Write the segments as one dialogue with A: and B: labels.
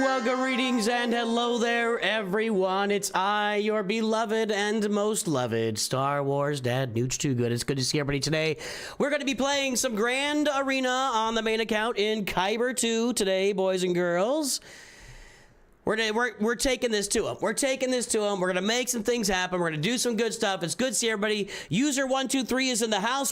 A: Greetings and hello there, everyone. It's I, your beloved and most loved Star Wars Dad, Nooch2Gud. It's good to see everybody today. We're going to be playing some Grand Arena on the main account in Kyber 2 today, boys and girls. We're taking this to them. We're taking this to them. We're going to make some things happen. We're going to do some good stuff. It's good to see everybody. User123 is in the house.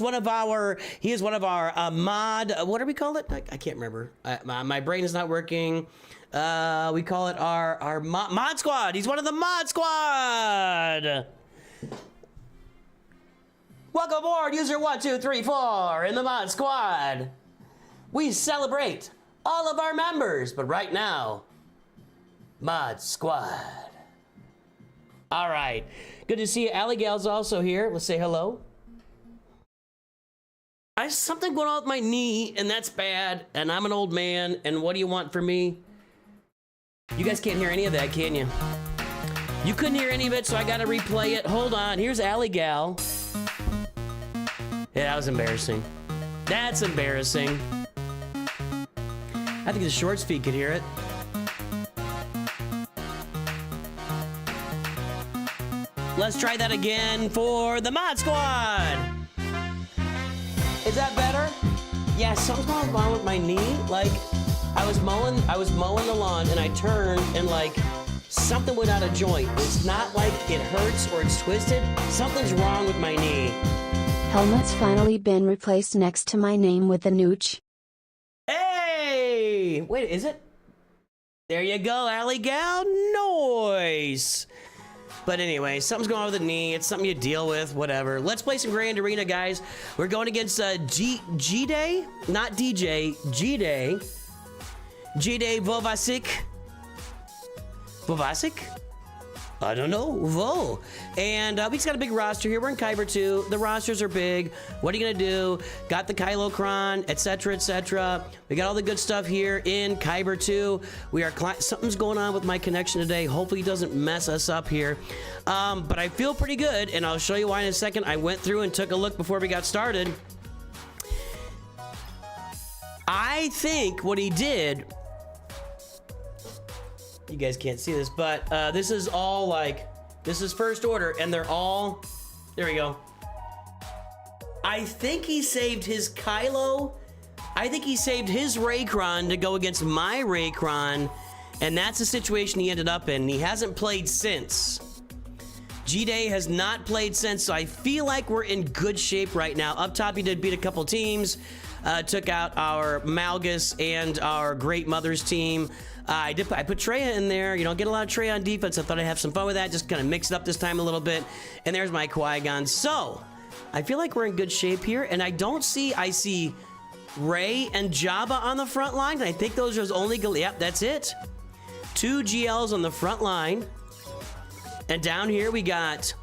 A: He is one of our mod, what do we call it? I can't remember. My brain is not working. We call it our mod squad. He's one of the mod squad. Welcome aboard, user1234 in the mod squad. We celebrate all of our members, but right now, mod squad. All right, good to see you. Allie Gal's also here. Let's say hello. I have something going on with my knee, and that's bad. And I'm an old man. And what do you want from me? You guys can't hear any of that, can you? You couldn't hear any of it, so I gotta replay it. Hold on, here's Allie Gal. Yeah, that was embarrassing. That's embarrassing. I think the shorts feed could hear it. Let's try that again for the mod squad. Is that better? Yeah, something's going on with my knee. Like, I was mowing the lawn and I turned and like something went out of joint. It's not like it hurts or it's twisted. Something's wrong with my knee.
B: Helmet's finally been replaced next to my name with the Nooch.
A: Hey! Wait, is it? There you go, Allie Gal. Nice. But anyway, something's going on with the knee. It's something you deal with, whatever. Let's play some Grand Arena, guys. We're going against G-Day, not DJ, G-Day. G-Day Vovasik. Vovasik? I don't know. Vo. And we just got a big roster here. We're in Kyber 2. The rosters are big. What are you going to do? Got the Kylocron, etc., etc. We got all the good stuff here in Kyber 2. We are something's going on with my connection today. Hopefully it doesn't mess us up here. But I feel pretty good, and I'll show you why in a second. I went through and took a look before we got started. I think what he did... You guys can't see this, but this is all like, this is first order, and they're all, there we go. I think he saved his Kylo. I think he saved his Raycron to go against my Raycron, and that's the situation he ended up in. He hasn't played since. G-Day has not played since, so I feel like we're in good shape right now. Up top, he did beat a couple teams, took out our Malgus and our Great Mothers team. I put Traya in there. You don't get a lot of Traya on defense. I thought I'd have some fun with that. Just kind of mix it up this time a little bit. And there's my Qui-Gon. So, I feel like we're in good shape here. And I see Rey and Jabba on the front line. And I think those are his only, yep, that's it. 2 GLs on the front line. And down here we got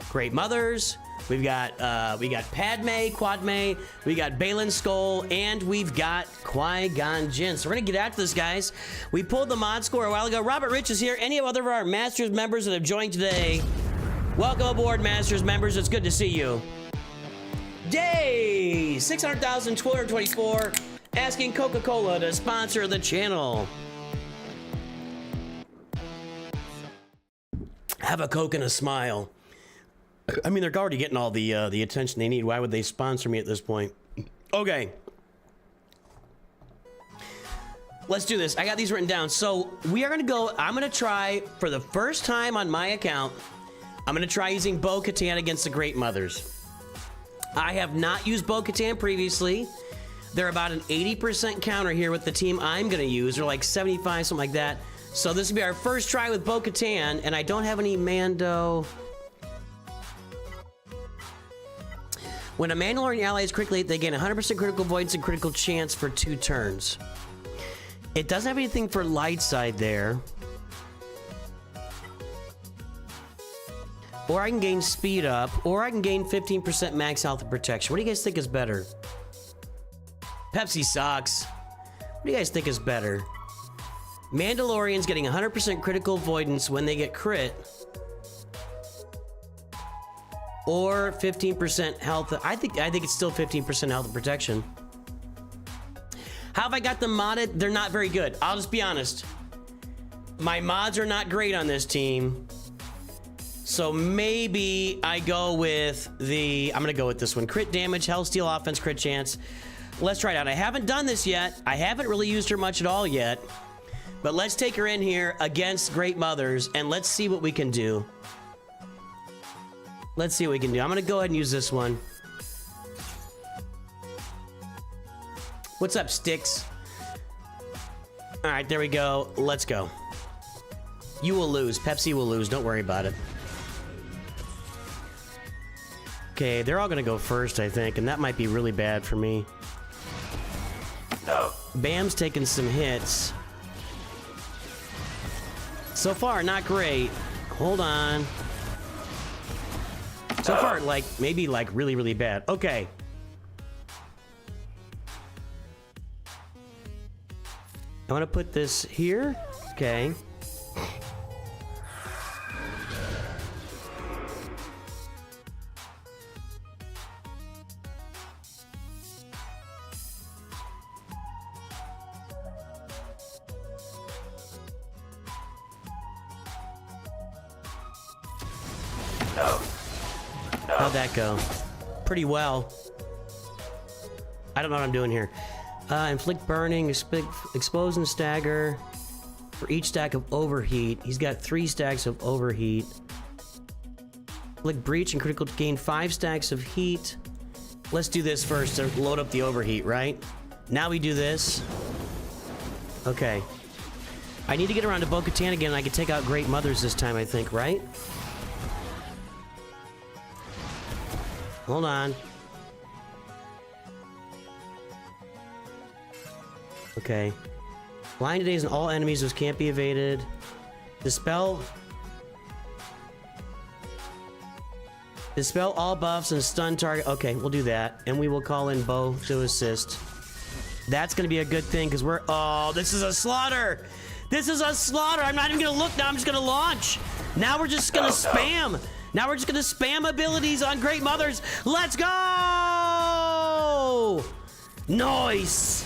A: Great Mothers. We got Padme, Quadme, we got Balon Skull, and we've got Qui-Gon Jinn. So we're gonna get after this, guys. We pulled the mod score a while ago. Robert Rich is here. Any other of our Masters members that have joined today, welcome aboard, Masters members. It's good to see you. Yay! 600,224 asking Coca-Cola to sponsor the channel. Have a Coke and a smile. I mean, they're already getting all the attention they need. Why would they sponsor me at this point? Okay. Let's do this. I got these written down. So we are going to go. I'm going to try for the first time on my account. I'm going to try using Bo-Katan against the Great Mothers. I have not used Bo-Katan previously. They're about an 80% counter here with the team I'm going to use. They're like 75, something like that. So this will be our first try with Bo-Katan. And I don't have any Mando... When a Mandalorian ally is critically hit, they gain 100% critical avoidance and critical chance for 2 turns. It doesn't have anything for light side there. Or I can gain speed up, or I can gain 15% max health and protection. What do you guys think is better? Pepsi sucks. What do you guys think is better? Mandalorians getting 100% critical avoidance when they get crit. Or 15% health. I think it's still 15% health and protection. How have I got them modded? They're not very good. I'll just be honest. My mods are not great on this team. So maybe I go with I'm gonna go with this one. Crit damage, health steal, offense, crit chance. Let's try it out. I haven't done this yet. I haven't really used her much at all yet. But let's take her in here against Great Mothers and let's see what we can do. Let's see what we can do. I'm gonna go ahead and use this one. What's up, Sticks? All right, there we go. Let's go. You will lose. Pepsi will lose. Don't worry about it. Okay, they're all gonna go first, I think, and that might be really bad for me. Bam's taking some hits. So far, not great. Hold on. So far, like, maybe, like, really, really bad. Okay. I want to put this here. Okay. How'd that go? Pretty well. I don't know what I'm doing here. Inflict burning, expose and stagger for each stack of overheat. He's got 3 stacks of overheat. Inflict breach and critical to gain 5 stacks of heat. Let's do this first to load up the overheat, right? Now we do this. Okay. I need to get around to Bo-Katan again and I can take out Great Mothers this time, I think, right? Hold on. Okay. Blind days and all enemies which can't be evaded. Dispel all buffs and stun target. Okay, we'll do that. And we will call in Bo to assist. That's gonna be a good thing because oh, this is a slaughter! This is a slaughter! I'm not even gonna look now, I'm just gonna launch! Now we're just gonna spam! Now we're just gonna spam abilities on Great Mothers. Let's go! Nice!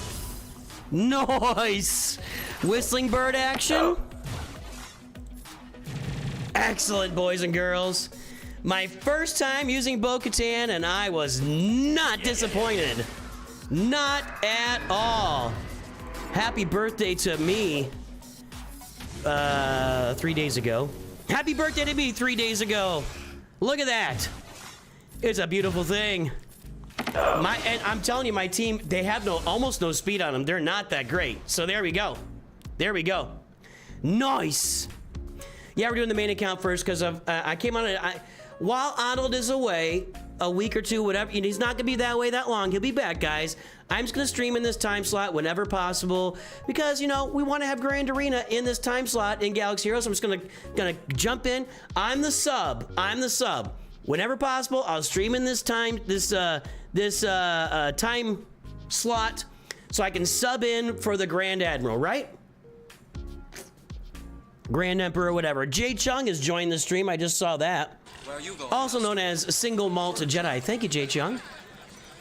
A: Nice! Whistling bird action. Excellent, boys and girls. My first time using Bo-Katan and I was not disappointed. Not at all. Happy birthday to me 3 days ago. Happy birthday to me 3 days ago. Look at that. It's a beautiful thing. And I'm telling you, my team, they have almost no speed on them. They're not that great. So there we go. There we go. Nice. Yeah, we're doing the main account first because I came on it. While Arnold is away, a week or two, whatever, he's not gonna be that way that long. He'll be back, guys. I'm just gonna stream in this time slot whenever possible because, you know, we want to have Grand Arena in this time slot in Galaxy Heroes. So I'm just gonna jump in. I'm the sub. Whenever possible, I'll stream in this time time slot so I can sub in for the Grand Admiral, right? Grand Emperor, whatever. Jay Chung has joined the stream. I just saw that.
C: Where are you going?
A: Also known as Single Malt Jedi. Thank you, Jay Chung.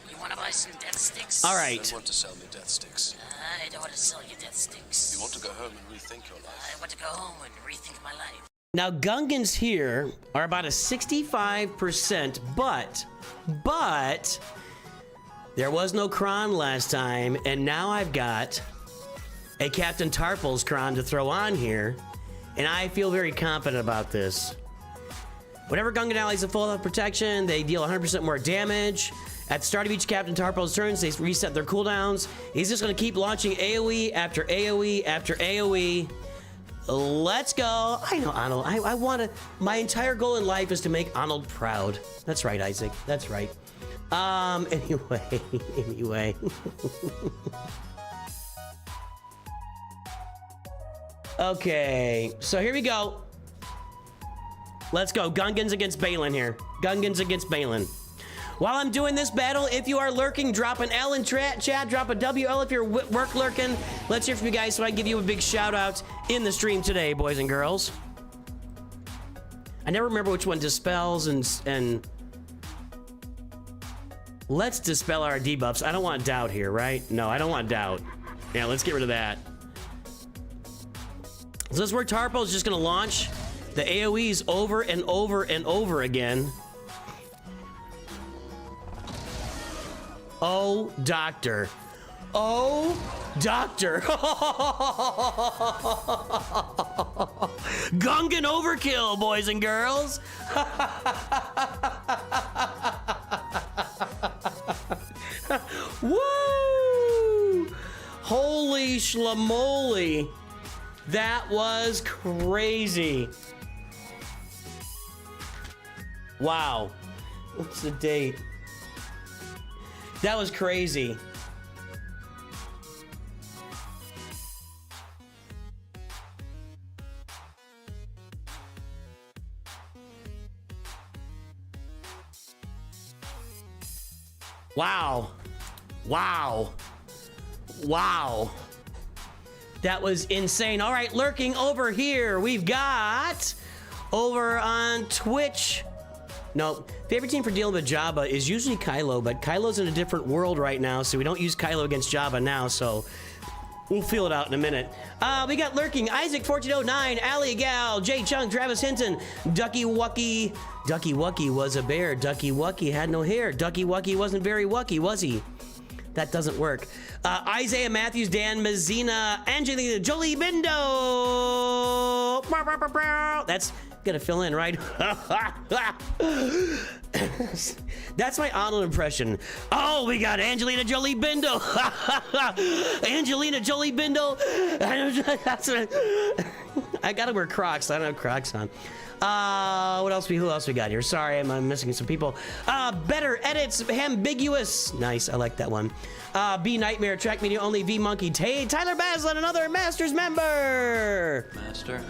D: You want to buy some death sticks?
A: All right.
C: You want to sell me death sticks?
D: I don't want to sell you death sticks.
C: You want to go home and rethink your life?
D: I want to go home and rethink my life.
A: Now, Gungans here are about a 65%, but there was no Kron last time, and now I've got a Captain Tarpal's Kron to throw on here, and I feel very confident about this. Whenever Gungan allies have full health protection, they deal 100% more damage. At the start of each Captain Tarpal's turns, they reset their cooldowns. He's just gonna keep launching AoE after AoE after AoE. Let's go. I know Arnold. I want to. My entire goal in life is to make Arnold proud. That's right, Isaac. That's right. Anyway. Okay, so here we go. Let's go. Gungans against Balon here. Gungans against Balon. While I'm doing this battle, if you are lurking, drop an L in chat, drop a WL if you're work lurking. Let's hear from you guys so I can give you a big shout out in the stream today, boys and girls. I never remember which one dispels and let's dispel our debuffs. I don't want doubt here, right? No, I don't want doubt. Yeah, let's get rid of that. So this is where Tarpo's just gonna launch the AoEs over and over and over again. Oh, Doctor. Oh, Doctor. Gungan overkill, boys and girls. Woo! Holy schlamoli. That was crazy. Wow. What's the date? That was crazy. Wow. Wow. Wow. That was insane. All right, lurking over here, we've got over on Twitch. No, favorite team for dealing with Jabba is usually Kylo, but Kylo's in a different world right now, so we don't use Kylo against Jabba now, so we'll feel it out in a minute. We got lurking Isaac1409, Ali Gal, Jay Chung, Travis Hinton, Ducky Wucky. Ducky Wucky was a bear. Ducky Wucky had no hair. Ducky Wucky wasn't very wucky, was he? That doesn't work. Isaiah Matthews, Dan Mazzina, Angelina Jolie Bindo. That's gonna fill in, right? That's my Arnold impression. Oh, we got Angelina Jolie Bindo. Angelina Jolie Bindo. I gotta wear Crocs. I don't have Crocs on. Who else we got here? Sorry, I'm missing some people. Better edits, ambiguous. Nice, I like that one. B Nightmare, Track Media Only, V Monkey, Tyler Baslin, another Masters member.
C: Master.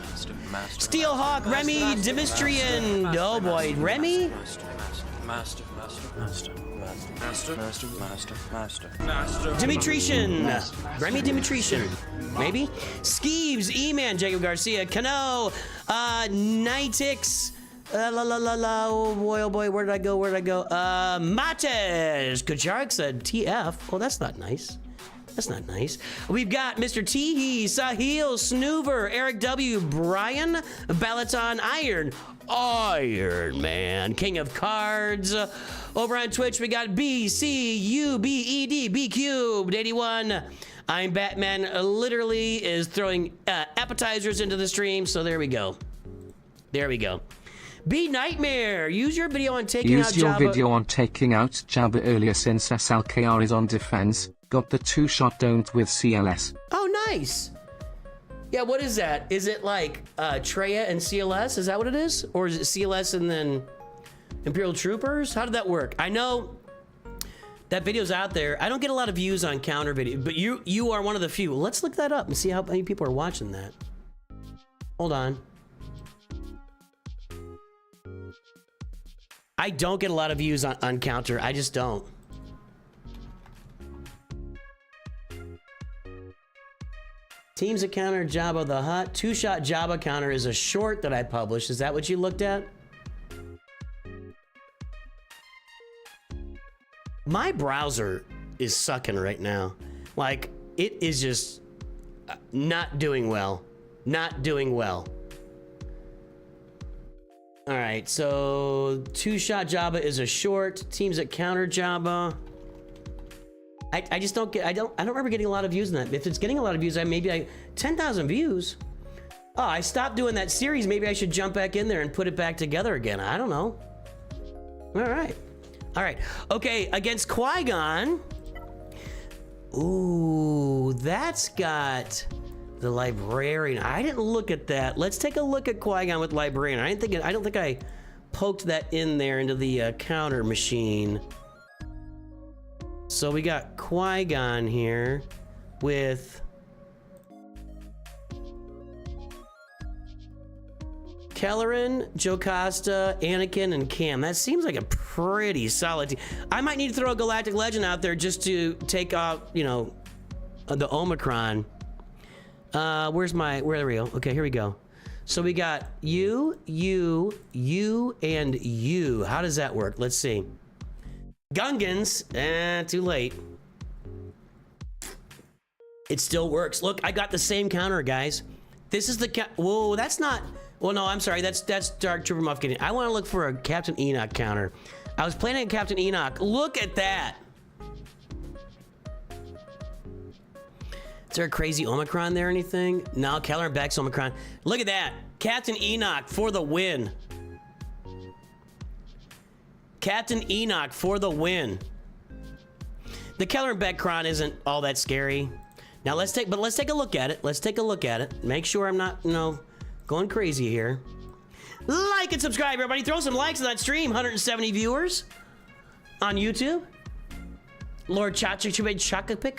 A: Steelhawk, Remy, Dimistrian. Oh boy, Remy?
C: Master.
A: Dimitrician. Remy Dimitrician. Maybe? Skeeves, E-Man, Jacob Garcia, Cano, Nitix, oh boy, where did I go? Mates, Kajark said TF. Oh, that's not nice. That's not nice. We've got Mr. Teehee, Sahil, Snoover, Eric W, Brian, Balaton, Iron Man, King of Cards. Over on Twitch, we got BCUBED, B Cubed, 81. I'm Batman literally is throwing appetizers into the stream, so there we go. B Nightmare, use your video on taking out Jabba.
E: Use your video on taking out Jabba earlier since SLKR is on defense. Got the 2-shot don't with CLS.
A: Oh, nice. Yeah, what is that? Is it like Treya and CLS? Is that what it is? Or is it CLS and then Imperial Troopers? How did that work? I know that video's out there. I don't get a lot of views on counter video, but you are one of the few. Let's look that up and see how many people are watching that. Hold on. I don't get a lot of views on counter. I just don't. Teams that counter Jabba the Hutt. 2-shot Jabba counter is a short that I published. Is that what you looked at? My browser is sucking right now. Like, it is just not doing well. Not doing well. All right, so 2-shot Jabba is a short. Teams that counter Jabba. I just don't get, I don't remember getting a lot of views on that. If it's getting a lot of views, maybe 10,000 views. Oh, I stopped doing that series. Maybe I should jump back in there and put it back together again. I don't know. All right. Okay, against Qui-Gon. Ooh, that's got the Librarian. I didn't look at that. Let's take a look at Qui-Gon with Librarian. I don't think I poked that in there into the counter machine. So we got Qui-Gon here with Kelleran, Jocasta, Anakin, and Cam. That seems like a pretty solid team. I might need to throw a Galactic Legend out there just to take out, you know, the Omicron. There we go. Okay, here we go. So we got you, and you. How does that work? Let's see. Gungans, too late. It still works. Look, I got the same counter, guys. This is the whoa, that's not. Well, no, I'm sorry. That's Dark Trooper Muff getting. I want to look for a Captain Enoch counter. I was planning on Captain Enoch. Look at that. Is there a crazy Omicron there or anything? No, Keller and Beck's Omicron. Look at that. Captain Enoch for the win. Captain Enoch for the win. The Keller and Beck Cron isn't all that scary. Now let's take a look at it. Let's take a look at it. Make sure I'm not, going crazy here. Like and subscribe, everybody. Throw some likes on that stream. 170 viewers on YouTube. Lord Chakapick.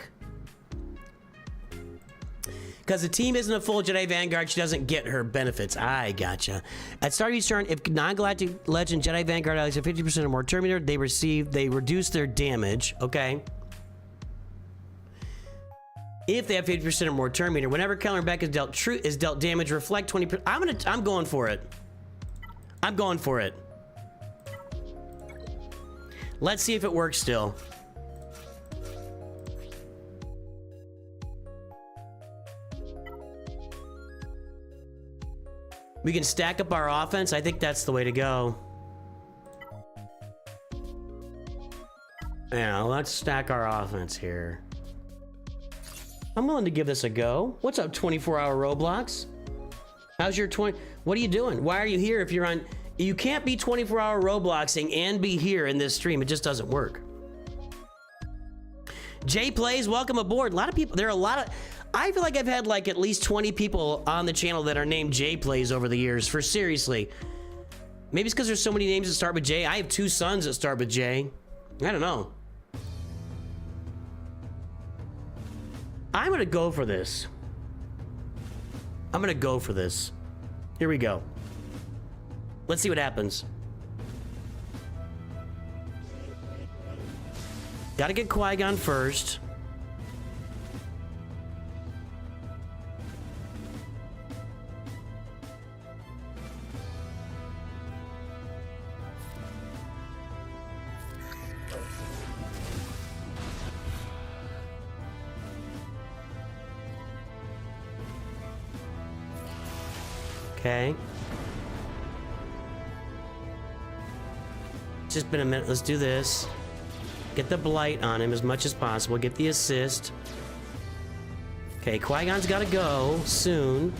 A: Because the team isn't a full Jedi Vanguard, she doesn't get her benefits. I gotcha. At start of each turn, if non-galactic legend Jedi Vanguard allies have 50% or more Terminator, they reduce their damage. Okay. If they have 50% or more Terminator, whenever Keller and Beck is dealt damage, reflect 20%. I'm going for it. I'm going for it. Let's see if it works still. We can stack up our offense. I think that's the way to go. Yeah, let's stack our offense here. I'm willing to give this a go. What's up, 24-hour Roblox? How's your 20? What are you doing? Why are you here if you're on? You can't be 24-hour Robloxing and be here in this stream. It just doesn't work. Jay Plays, welcome aboard. A lot of people. There are a lot of. I feel like I've had like at least 20 people on the channel that are named Jay Plays over the years. For seriously, maybe it's because there's so many names that start with J. I have 2 sons that start with J. I don't know. I'm gonna go for this. I'm gonna go for this. Here we go. Let's see what happens. Gotta get Qui-Gon first. Okay. It's just been a minute. Let's do this. Get the blight on him as much as possible. Get the assist. Okay, Qui-Gon's got to go soon.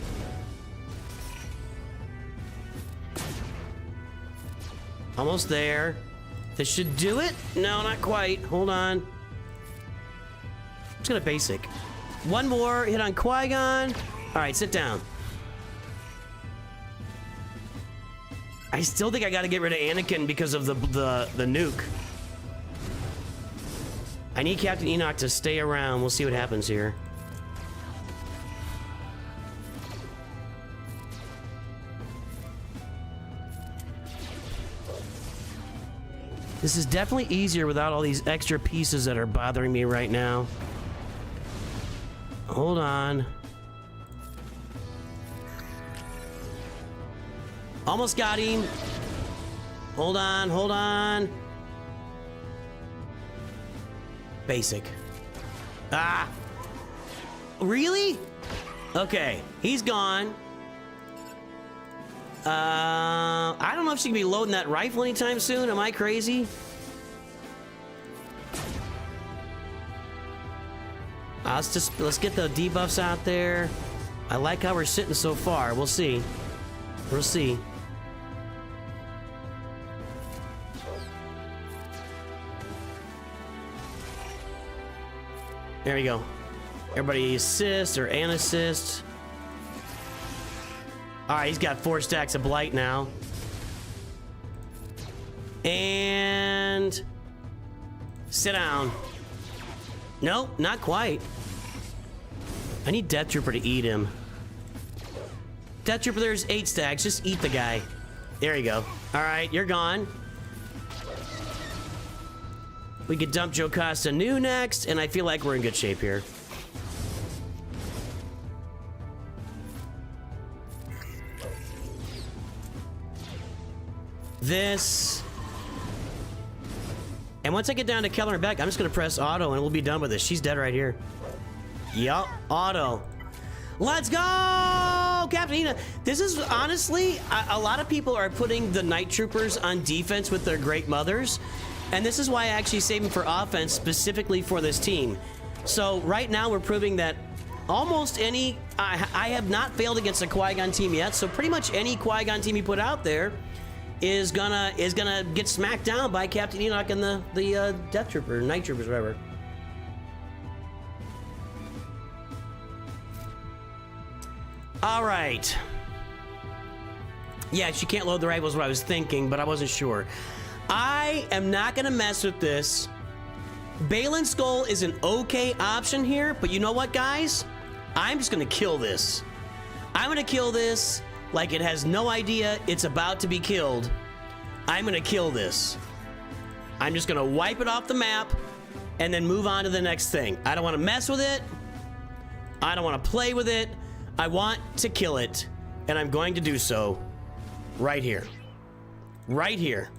A: Almost there. This should do it. No, not quite. Hold on. I'm just gonna basic. One more hit on Qui-Gon. All right, sit down. I still think I got to get rid of Anakin because of the nuke. I need Captain Enoch to stay around. We'll see what happens here. This is definitely easier without all these extra pieces that are bothering me right now. Hold on. Almost got him. Hold on, hold on. Basic. Ah! Really? Okay, he's gone. I don't know if she can be loading that rifle anytime soon. Am I crazy? Let's get the debuffs out there. I like how we're sitting so far. We'll see. We'll see. There we go. Everybody assist or an assist. All right, he's got 4 stacks of blight now. And sit down. Nope, not quite. I need Death Trooper to eat him. Death Trooper, there's 8 stacks. Just eat the guy. There you go. All right, you're gone. We could dump Jocasta Nu next, and I feel like we're in good shape here. This. And once I get down to Keller and Beck, I'm just gonna press auto and we'll be done with this. She's dead right here. Yup, auto. Let's go! Oh, Captain Ina. This is honestly, a lot of people are putting the Night Troopers on defense with their great mothers. And this is why I actually save them for offense specifically for this team. So right now we're proving that almost any, I have not failed against a Qui-Gon team yet. So pretty much any Qui-Gon team you put out there is gonna get smacked down by Captain Enoch and the Death Trooper, Night Troopers, whatever. All right. Yeah, she can't load the rifles, what I was thinking, but I wasn't sure. I am not gonna mess with this. Balon Skull is an okay option here, but you know what, guys? I'm just gonna kill this. I'm gonna kill this like it has no idea it's about to be killed. I'm gonna kill this. I'm just gonna wipe it off the map and then move on to the next thing. I don't wanna mess with it. I don't wanna play with it. I want to kill it, and I'm going to do so right here. Right here.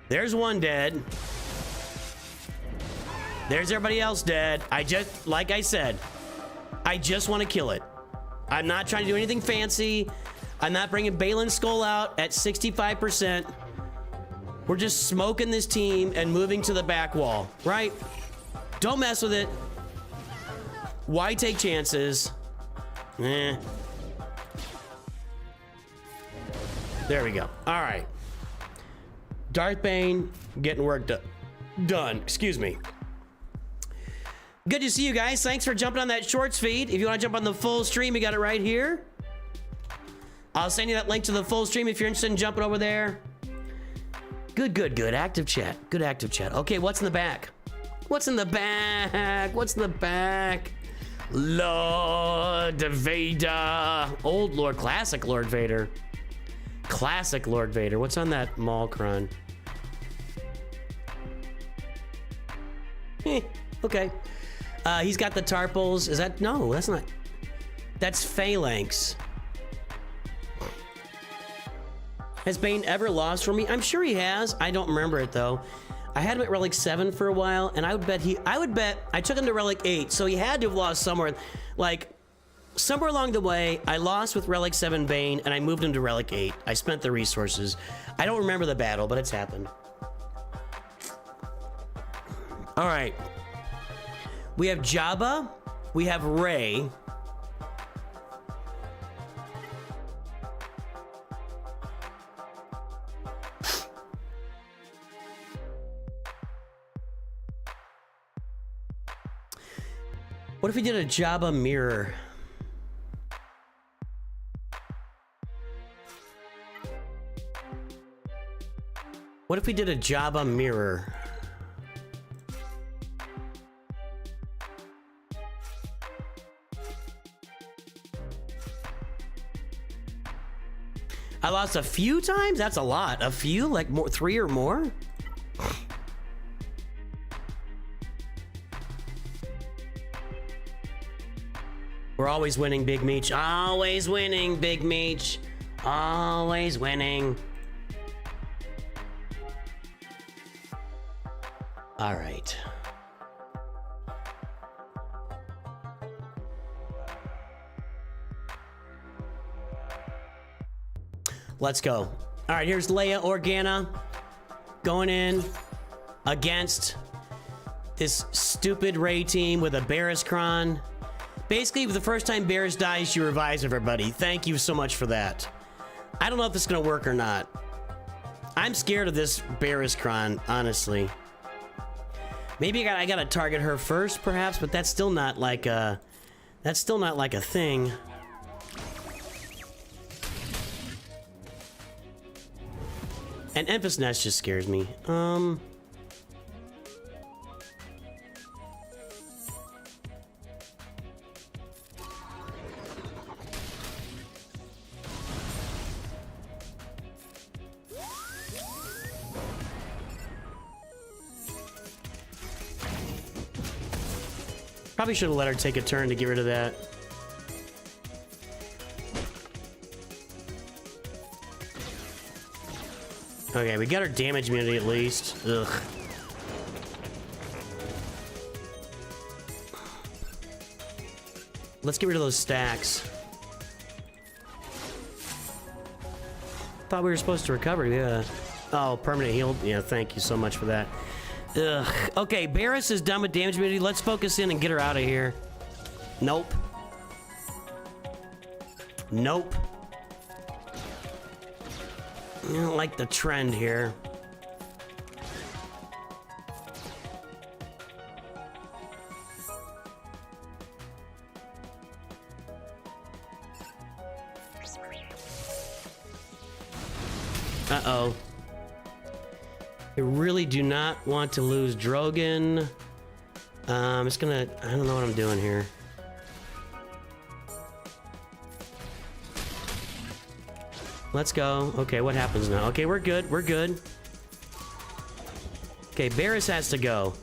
A: There's one dead. There's everybody else dead. Like I said, I just want to kill it. I'm not trying to do anything fancy. I'm not bringing Balon Skull out at 65%. We're just smoking this team and moving to the back wall, right? Don't mess with it. Why take chances? Eh. There we go. All right. Darth Bane getting work done. Excuse me. Good to see you guys. Thanks for jumping on that shorts feed. If you want to jump on the full stream, you got it right here. I'll send you that link to the full stream if you're interested in jumping over there. Good, good, good. Active chat. Good active chat. Okay, what's in the back? What's in the back? What's in the back? Lord Vader. Old Lord. Classic Lord Vader. Classic Lord Vader. What's on that Malkron? Okay. He's got the Tarpals. Is that? No, that's not. That's Phalanx. Has Bane ever lost for me? I'm sure he has. I don't remember it though. I had him at Relic 7 for a while, and I would bet I took him to Relic 8, so he had to have lost somewhere. Like, somewhere along the way, I lost with Relic 7 Bane, and I moved him to Relic 8. I spent the resources. I don't remember the battle, but it's happened. All right. We have Jabba. We have Rey. What if we did a Jabba mirror? What if we did a Jabba mirror? I lost a few times? That's a lot. A few? Like more, 3 or more? We're always winning, Big Meech. Always winning, Big Meech. Always winning. All right. Let's go. All right, here's Leia Organa going in against this stupid Rey team with a Barriss-Kron. Basically, the first time Barriss dies, she revives everybody. Thank you so much for that. I don't know if this is gonna work or not. I'm scared of this Barriss-Kron, honestly. Maybe I gotta target her first, perhaps, but that's still not like a thing. And Emphas Nest just scares me. Probably should have let her take a turn to get rid of that. Okay, we got our damage immunity at least. Ugh. Let's get rid of those stacks. Thought we were supposed to recover, yeah. Oh, permanent heal. Yeah, thank you so much for that. Ugh. Okay, Barriss is done with damage immunity. Let's focus in and get her out of here. Nope. Nope. I don't like the trend here. Uh-oh. I really do not want to lose Drogon. I'm just gonna... I don't know what I'm doing here. Let's go. Okay, what happens now? Okay, we're good. We're good. Okay, Barriss has to go.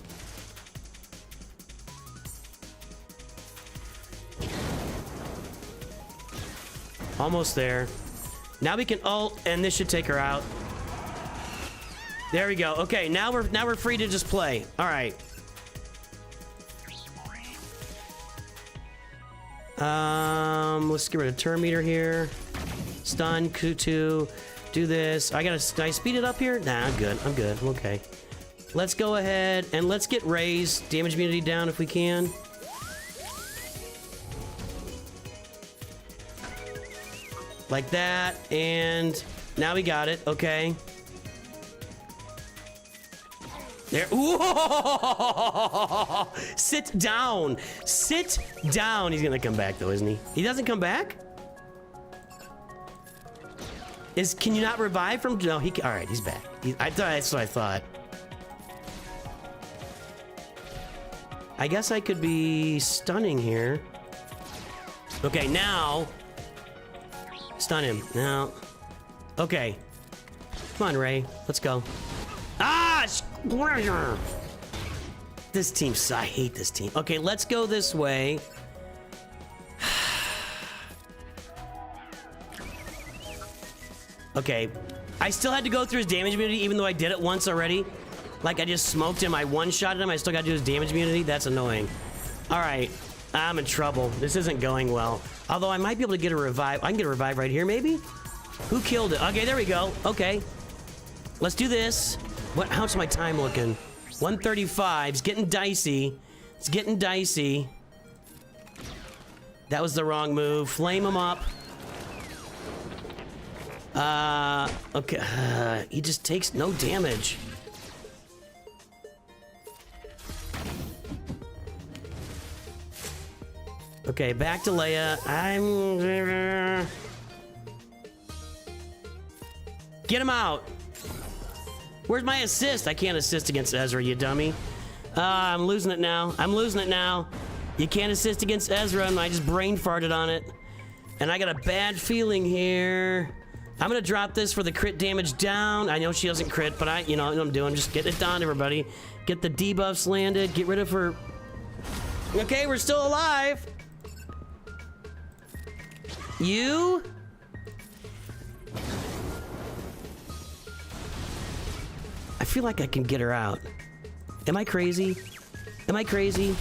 A: Almost there. Now we can ult, and this should take her out. There we go. Okay, now we're free to just play. All right. Let's get rid of turn meter here. Stun, Q2. Do this. Did I speed it up here? Nah, I'm good. I'm good. I'm okay. Let's go ahead and let's get Rey's damage immunity down if we can. Like that, and now we got it. Okay. There. Ooh! Sit down. Sit down. He's gonna come back though, isn't he? He doesn't come back? Can you not revive from? No, he can. All right, he's back. That's what I thought. I guess I could be stunning here. Okay, now. Stun him. Now. Okay. Come on, Rey. Let's go. Ah! This team, I hate this team. Okay, let's go this way. Okay. I still had to go through his damage immunity even though I did it once already. Like I just smoked him, I one-shotted him, I still gotta do his damage immunity. That's annoying. Alright. I'm in trouble. This isn't going well. Although I might be able to get a revive. I can get a revive right here, maybe? Who killed it? Okay, there we go. Okay. Let's do this. How's my time looking? 135. It's getting dicey. It's getting dicey. That was the wrong move. Flame him up. Okay. He just takes no damage. Okay, back to Leia. Get him out. Where's my assist? I can't assist against Ezra, you dummy. I'm losing it now. I'm losing it now. You can't assist against Ezra, and I just brain farted on it. And I got a bad feeling here. I'm gonna drop this for the crit damage down. I know she doesn't crit, but you know what I'm doing. Just get it down, everybody. Get the debuffs landed. Get rid of her. Okay, we're still alive. You? I feel like I can get her out. Am I crazy? Am I crazy?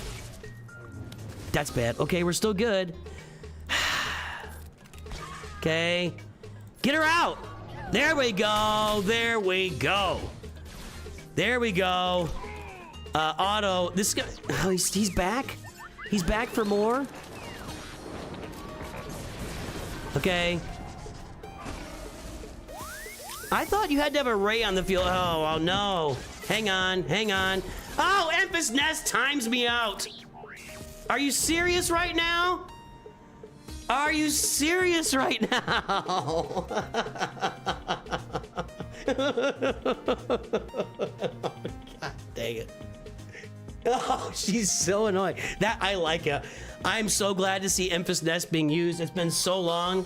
A: That's bad. Okay, we're still good. Okay. Get her out! There we go! There we go! There we go! Otto, this guy... Oh, he's back? He's back for more? Okay. I thought you had to have a Rey on the field. Oh no. Hang on, hang on. Oh, Emphas Nest times me out. Are you serious right now? Are you serious right now? God dang it. Oh, she's so annoying. I like it. I'm so glad to see Emphas Nest being used. It's been so long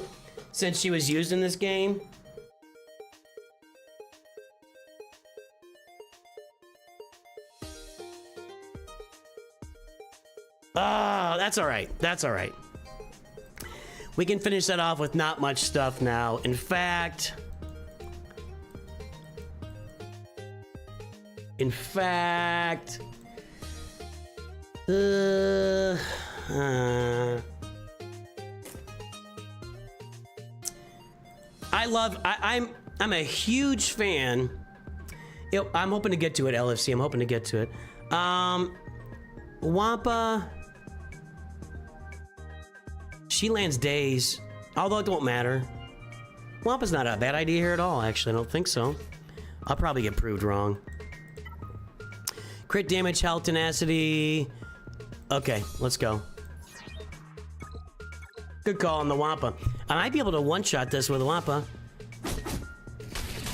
A: since she was used in this game. Oh, that's all right. That's all right. We can finish that off with not much stuff now. In fact... I'm a huge fan. I'm hoping to get to it, LFC. I'm hoping to get to it. Wampa. She lands days, although it won't matter. Wampa's not a bad idea here at all, actually. I don't think so. I'll probably get proved wrong. Crit damage, health, tenacity. Okay, let's go. Good call on the Wampa. I might be able to one-shot this with a Wampa.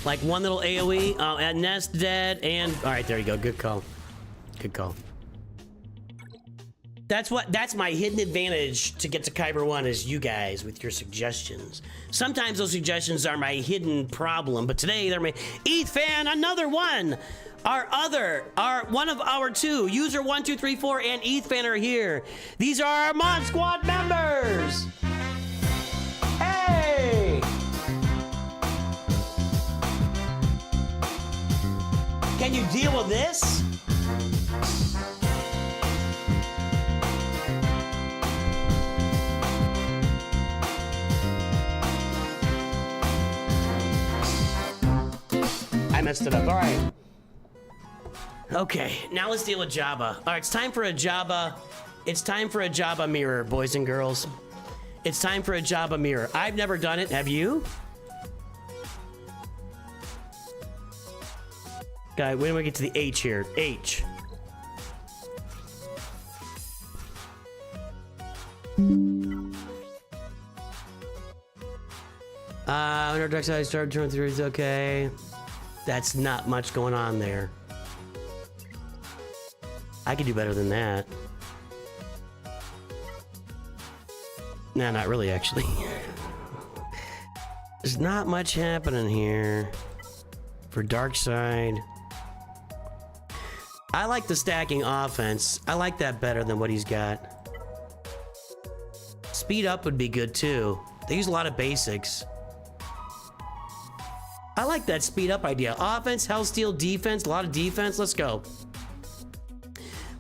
A: Like one little AoE, at Nest dead, and... Alright, there you go. Good call. Good call. That's my hidden advantage to get to Kyber 1 is you guys with your suggestions. Sometimes those suggestions are my hidden problem, but today they're my... ETHFan, another one! One of our two, user 1234 and ETHFan are here. These are our Mod Squad members! Hey! Can you deal with this? I messed it up. All right. Okay, now let's deal with Jabba. All right, it's time for a Jabba. It's time for a Jabba mirror, boys and girls. It's time for a Jabba mirror. I've never done it. Have you? Guy, when do we get to the H here? H. Under dark side, start turn through is okay. That's not much going on there. I could do better than that. Nah, not really, actually. There's not much happening here for dark side. I like the stacking offense. I like that better than what he's got. Speed up would be good too. They use a lot of basics. I like that speed up idea. Offense, health steal, defense, a lot of defense. Let's go.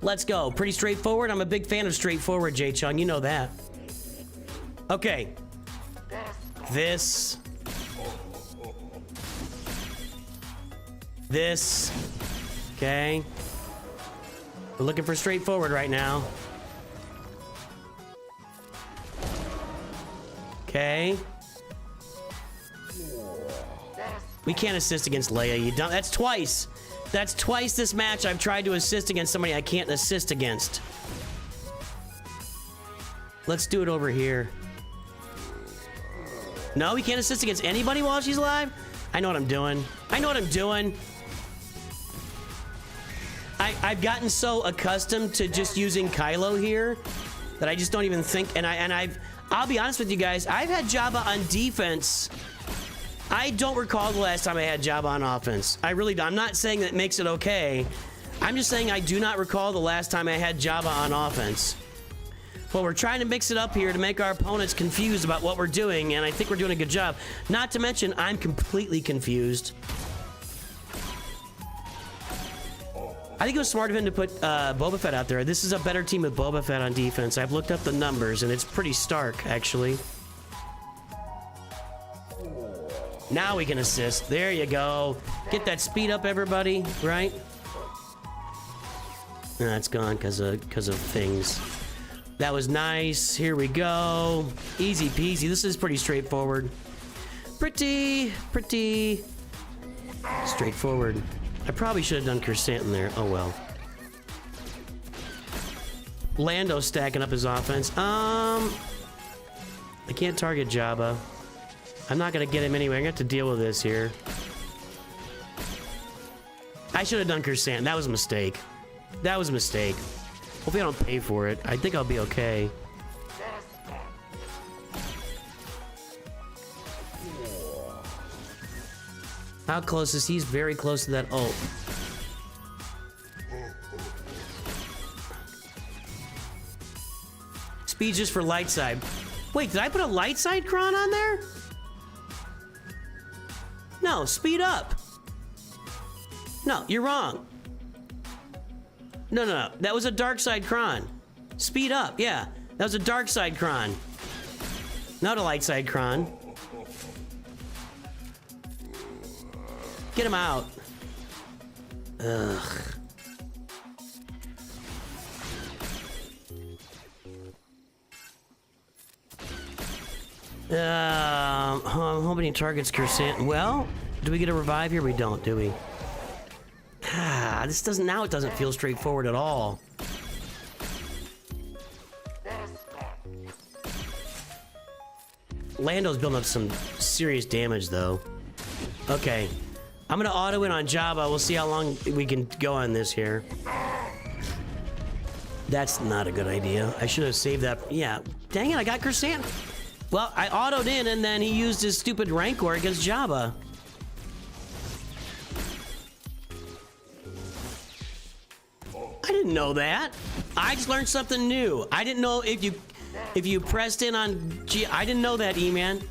A: Let's go. Pretty straightforward. I'm a big fan of straightforward, Jay-Chung. You know that. Okay. This. Okay. We're looking for straightforward right now. Okay. We can't assist against Leia. You don't. That's twice. That's twice this match I've tried to assist against somebody I can't assist against. Let's do it over here. No, we can't assist against anybody while she's alive? I know what I'm doing. I know what I'm doing. I've gotten so accustomed to just using Kylo here that I just don't even think, I'll be honest with you guys, I've had Jabba on defense. I don't recall the last time I had Jabba on offense. I really don't. I'm not saying that makes it okay. I'm just saying I do not recall the last time I had Jabba on offense. Well, we're trying to mix it up here to make our opponents confused about what we're doing, and I think we're doing a good job. Not to mention, I'm completely confused. I think it was smart of him to put Boba Fett out there. This is a better team with Boba Fett on defense. I've looked up the numbers, and it's pretty stark, actually. Now we can assist. There you go. Get that speed up, everybody, right? No, it's gone because of things. That was nice. Here we go. Easy peasy. This is pretty straightforward. Pretty straightforward. I probably should have done Kersantin there. Oh well. Lando's stacking up his offense. I can't target Jabba. I'm not gonna get him anyway. I'm gonna have to deal with this here. I should have done Kersantin. That was a mistake. That was a mistake. Hopefully I don't pay for it. I think I'll be okay. How close is he? He's very close to that ult. Speed just for light side. Wait, did I put a light side cron on there? No, speed up. No, you're wrong. No. That was a dark side cron. Speed up, yeah. That was a dark side cron. Not a light side cron. Get him out. Ugh. I'm hoping he targets Cursant. Well, do we get a revive here? We don't, do we? Ah, this doesn't. Now it doesn't feel straightforward at all. Lando's building up some serious damage, though. Okay, I'm gonna auto in on Jabba. We'll see how long we can go on this here. That's not a good idea. I should have saved that. Yeah, dang it, I got Cursant. Well, I autoed in and then he used his stupid Rancor against Jabba. I didn't know that. I just learned something new. I didn't know if you pressed in on G. I didn't know that, E-Man.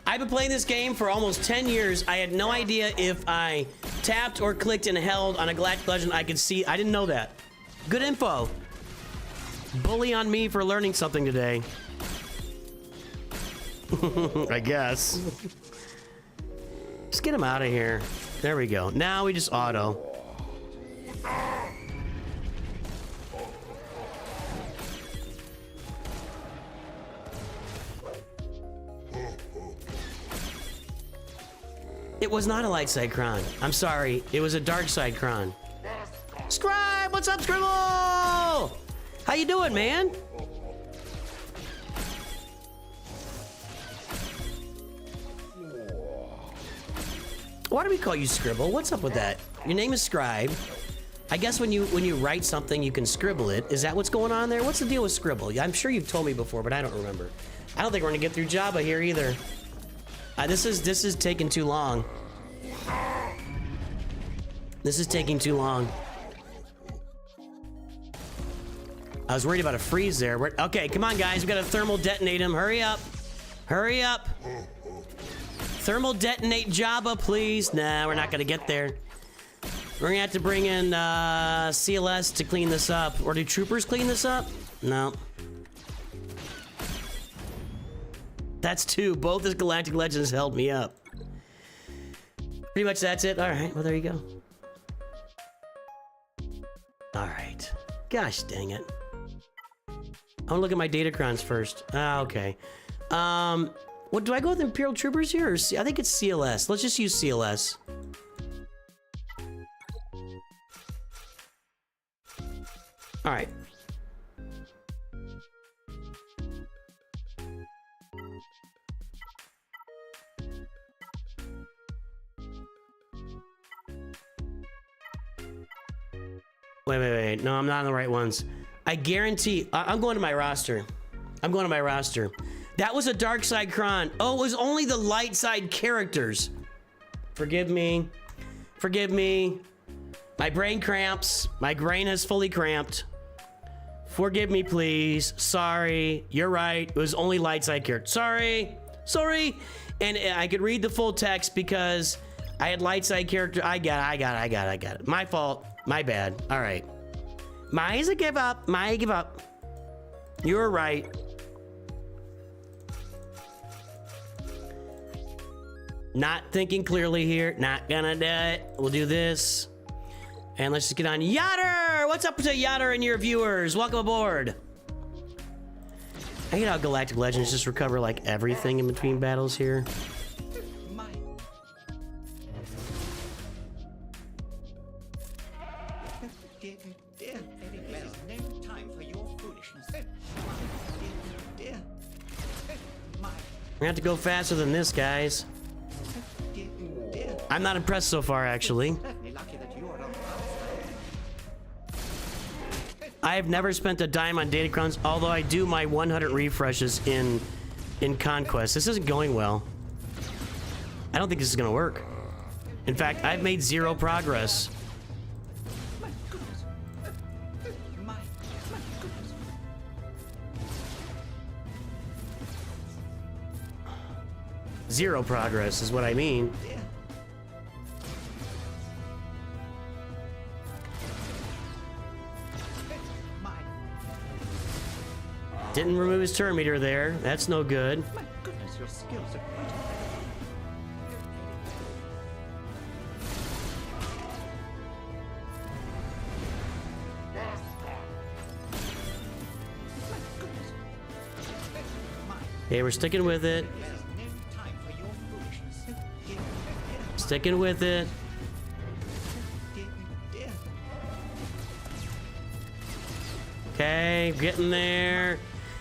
A: I've been playing this game for almost 10 years. I had no idea if I tapped or clicked and held on a Galactic Legend I could see. I didn't know that. Good info. Bully on me for learning something today. I guess. Just get him out of here. There we go. Now we just auto. It was not a light side cron. I'm sorry. It was a dark side cron. Scribe, what's up, Scribble? How you doing, man? Why do we call you Scribble? What's up with that? Your name is Scribe. I guess when you write something, you can scribble it. Is that what's going on there? What's the deal with Scribble? I'm sure you've told me before, but I don't remember. I don't think we're gonna get through Jabba here either. This is taking too long. This is taking too long. I was worried about a freeze there. Okay, come on, guys. We gotta thermal detonate him. Hurry up. Hurry up. Thermal detonate Jabba, please. Nah, we're not gonna get there. We're gonna have to bring in CLS to clean this up. Or do troopers clean this up? No. That's two. Both his Galactic Legends held me up. Pretty much that's it. All right, well, there you go. All right. Gosh dang it. I want to look at my datacrons first. Ah, okay. What do I go with Imperial Troopers here? Or I think it's CLS. Let's just use CLS. All right. Wait. No, I'm not on the right ones. I guarantee. I'm going to my roster. I'm going to my roster. That was a dark side cron. Oh, it was only the light side characters. Forgive me. Forgive me. My brain cramps. My brain has fully cramped. Forgive me, please. Sorry. You're right. It was only light side characters. Sorry. Sorry. And I could read the full text because I had light side character. I got it. My fault. My bad. All right. Mine's a give up. My give up. You're right. Not thinking clearly here. Not gonna do it. We'll do this. And let's just get on. Yatter! What's up to Yatter and your viewers? Welcome aboard. I hate how Galactic Legends just recover like everything in between battles here. We're gonna have to go faster than this, guys. I'm not impressed so far, actually. I have never spent a dime on datacrons, although I do my 100 refreshes in Conquest. This isn't going well. I don't think this is gonna work. In fact, I've made 0 progress. Zero progress is what I mean. Didn't remove his turn meter there. That's no good.
F: My goodness, your skills are quite
A: Okay, we're sticking with it. Sticking with it. Okay, getting there.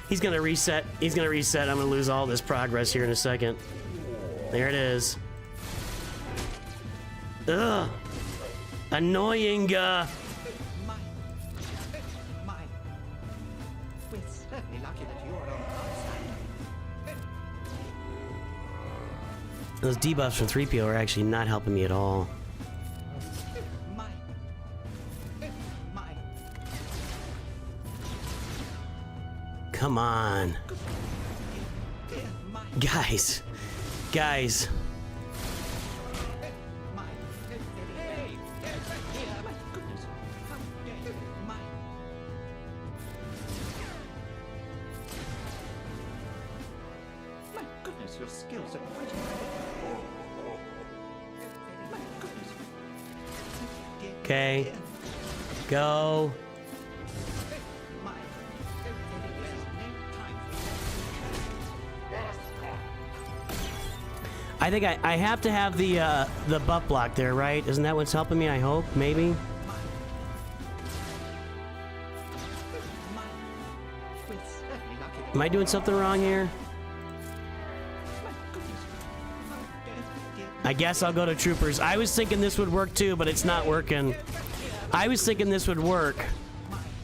A: He's gonna reset. He's gonna reset. I'm gonna lose all this progress here in a second. There it is. Ugh. Annoying. Those debuffs from 3PO are actually not helping me at all. Come on. Guys. Guys.
F: Your skills are quite
A: Okay. Go. I think I have to have the buff block there, right? Isn't that what's helping me? I hope, maybe. Am I doing something wrong here? I guess I'll go to Troopers. I was thinking this would work too, but it's not working. I was thinking this would work,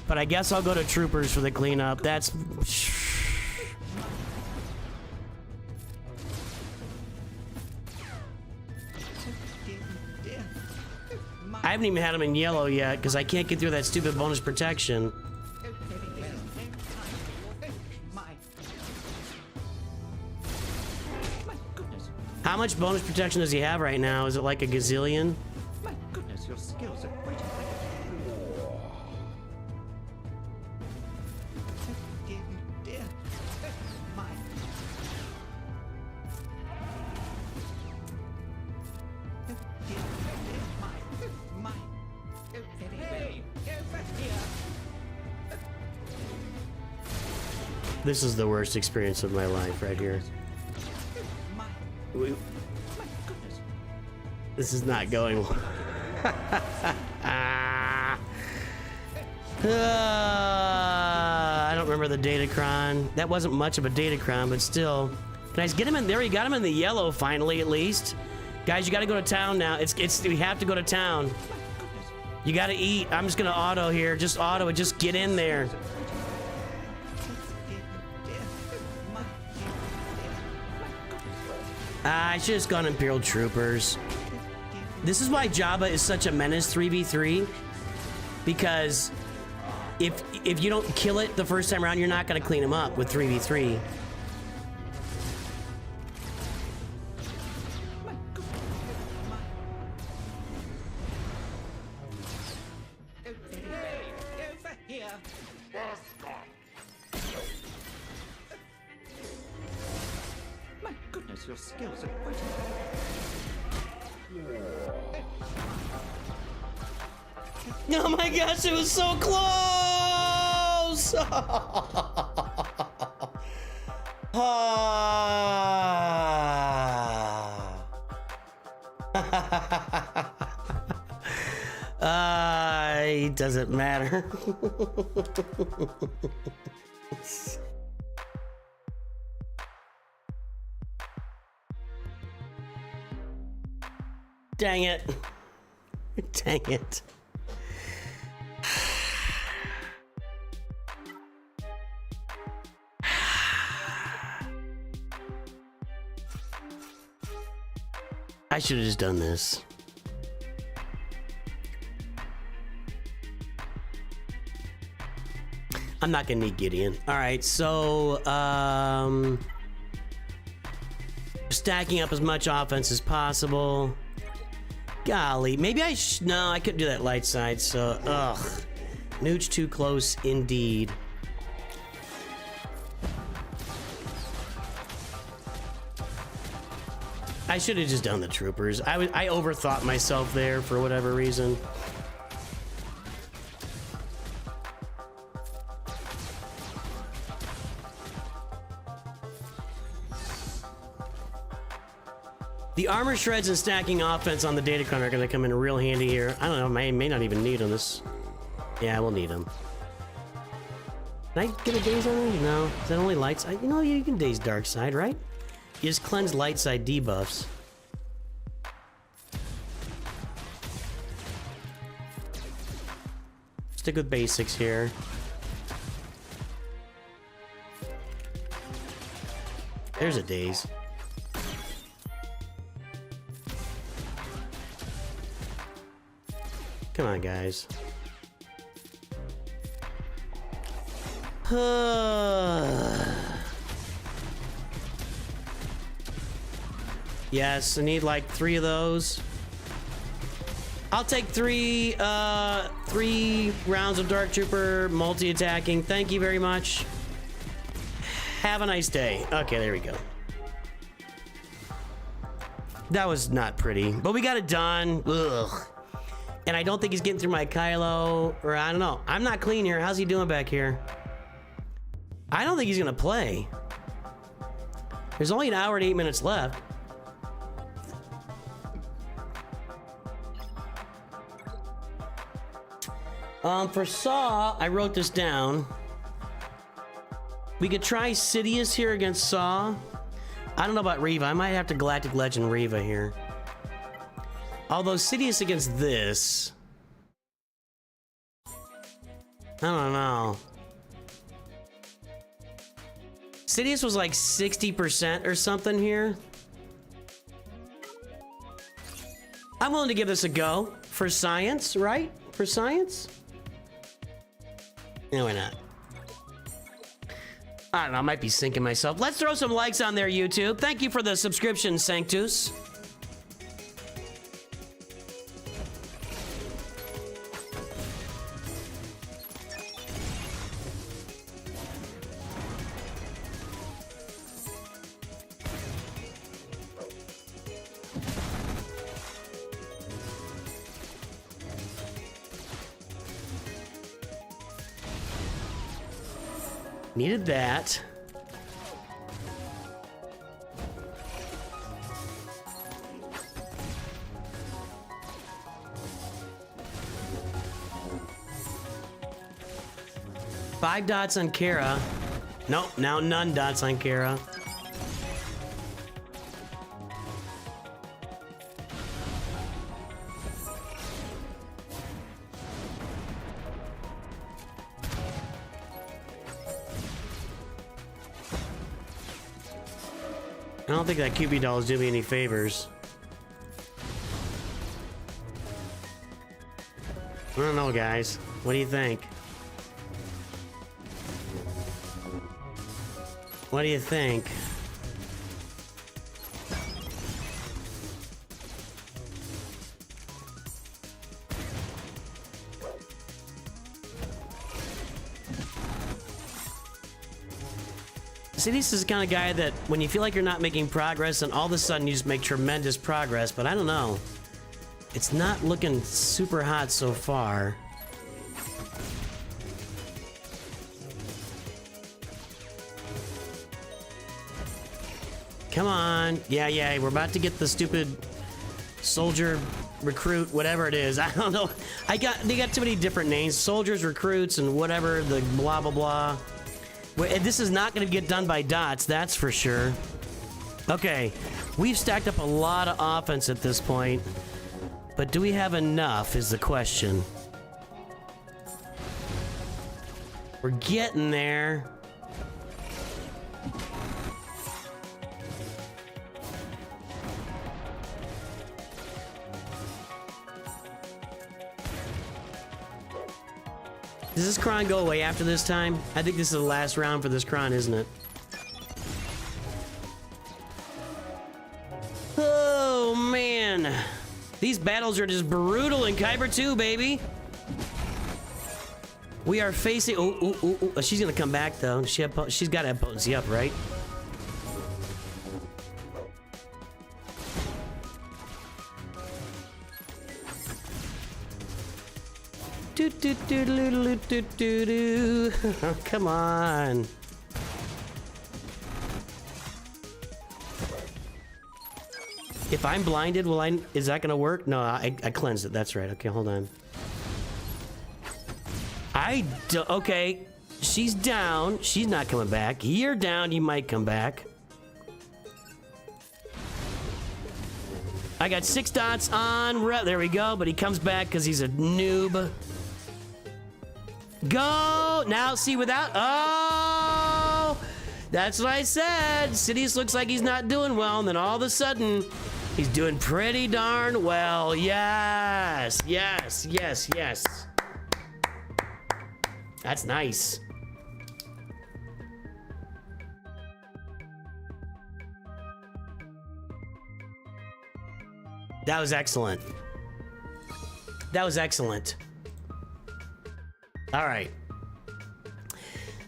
A: but I guess I'll go to Troopers for the cleanup. That's... I haven't even had him in yellow yet, because I can't get through that stupid bonus protection. How much bonus protection does he have right now? Is it like a gazillion?
F: My goodness, your skills are quite
A: This is the worst experience of my life right here. This is not going well. I don't remember the Datacron. That wasn't much of a Datacron, but still. Can I just get him in there? You got him in the yellow finally, at least. Guys, you gotta go to town now. We have to go to town. You gotta eat. I'm just gonna auto here. Just auto it. Just get in there. I should have just gone Imperial Troopers. This is why Jabba is such a menace 3v3. Because if you don't kill it the first time around, you're not going to clean him up with 3v3.
F: Your skills are quite
A: Oh my gosh, it was so close! It doesn't matter. Dang it. Dang it. I should have just done this. I'm not gonna need Gideon. All right, so stacking up as much offense as possible. Golly, maybe no, I couldn't do that light side, so, ugh. Nooch too close indeed. I should have just done the Troopers. I overthought myself there for whatever reason. The armor shreds and stacking offense on the datacron are going to come in real handy here. I don't know, may not even need them. Yeah, we'll need them. Can I get a daze on them? No. Is that only light side? You know, you can daze dark side, right? You just cleanse light side debuffs. Stick with basics here. There's a daze. Come on, guys. Yes, I need like 3 of those. I'll take 3 rounds of Dark Trooper multi-attacking. Thank you very much. Have a nice day. Okay, there we go. That was not pretty, but we got it done. Ugh. And I don't think he's getting through my Kylo, or I don't know. I'm not clean here. How's he doing back here? I don't think he's gonna play. There's only 1 hour and 8 minutes left. For Saw, I wrote this down. We could try Sidious here against Saw. I don't know about Reva. I might have to Galactic Legend Reva here. Although Sidious against this... I don't know. Sidious was like 60% or something here. I'm willing to give this a go. For science, right? For science? No, why not? I don't know, I might be sinking myself. Let's throw some likes on there, YouTube. Thank you for the subscription, Sanctus. Needed that. Five dots on Kara. Nope, now none dots on Kara. I don't think that QB doll is doing me any favors. I don't know, guys. What do you think? What do you think? Sidious is the kind of guy that when you feel like you're not making progress and all of a sudden you just make tremendous progress, but I don't know. It's not looking super hot so far. Come on. Yeah, we're about to get the stupid soldier recruit, whatever it is. I don't know. They got too many different names. Soldiers, recruits, and whatever, the blah, blah, blah. This is not going to get done by dots, that's for sure. Okay, we've stacked up a lot of offense at this point, but do we have enough is the question. We're getting there. Does this Kron go away after this time? I think this is the last round for this Kron, isn't it? Oh, man. These battles are just brutal in Kyber 2, baby. We are facing... Oh, she's gonna come back, though. She's got to have potency up, right? Come on. If I'm blinded, is that gonna work? No, I cleansed it. That's right. Okay, hold on. Okay, she's down. She's not coming back. You're down. You might come back. I got 6 dots on. There we go. But he comes back because he's a noob. Go now. See without. Oh, that's what I said. Sidious looks like he's not doing well, and then all of a sudden, he's doing pretty darn well. Yes, yes, yes, yes. That's nice. That was excellent. That was excellent. All right.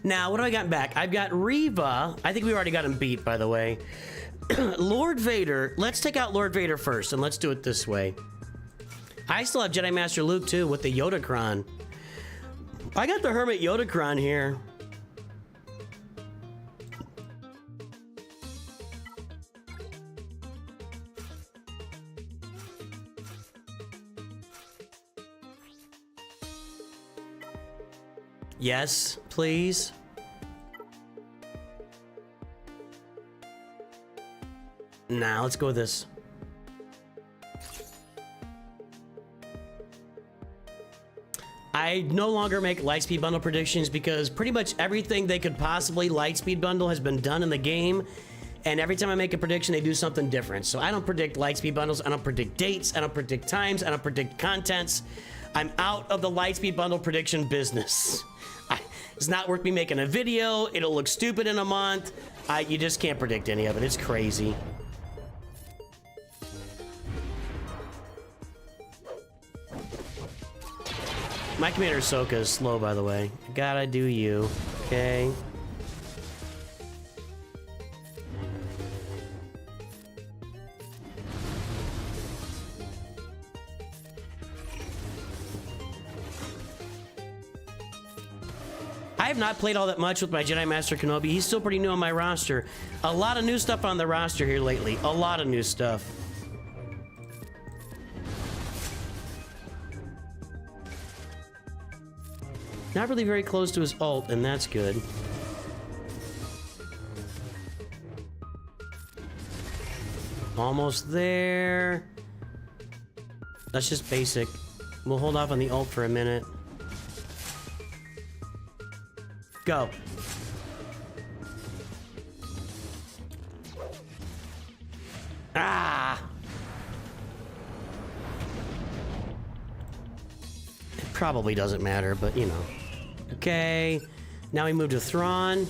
A: Now, what do I got back? I've got Reva. I think we already got him beat, by the way. Lord Vader. Let's take out Lord Vader first, and let's do it this way. I still have Jedi Master Luke, too, with the Yoda-Cron. I got the Hermit Yoda-Cron here. Yes, please. Now, let's go with this. I no longer make Lightspeed Bundle predictions because pretty much everything they could possibly Lightspeed Bundle has been done in the game. And every time I make a prediction, they do something different. So I don't predict Lightspeed Bundles. I don't predict dates. I don't predict times. I don't predict contents. I'm out of the Lightspeed Bundle prediction business. It's not worth me making a video. It'll look stupid in a month. You just can't predict any of it. It's crazy. My Commander Ahsoka is slow, by the way. Gotta do you. Okay. I have not played all that much with my Jedi Master Kenobi. He's still pretty new on my roster. A lot of new stuff on the roster here lately. A lot of new stuff. Not really very close to his ult, and that's good. Almost there. That's just basic. We'll hold off on the ult for a minute. Go. Ah! It probably doesn't matter, but you know. Okay. Now we move to Thrawn.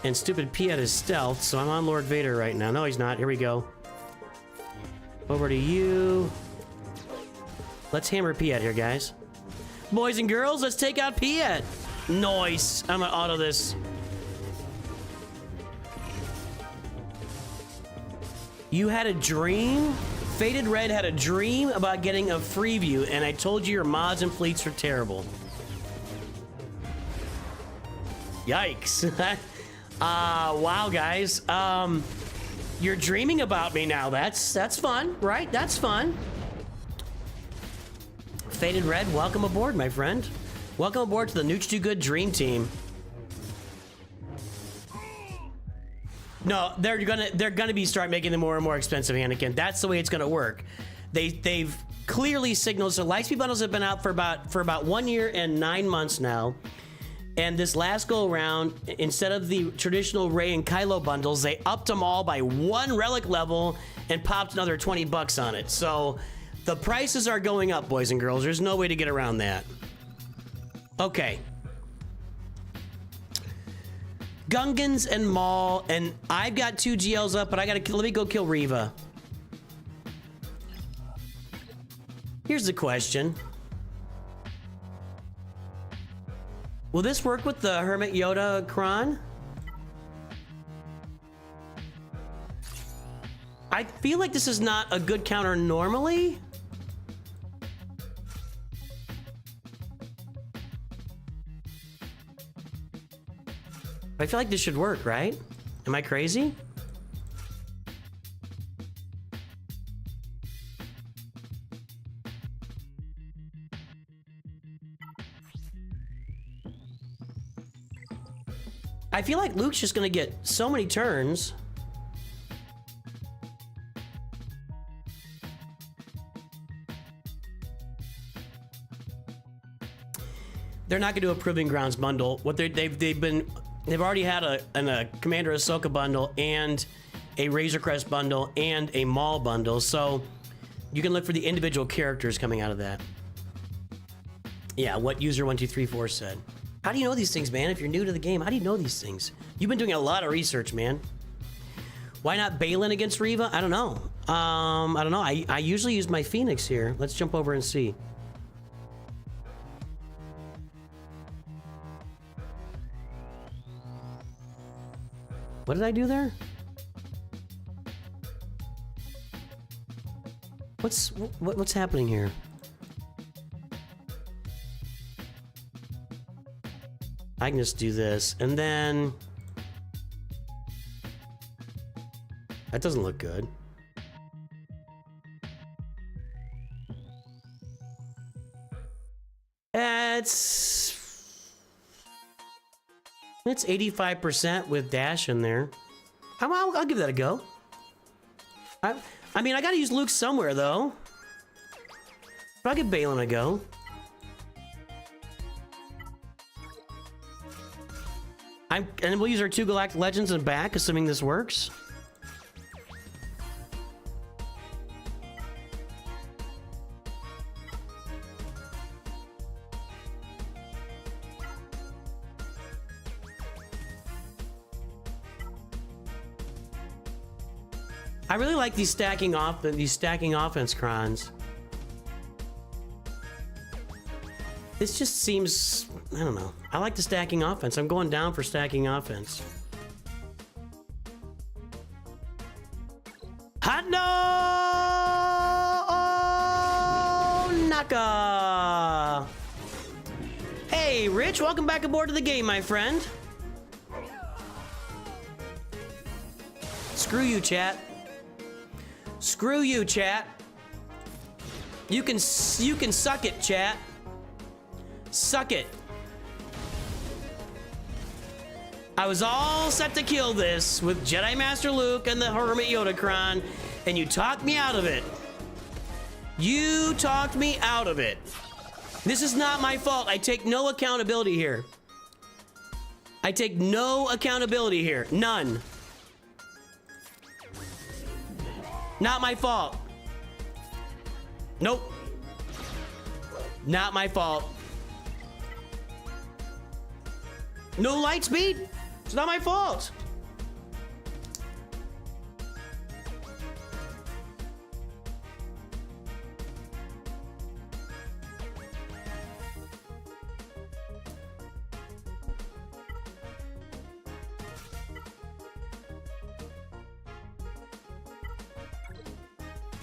A: And stupid Piet is stealth, so I'm on Lord Vader right now. No, he's not. Here we go. Over to you. Let's hammer Piet here, guys. Boys and girls, let's take out Piet. Nice. I'm gonna auto this. You had a dream? Faded Red had a dream about getting a Freeview, and I told you your mods and fleets are terrible. Yikes. Wow, guys. You're dreaming about me now. That's fun, right? That's fun. Faded Red, welcome aboard, my friend. Welcome aboard to the Nooch2Gud Dream Team. No, they're gonna start making them more and more expensive, Anakin. That's the way it's gonna work. They've clearly signaled. So Lightspeed bundles have been out for about 1 year and 9 months now. And this last go around, instead of the traditional Rey and Kylo bundles, they upped them all by 1 relic level and popped another 20 bucks on it. So the prices are going up, boys and girls. There's no way to get around that. Okay. Gungans and Maul, and I've got 2 GLs up, but let me go kill Reva. Here's the question. Will this work with the Hermit Yoda Kron? I feel like this is not a good counter normally. I feel like this should work, right? Am I crazy? I feel like Luke's just gonna get so many turns. They're not gonna do a Proving Grounds bundle. What they've already had a Commander Ahsoka bundle and a Razor Crest bundle and a Maul bundle, so you can look for the individual characters coming out of that. Yeah, what user1234 said. How do you know these things, man? If you're new to the game, how do you know these things? You've been doing a lot of research, man. Why not Balon against Reva? I don't know. I don't know. I usually use my Phoenix here. Let's jump over and see. What did I do there? What's happening here? I can just do this, and then that doesn't look good. It's 85% with dash in there. I'll give that a go. I mean, I gotta use Luke somewhere though. But I'll give Balon a go. And we'll use our 2 Galactic Legends in back, assuming this works. I really like these stacking offense crons. This just seems, I don't know. I like the stacking offense. I'm going down for stacking offense. Hot no! Naka! Hey, Rich, welcome back aboard to the game, my friend. Screw you, chat. Screw you, chat. You can suck it, chat. Suck it. I was all set to kill this with Jedi Master Luke and the Hermit Yodacron, and you talked me out of it. You talked me out of it. This is not my fault. I take no accountability here. I take no accountability here. None. Not my fault. Nope. Not my fault. No light speed? It's not my fault.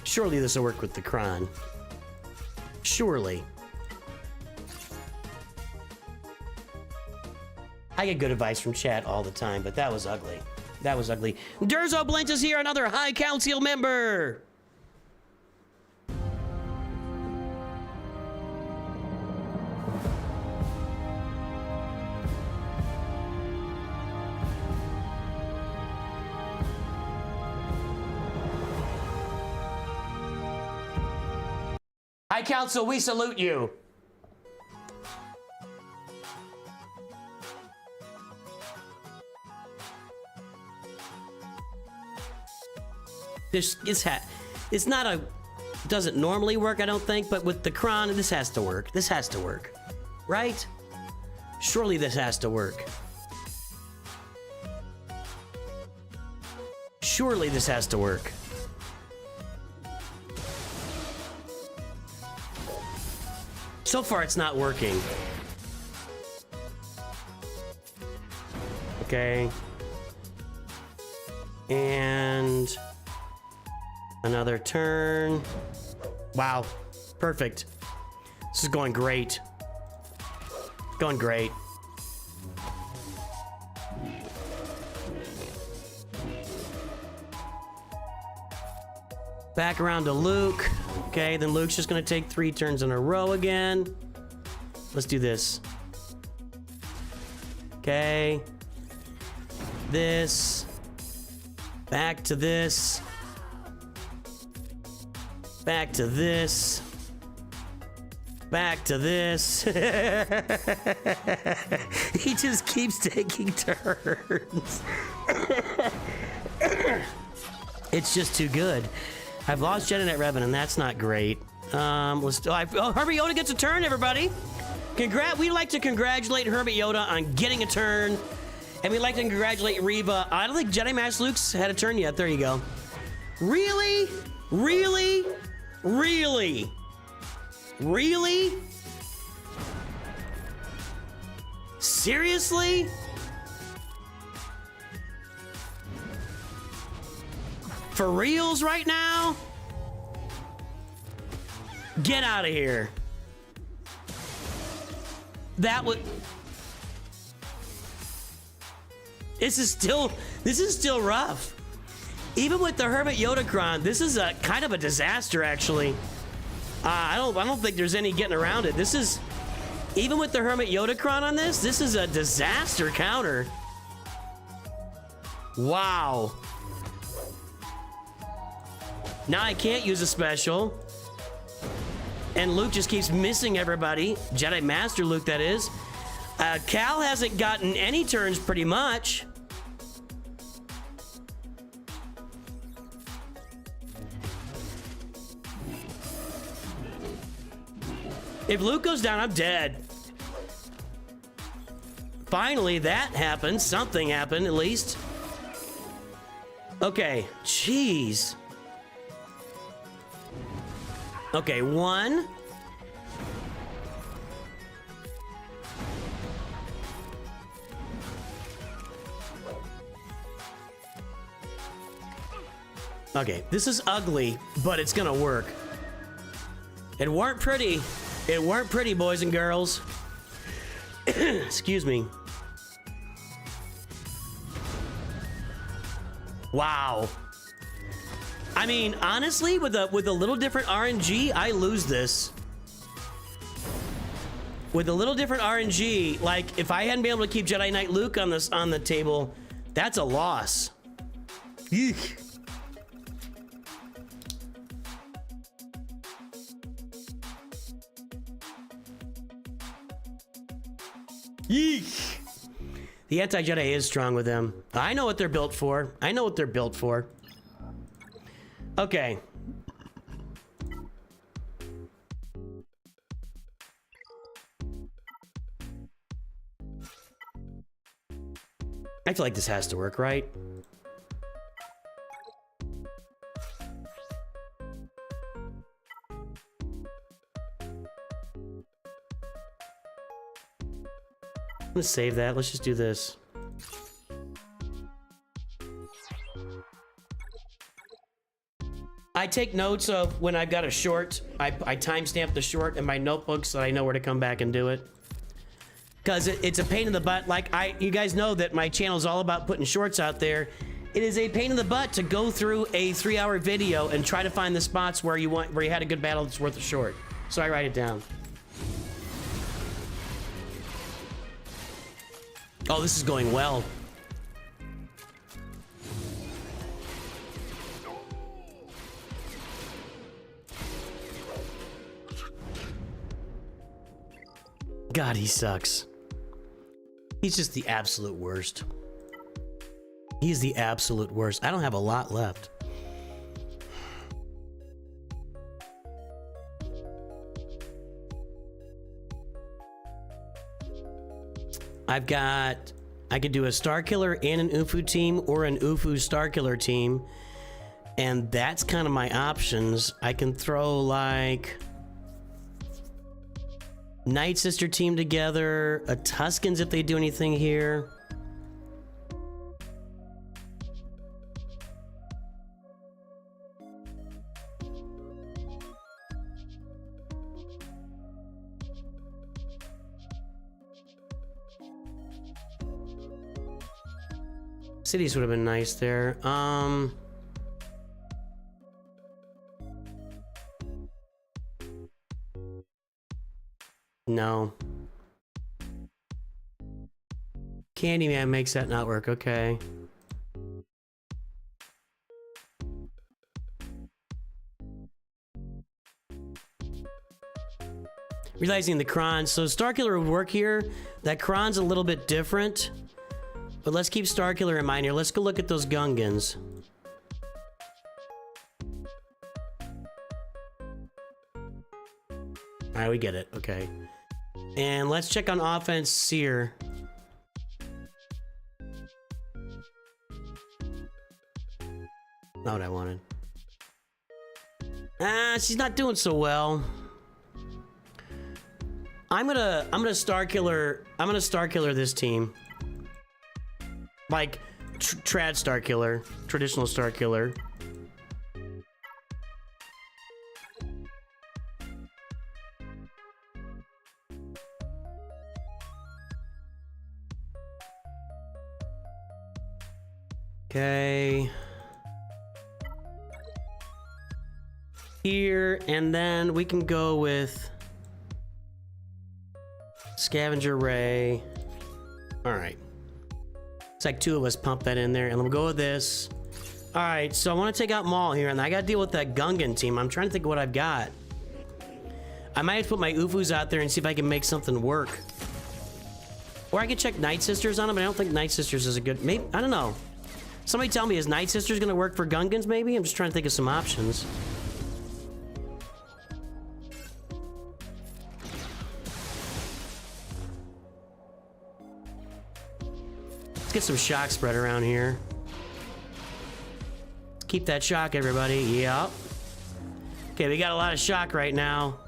A: Surely this will work with the Kron. Surely. I get good advice from chat all the time, but that was ugly. That was ugly. Durzo Blint is here, another High Council member! High Council, we salute you. This hat, it's not a, doesn't normally work, I don't think, but with the Kron, this has to work. This has to work, right? Surely this has to work. Surely this has to work. So far, it's not working. Okay. And another turn. Wow. Perfect. This is going great. Going great. Back around to Luke. Okay, then Luke's just gonna take 3 turns in a row again. Let's do this. Okay. This. Back to this. Back to this. Back to this. He just keeps taking turns. It's just too good. I've lost Jedi Knight Revan, and that's not great. Herbert Yoda gets a turn, everybody. We'd like to congratulate Herbert Yoda on getting a turn, and we'd like to congratulate Reva. I don't think Jedi Master Luke's had a turn yet. There you go. Really? Really? Really? Really? Seriously? For reals right now? Get out of here. That would... This is still rough. Even with the Herbert Yodacron, this is a kind of a disaster, actually. I don't think there's any getting around it. This is, even with the Hermit Yodacron on this is a disaster counter. Wow. Now I can't use a special. And Luke just keeps missing everybody. Jedi Master Luke, that is. Cal hasn't gotten any turns pretty much. If Luke goes down, I'm dead. Finally, that happened. Something happened, at least. Okay, jeez. Okay, 1. Okay, this is ugly, but it's gonna work. It weren't pretty. It weren't pretty, boys and girls. Excuse me. Wow. I mean, honestly, with a little different RNG, I lose this. With a little different RNG, like if I hadn't been able to keep Jedi Knight Luke on the table, that's a loss. Eek. Yeek. The anti-Jedi is strong with them. I know what they're built for. I know what they're built for. Okay. I feel like this has to work, right? Let's save that. Let's just do this. I take notes of when I've got a short. I timestamp the short in my notebook so that I know where to come back and do it. Because it's a pain in the butt. Like, you guys know that my channel is all about putting shorts out there. It is a pain in the butt to go through a 3-hour video and try to find the spots where you had a good battle that's worth a short. So I write it down. Oh, this is going well. God, he sucks. He's just the absolute worst. He's the absolute worst. I don't have a lot left. I could do a Starkiller and an Ufu team or an Ufu Starkiller team. And that's kind of my options. I can throw like Night Sister team together, a Tuskens if they do anything here. Sidious would have been nice there. No. Candyman makes that not work. Okay. Realizing the Kron. So Starkiller would work here. That Kron's a little bit different. But let's keep Starkiller in mind here. Let's go look at those Gungans. Alright, we get it. Okay. And let's check on offense here. Not what I wanted. She's not doing so well. I'm gonna Starkiller this team. Like trad Starkiller, traditional Starkiller. Okay. Here, and then we can go with Scavenger Ray. All right. It's like two of us pump that in there, and we'll go with this. All right, so I want to take out Maul here, and I got to deal with that Gungan team. I'm trying to think of what I've got. I might have to put my Ufus out there and see if I can make something work. Or I could check Night Sisters on them, but I don't think Night Sisters is a good... Maybe, I don't know. Somebody tell me, is Night Sisters going to work for Gungans, maybe? I'm just trying to think of some options. Let's get some shock spread around here. Keep that shock, everybody. Yep. Okay, we got a lot of shock right now.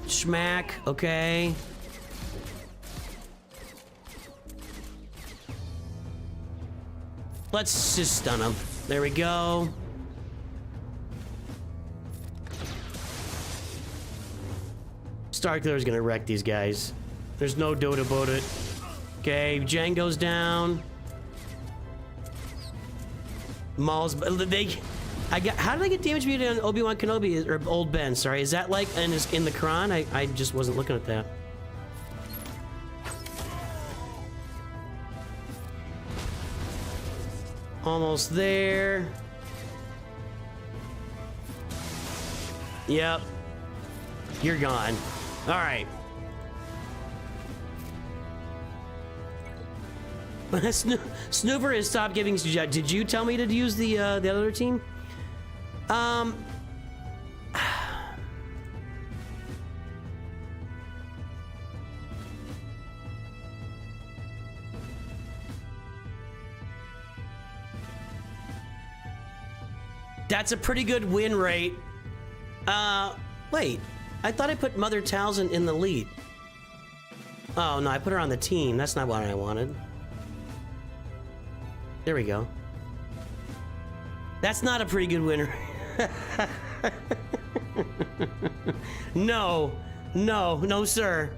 A: Schmack, okay. Let's just stun him. There we go. Starkiller's gonna wreck these guys. There's no doubt about it. Okay, Django's down. Maul's... How did I get damage muted on Obi-Wan Kenobi, or Old Ben, sorry. Is that like in the Kron? I just wasn't looking at that. Almost there. Yep. You're gone. All right. Snooper has stopped giving. Did you tell me to use the other team? That's a pretty good win rate. Wait. I thought I put Mother Talzin in the lead. Oh, no, I put her on the team. That's not what I wanted. There we go. That's not a pretty good winner. No. No. No, sir.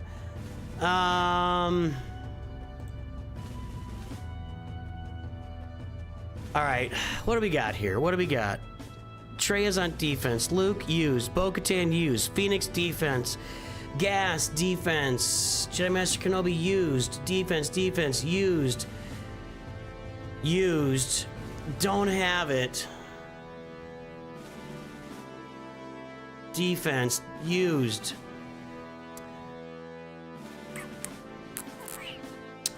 A: All right. What do we got here? What do we got? Trey's on defense. Luke used. Bo-Katan used. Phoenix defense. Gas defense. Jedi Master Kenobi used. Defense used. Used. Don't have it. Defense used.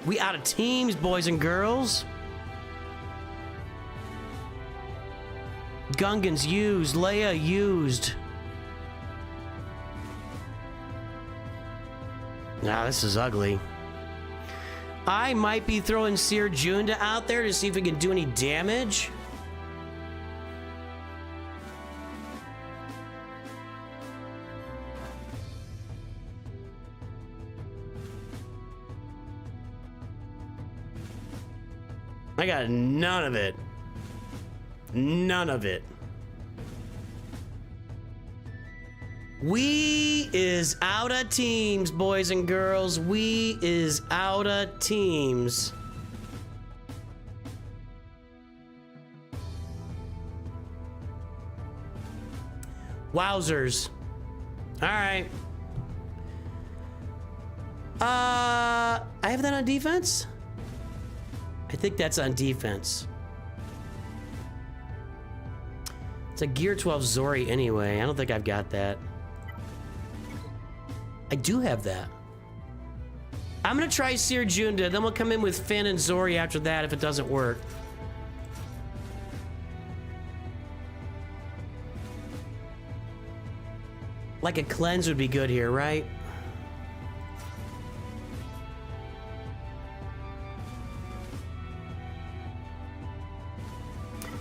A: We out of teams, boys and girls. Gungans used. Leia used. Nah, this is ugly. I might be throwing Seer Junda out there to see if we can do any damage. I got none of it. None of it. We is out of teams, boys and girls. We is out of teams. Wowzers. All right. I have that on defense? I think that's on defense. It's a Gear 12 Zori anyway. I don't think I've got that. I do have that. I'm gonna try Seer Junda, then we'll come in with Finn and Zori after that if it doesn't work. Like a cleanse would be good here, right?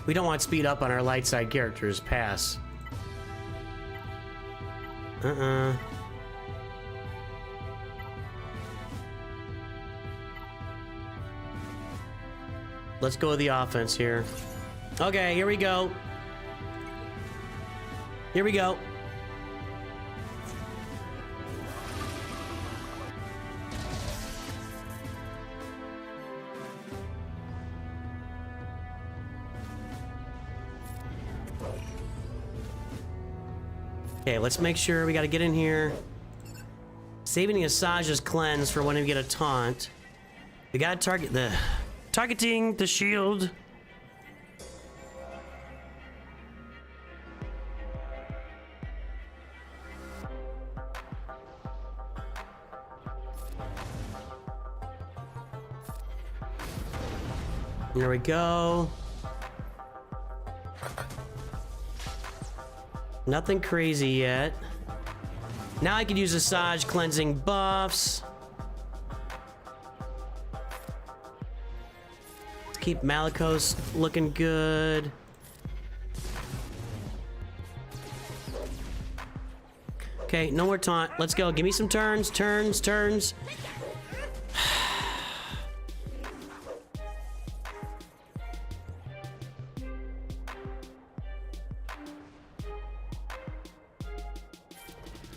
A: We don't want speed up on our light side characters. Pass. Let's go with the offense here. Okay, here we go. Here we go. Okay, let's make sure we gotta get in here. Saving the Asaja's cleanse for when we get a taunt. We gotta target the... Targeting the shield. There we go. Nothing crazy yet. Now I could use Asajj cleansing buffs. Keep Malicos looking good. Okay, no more taunt. Let's go. Give me some turns, turns.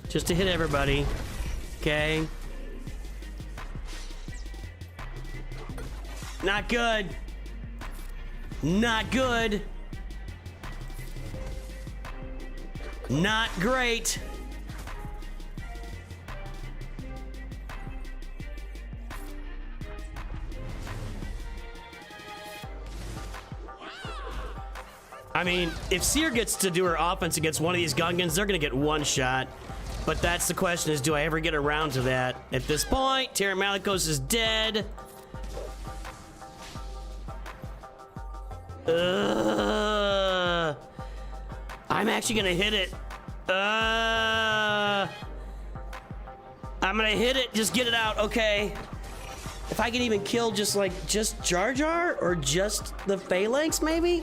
A: Just to hit everybody. Okay. Not good. Not good. Not great. I mean, if Seer gets to do her offense against one of these Gungans, they're gonna get one shot. But that's the question, is do I ever get around to that? At this point, Terran Malicos is dead. I'm actually gonna hit it. I'm gonna hit it, just get it out, okay. If I can even kill just Jar Jar or just the Phalanx maybe?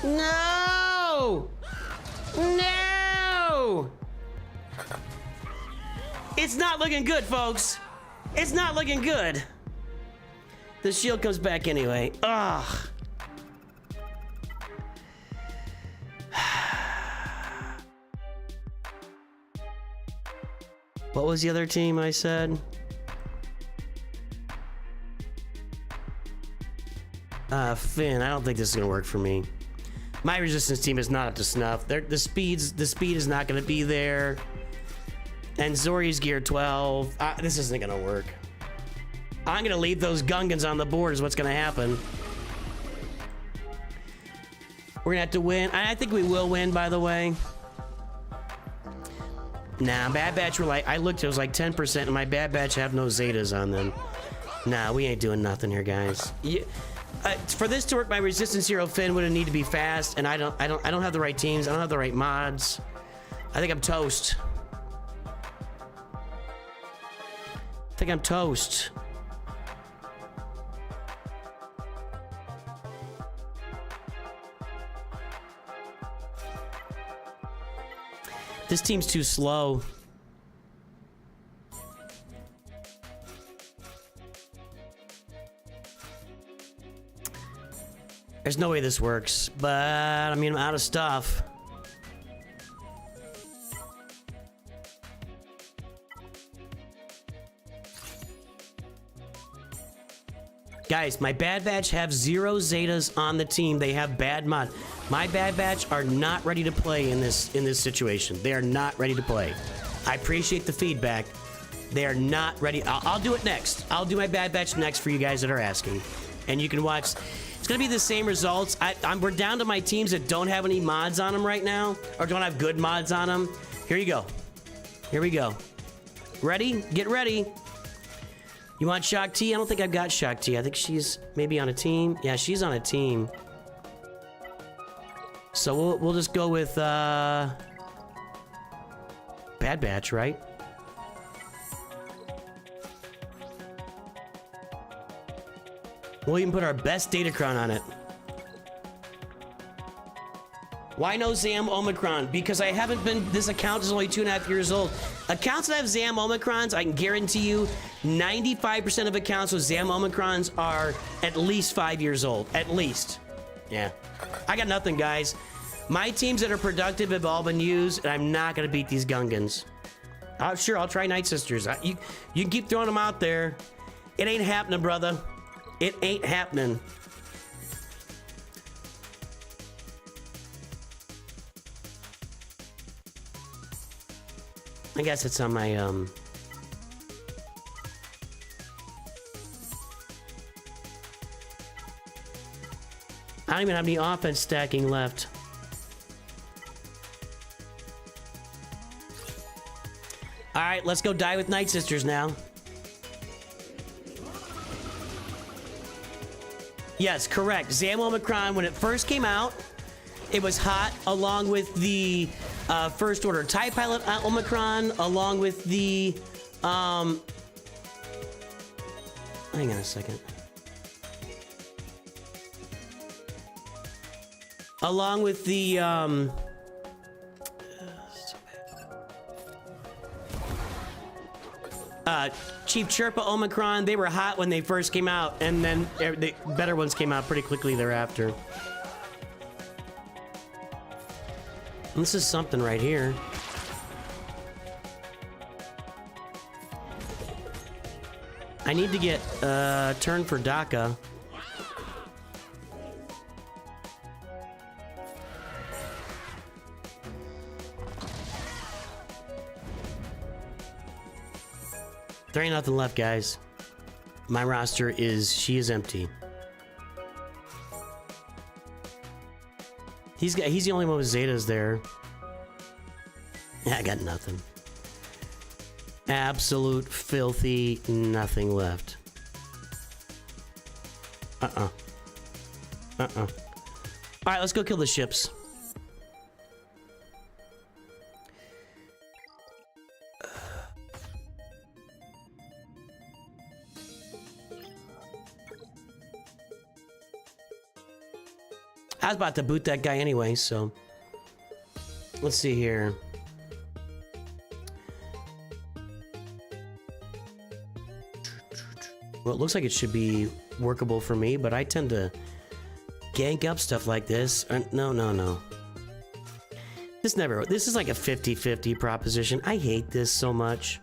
A: No! No! It's not looking good, folks. It's not looking good. The shield comes back anyway. Ugh. What was the other team I said? Finn, I don't think this is gonna work for me. My resistance team is not up to snuff. The speed is not gonna be there. And Zori's gear 12. This isn't gonna work. I'm gonna leave those Gungans on the board is what's gonna happen. We're gonna have to win. I think we will win, by the way. Nah, Bad Batch were like, I looked, it was like 10%, and my Bad Batch have no Zetas on them. Nah, we ain't doing nothing here, guys. For this to work, my resistance hero Finn would need to be fast, and I don't have the right teams. I don't have the right mods. I think I'm toast. I think I'm toast. This team's too slow. There's no way this works, but I mean, I'm out of stuff. Guys, my Bad Batch have 0 Zetas on the team. They have bad mod. My Bad Batch are not ready to play in this situation. They are not ready to play. I appreciate the feedback, They are not ready. I'll do it next. I'll do my Bad Batch next for you guys that are asking. And you can watch. It's going to be the same results. We're down to my teams that don't have any mods on them right now. Or don't have good mods on them. Here you go. Here we go. Ready? Get ready. You want Shock T? I don't think I've got Shock T. I think she's maybe on a team. Yeah, she's on a team. So we'll just go with Bad Batch, right? We'll even put our best Datacron on it. Why no Zam Omicron? Because I haven't been, this account is only 2.5 years old. Accounts that have Zam Omicrons, I can guarantee you 95% of accounts with Zam Omicrons are at least 5 years old. At least. Yeah. I got nothing, guys. My teams that are productive have all been used, and I'm not going to beat these Gungans. Sure, I'll try Night Sisters. You can keep throwing them out there. It ain't happening, brother. It ain't happening. I guess it's on my, I don't even have any offense stacking left. All right, let's go die with Night Sisters now. Yes, correct. Zam Omicron, when it first came out, it was hot, along with the First Order TIE Pilot Omicron, along with the, hang on a second. Along with the, Chief Chirpa Omicron, they were hot when they first came out, and then the better ones came out pretty quickly thereafter. This is something right here. I need to get turn for DACA. There ain't nothing left, guys. My roster she is empty. He's the only one with Zetas there. Yeah, I got nothing. Absolute filthy nothing left. All right, let's go kill the ships. I was about to boot that guy anyway, so let's see here. Well, it looks like it should be workable for me, but I tend to gank up stuff like this. No. This is like a 50-50 proposition. I hate this so much.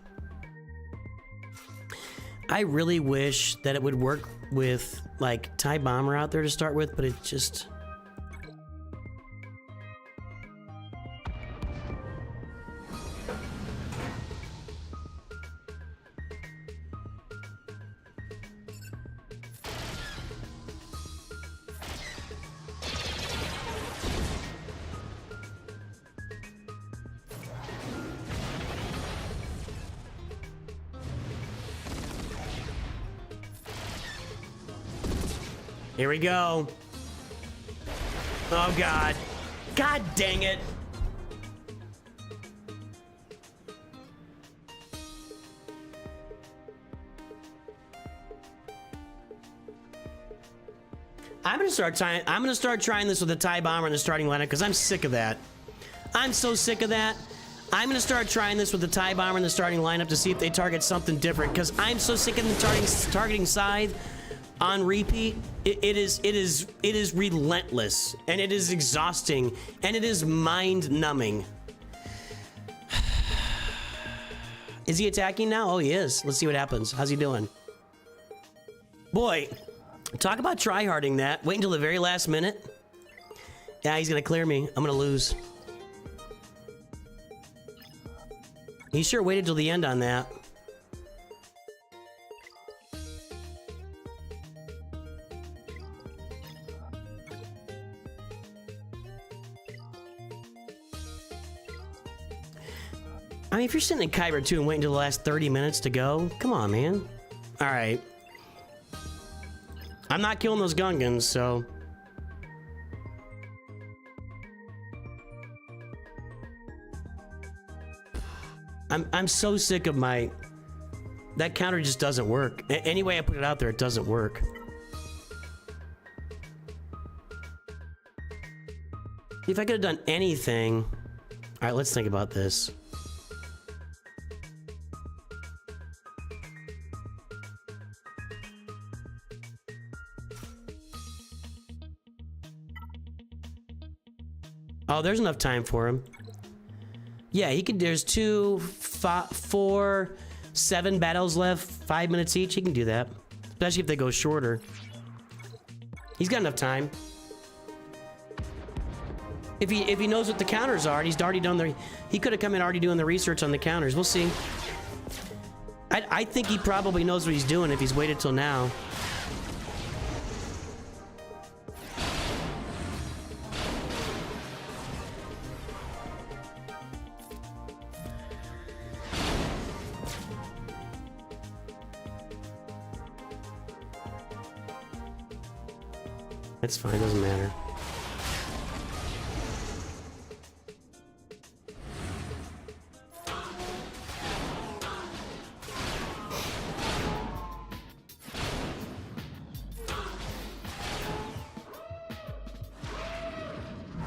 A: I really wish that it would work with like TIE Bomber out there to start with, but it just... Here we go. Oh, God. God dang it. I'm gonna start trying this with a TIE Bomber in the starting lineup because I'm sick of that. I'm so sick of that. I'm gonna start trying this with the TIE Bomber in the starting lineup to see if they target something different because I'm so sick of the targeting Scythe on repeat. It is relentless, and it is exhausting, and it is mind-numbing. Is he attacking now? Oh, he is. Let's see what happens. How's he doing? Boy, talk about tryharding that. Wait until the very last minute. Yeah, he's gonna clear me. I'm gonna lose. He sure waited till the end on that. I mean, if you're sitting in Kyber 2 and waiting until the last 30 minutes to go, come on, man. All right. I'm not killing those Gungans, so... I'm so sick of my... That counter just doesn't work. Any way I put it out there, it doesn't work. If I could have done anything... Alright, let's think about this. Oh, there's enough time for him. Yeah, he could. There's 2, 4, 7 battles left, 5 minutes each. He can do that, especially if they go shorter. He's got enough time. If he knows what the counters are, and he's already done the. He could have come in already doing the research on the counters. We'll see. I think he probably knows what he's doing if he's waited till now. It's fine, doesn't matter.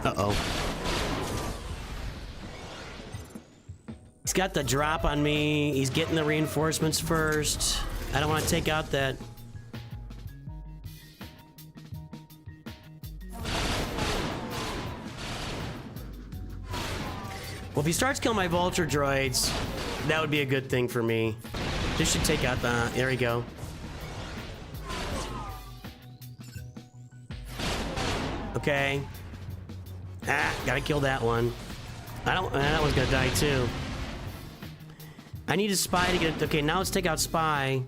A: Uh-oh. He's got the drop on me. He's getting the reinforcements first. I don't want to take out that... Well, if he starts killing my vulture droids, that would be a good thing for me. This should take out the... There we go. Okay. Ah, gotta kill that one. That one's gonna die too. I need a spy to get it. Okay, now let's take out spy.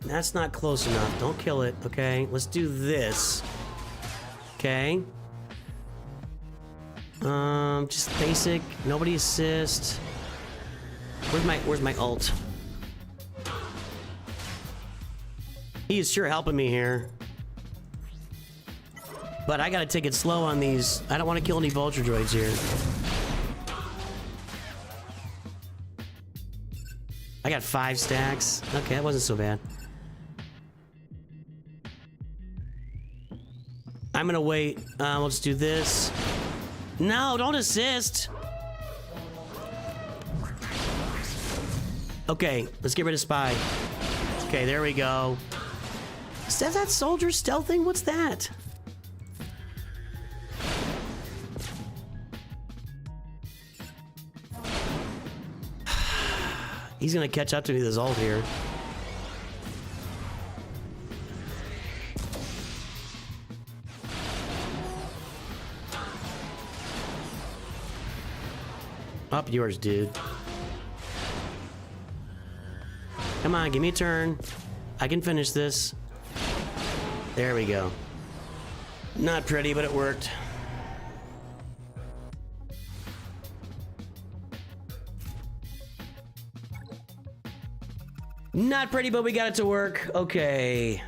A: That's not close enough. Don't kill it. Okay, let's do this. Okay. Just basic. Nobody assist. Where's my ult? He is sure helping me here. But I gotta take it slow on these. I don't want to kill any vulture droids here. I got 5 stacks. Okay, that wasn't so bad. I'm gonna wait. Let's do this. No, don't assist. Okay, let's get rid of spy. Okay, there we go. Is that soldier stealthing? What's that? He's gonna catch up to me with his ult here. Up yours, dude. Come on, give me a turn. I can finish this. There we go. Not pretty, but it worked. Not pretty, but we got it to work. Okay.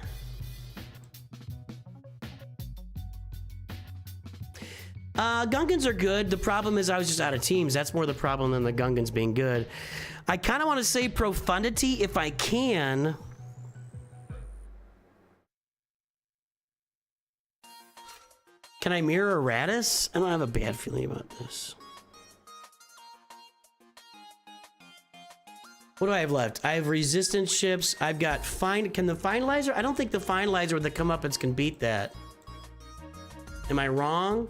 A: Gungans are good. The problem is I was just out of teams. That's more the problem than the Gungans being good. I kind of want to say profundity if I can. Can I mirror Radis? I don't have a bad feeling about this. What do I have left? I have resistance ships. I've got can the finalizer? I don't think the finalizer with the comeuppance can beat that. Am I wrong?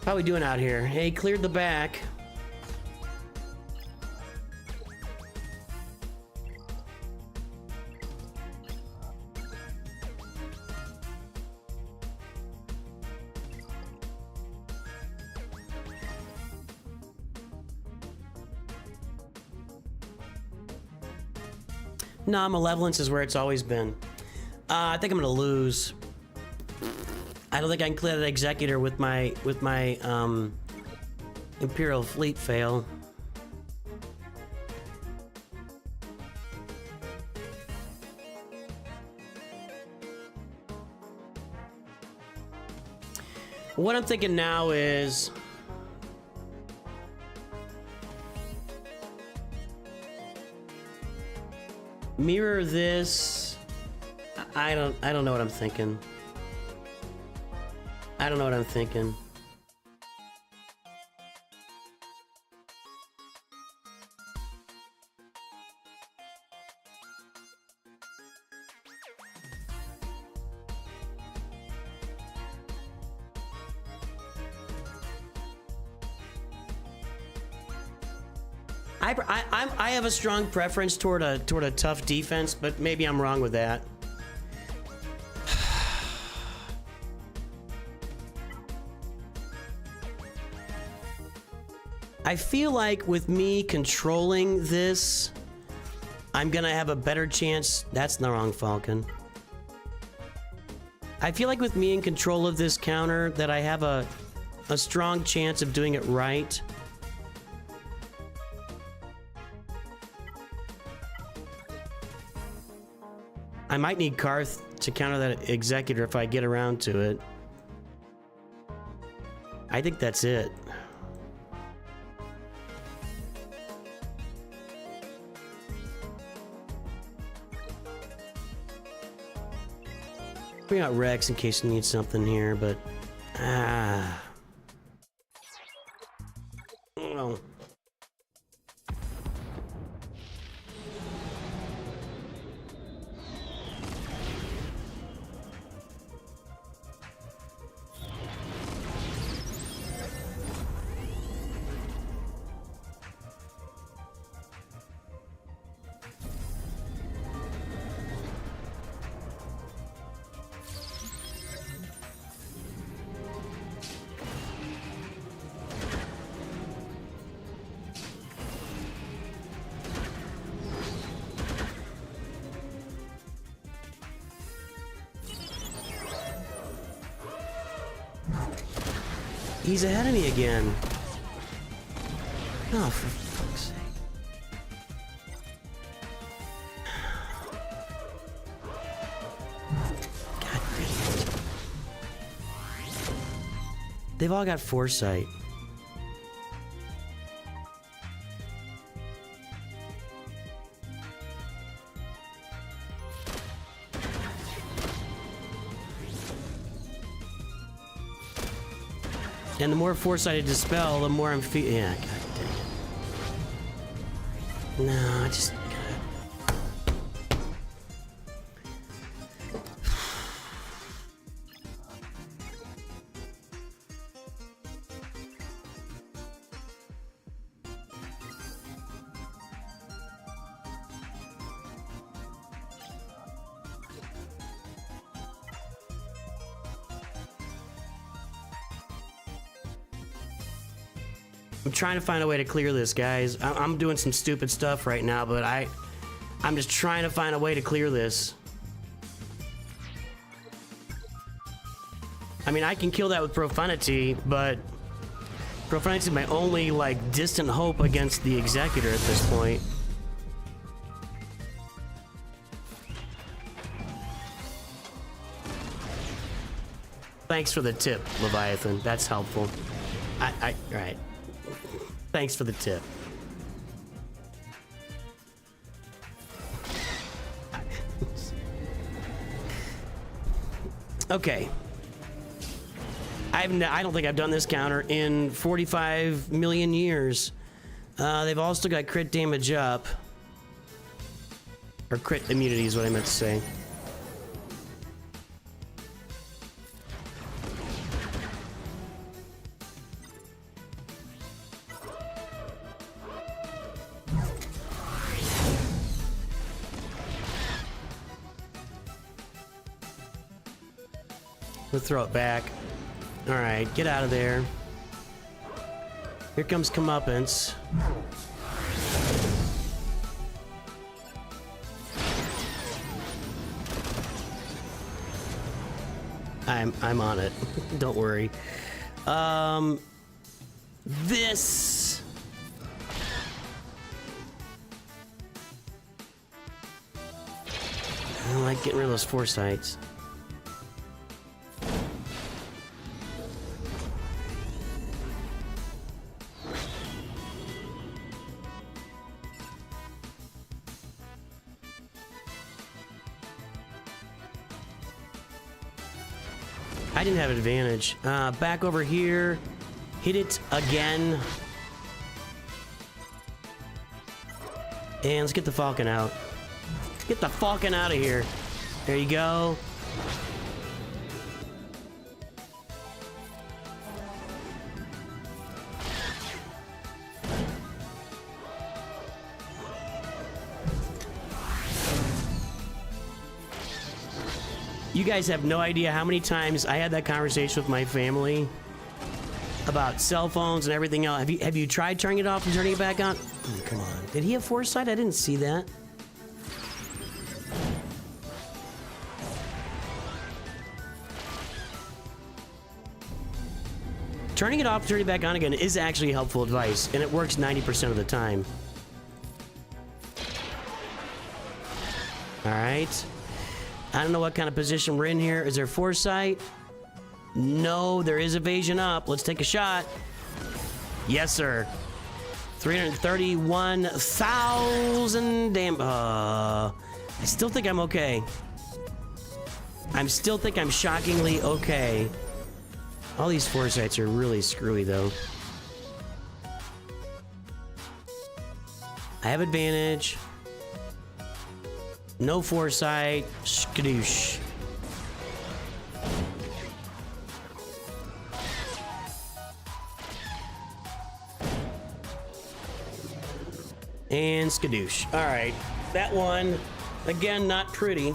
A: How we doing out here? Hey, cleared the back. Nah, malevolence is where it's always been. I think I'm gonna lose. I don't think I can clear that Executor with my Imperial fleet fail. What I'm thinking now is mirror this. I don't know what I'm thinking. I don't know what I'm thinking. I have a strong preference toward a tough defense, but maybe I'm wrong with that. I feel like with me controlling this, I'm gonna have a better chance. That's the wrong Falcon. I feel like with me in control of this counter that I have a strong chance of doing it right. I might need Karth to counter that Executor if I get around to it. I think that's it. Bring out Rex in case you need something here, but oh. He's ahead of me again. Oh, for fuck's sake. God damn it. They've all got foresight. And the more foresight I dispel, the more I'm yeah, god dang it. No, I just I'm trying to find a way to clear this, guys. I'm doing some stupid stuff right now, but I'm just trying to find a way to clear this. I mean, I can kill that with Profanity, but Profanity is my only, like, distant hope against the Executor at this point. Thanks for the tip, Leviathan. That's helpful. Right. Thanks for the tip. Okay. I don't think I've done this counter in 45 million years. They've all still got crit damage up. Or crit immunity is what I meant to say. We'll throw it back. All right, get out of there. Here comes Comeuppance. I'm on it. Don't worry. This. I don't like getting rid of those foresights. I didn't have advantage. Back over here. Hit it again. And let's get the Falcon out. Let's get the Falcon out of here. There you go. You guys have no idea how many times I had that conversation with my family about cell phones and everything else. Have you tried turning it off and turning it back on? Oh, come on. Did he have foresight? I didn't see that. Turning it off and turning it back on again is actually helpful advice, and it works 90% of the time. All right. I don't know what kind of position we're in here. Is there foresight? No, there is evasion up. Let's take a shot. Yes, sir. 331,000 damn. I still think I'm okay. I still think I'm shockingly okay. All these foresights are really screwy, though. I have advantage. No foresight. Skadoosh. And skadoosh. All right. That one, again, not pretty.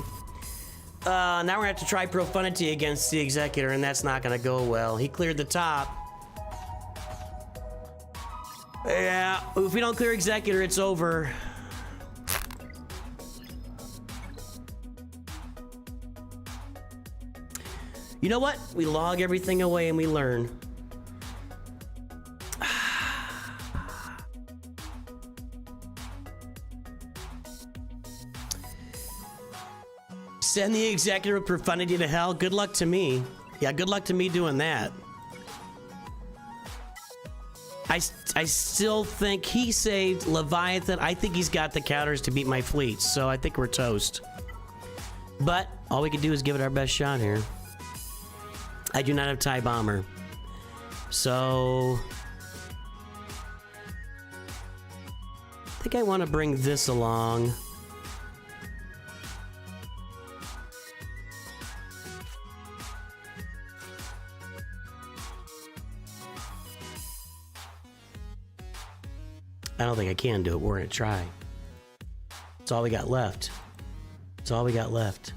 A: Now we're gonna have to try Profundity against the Executor, and that's not gonna go well. He cleared the top. Yeah, if we don't clear Executor, it's over. You know what? We log everything away and we learn. Send the Executor with Profundity to hell. Good luck to me. Yeah, good luck to me doing that. I still think he saved Leviathan. I think he's got the counters to beat my fleet, so I think we're toast. But all we can do is give it our best shot here. I do not have TIE Bomber. So I think I want to bring this along. I don't think I can do it. We're gonna try. That's all we got left. That's all we got left.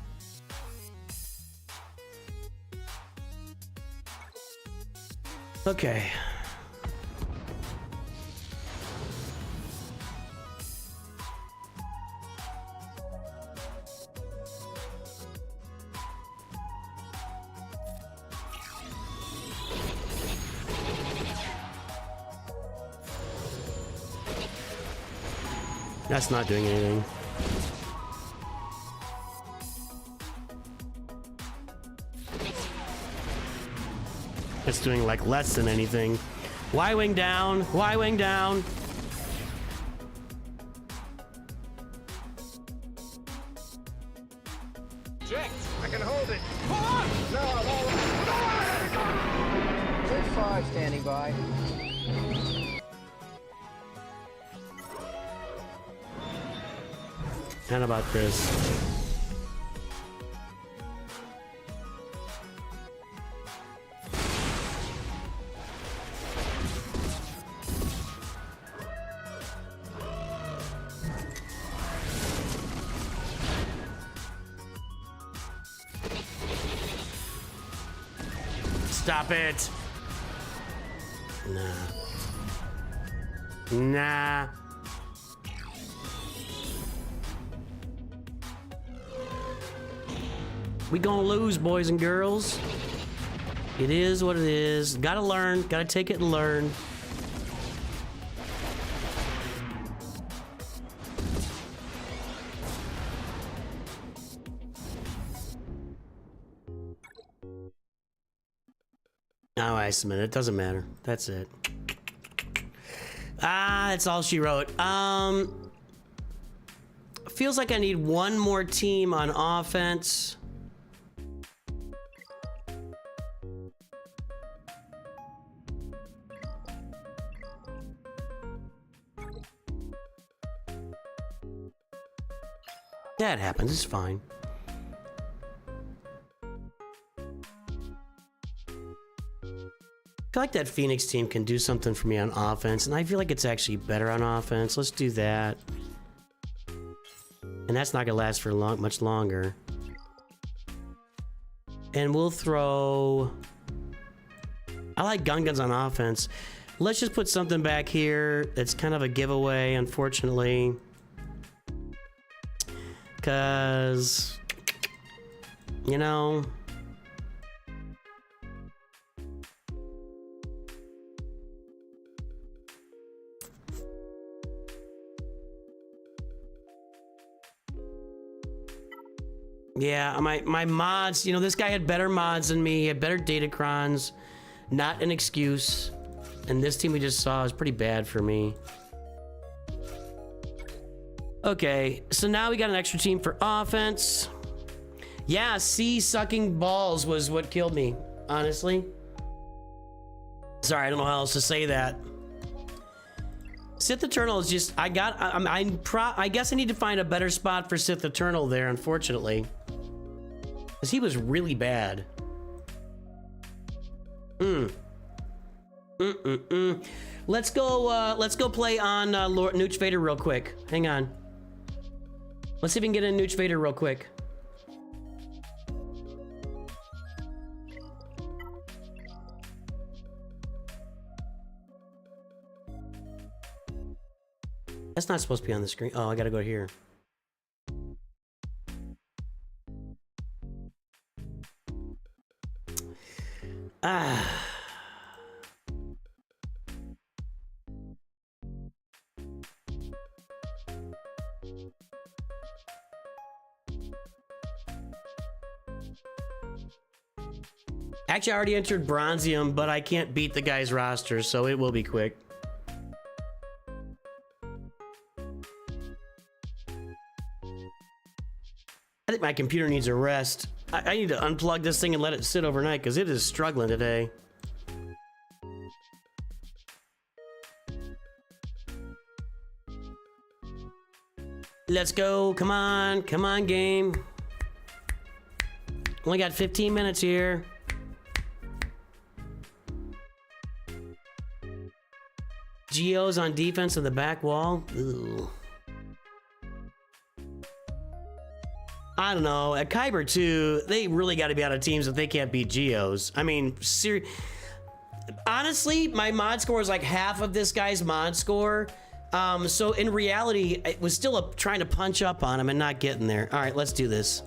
A: Okay. That's not doing anything. It's doing like less than anything. Y-wing down, Y-wing down.
G: Checked. I can hold it. Pull on! No. Jet 5 standing by.
A: How about this? Stop it. Nah. Nah. We gonna lose, boys and girls. It is what it is. Gotta learn. Gotta take it and learn. No, I submit it. It doesn't matter. That's it. That's all she wrote. Feels like I need one more team on offense. That happens. It's fine. I feel like that Phoenix team can do something for me on offense, and I feel like it's actually better on offense. Let's do that. And that's not gonna last for much longer. And we'll throw... I like Gungans on offense. Let's just put something back here that's kind of a giveaway, unfortunately. Because... you know... Yeah, my mods, you know, this guy had better mods than me, he had better datacrons, not an excuse. And this team we just saw is pretty bad for me. Okay, so now we got an extra team for offense. Yeah, C sucking balls was what killed me, honestly. Sorry, I don't know how else to say that. Sith Eternal is just, I guess I need to find a better spot for Sith Eternal there, unfortunately. Because he was really bad. Let's go play on Lord Nooch Vader real quick. Hang on. Let's see if we can get in Nooch Vader real quick. That's not supposed to be on the screen. Oh, I gotta go here. Actually, I already entered Bronzeium, but I can't beat the guy's roster, so it will be quick. I think my computer needs a rest. I need to unplug this thing and let it sit overnight because it is struggling today. Let's go. Come on. Come on, game. Only got 15 minutes here. Geo's on defense on the back wall. Ooh. I don't know. At Kyber 2, they really got to be out of teams if they can't beat Geos. I mean, honestly, my mod score is like half of this guy's mod score. So in reality, it was still trying to punch up on him and not getting there. All right, let's do this.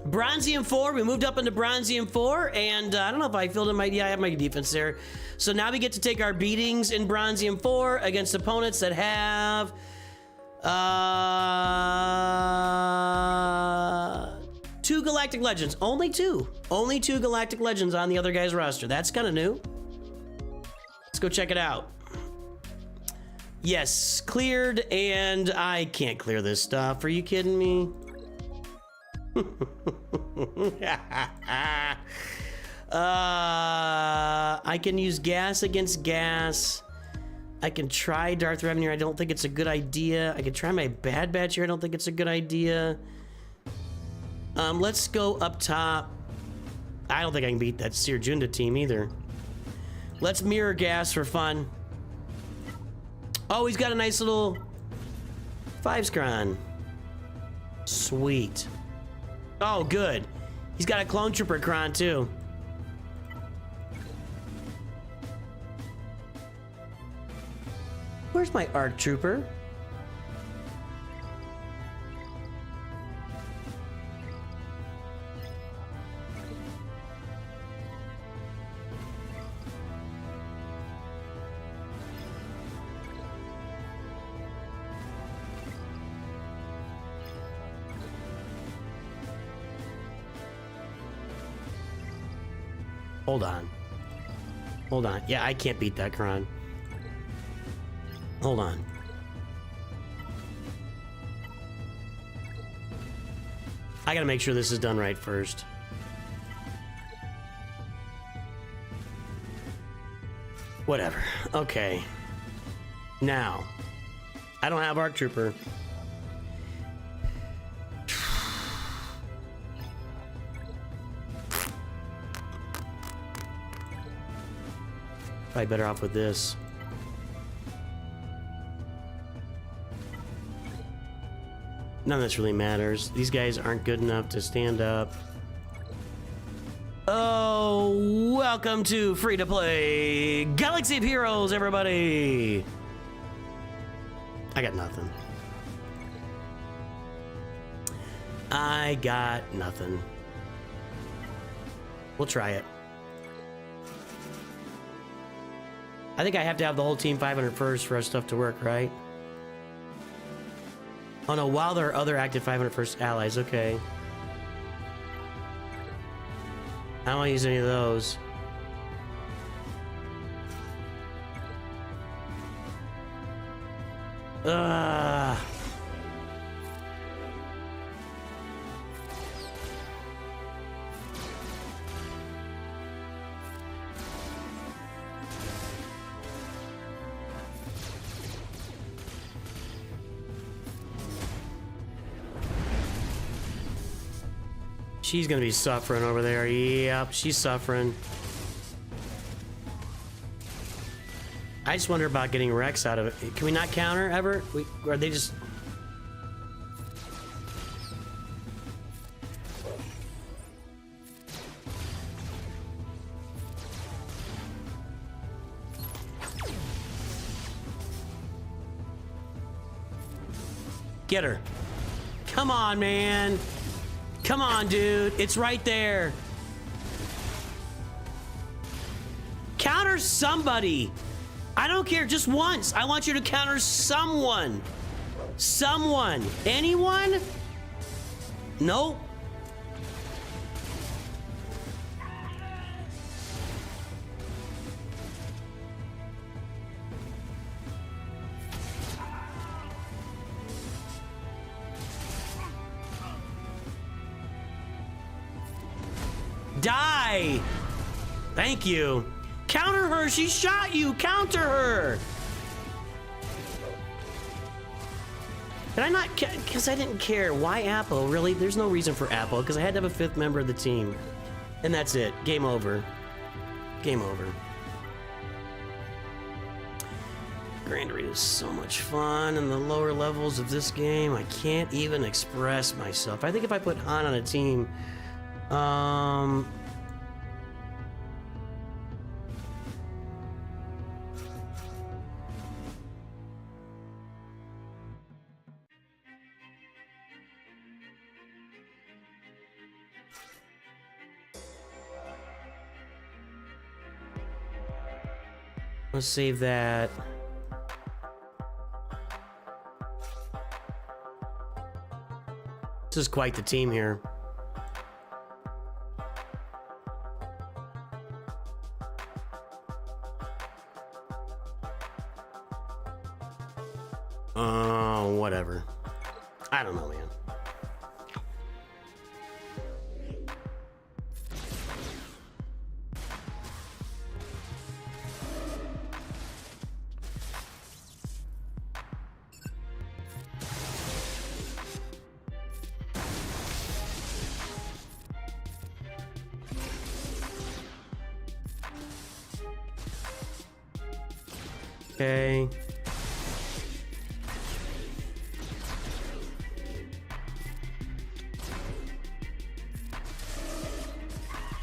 A: Bronzeium 4, we moved up into Bronzeium 4, and I don't know if I filled in my, yeah, I have my defense there. So now we get to take our beatings in Bronzeium 4 against opponents that have... 2 Galactic Legends. Only 2. Only 2 Galactic Legends on the other guy's roster. That's kind of new. Let's go check it out. Yes, cleared, and I can't clear this stuff. Are you kidding me? I can use gas against gas. I can try Darth Revenue. I don't think it's a good idea. I can try my Bad Batch here. I don't think it's a good idea. Let's go up top. I don't think I can beat that Seer Junda team either. Let's mirror gas for fun. Oh, he's got a nice little 5-scron. Sweet. Oh, good. He's got a Clone Trooper cron too. Where's my ARC Trooper? Hold on. Hold on. Yeah, I can't beat that Kron. Hold on. I gotta make sure this is done right first. Whatever. Okay. Now, I don't have Arc Trooper. Probably better off with this. None of this really matters. These guys aren't good enough to stand up. Oh, welcome to Free to Play Galaxy of Heroes, everybody. I got nothing. I got nothing. We'll try it. I think I have to have the whole team 500 first for our stuff to work, right? Oh no, while there are other active 500 first allies, okay. I don't want to use any of those. Ugh. She's gonna be suffering over there. Yep, she's suffering. I just wonder about getting Rex out of it. Can we not counter ever? Or are they just... Get her. Come on, man. Come on, dude. It's right there. Counter somebody. I don't care. Just once. I want you to counter someone. Someone. Anyone? Nope. Die! Thank you. Counter her! She shot you! Counter her! Did I not? Because I didn't care. Why Apple? Really? There's no reason for Apple. Because I had to have a 5th member of the team. And that's it. Game over. Game over. Grand Arena is so much fun, and the lower levels of this game, I can't even express myself. I think if I put Han on a team... Let's save that. This is quite the team here. Whatever. I don't know, man. Okay.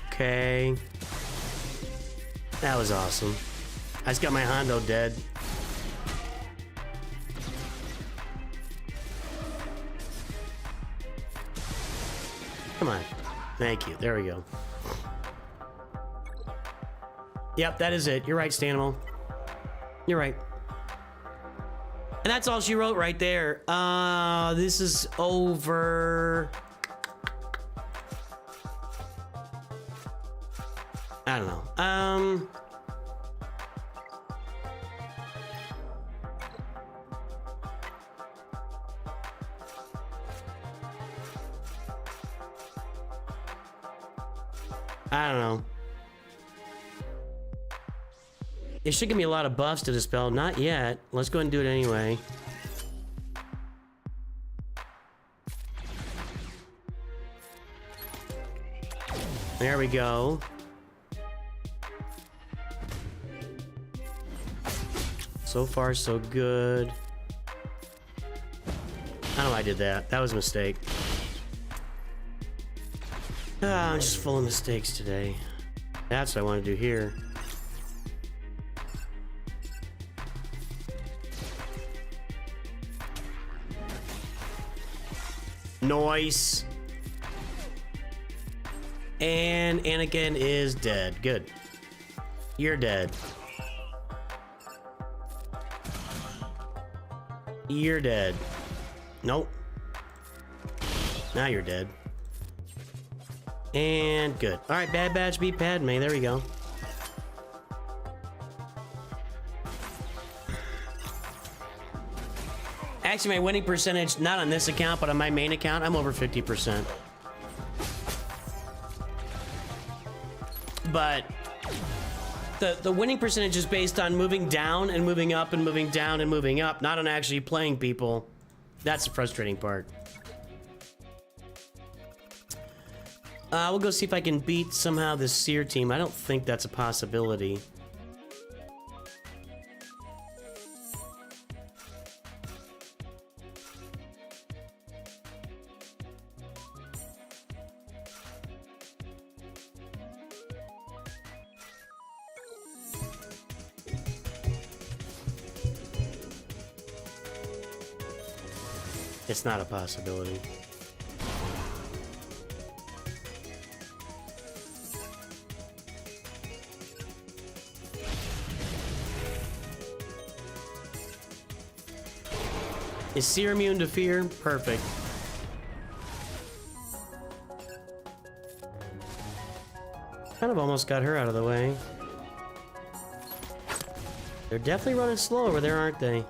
A: Okay. That was awesome. I just got my Hondo dead. Come on. Thank you. There we go. Yep, that is it. You're right, Stanimal. You're right. And that's all she wrote right there. This is over. I don't know. I don't know. It should give me a lot of buffs to dispel. Not yet. Let's go ahead and do it anyway. There we go. So far, so good. I don't know why I did that. That was a mistake. I'm just full of mistakes today. That's what I want to do here. Nice. And Anakin is dead. Good. You're dead. You're dead. Nope. Now you're dead. And good. Alright, Bad Batch beat Padme. There we go. Actually, my winning percentage, not on this account, but on my main account, I'm over 50%. But the winning percentage is based on moving down and moving up and moving down and moving up, not on actually playing people. That's the frustrating part. We'll go see if I can beat somehow this Seer team. I don't think that's a possibility. It's not a possibility. Is Seer immune to fear? Perfect. Kind of almost got her out of the way. They're definitely running slow over there, aren't they?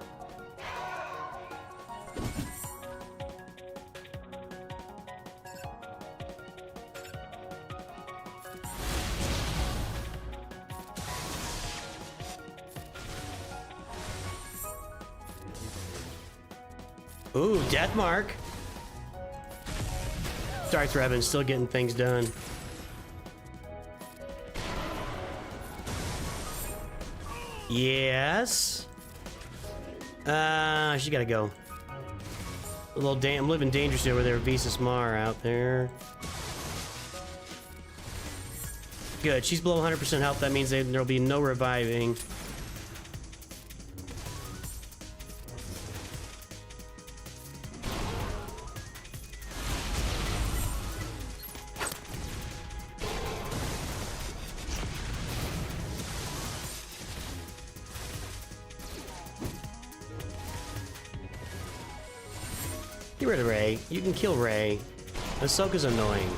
A: Ooh, Death Mark. Darth Revan's still getting things done. Yes. She gotta go. A little I'm living dangerously over there. Visas Mar out there. Good. She's below 100% health. That means there'll be no reviving. Get rid of Rey. You can kill Rey. Ahsoka's annoying.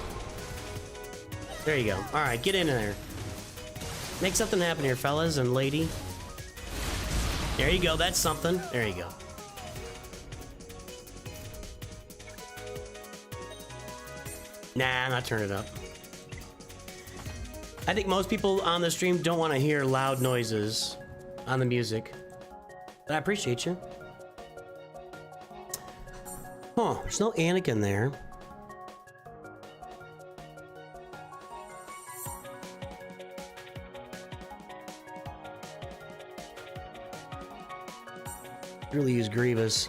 A: There you go. Alright, get in there. Make something happen here, fellas and lady. There you go. That's something. There you go. Nah, I'm not turning it up. I think most people on the stream don't want to hear loud noises on the music. But I appreciate you. Huh, there's no Anakin there. Really use Grievous.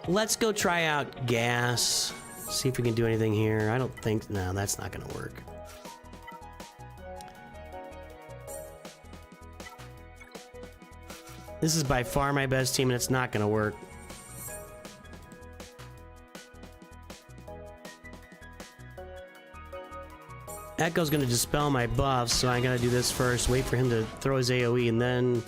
A: Let's go try out gas. See if we can do anything here. I don't think... No, that's not gonna work. This is by far my best team and it's not gonna work. Echo's gonna dispel my buffs, so I gotta do this first. Wait for him to throw his AoE and then...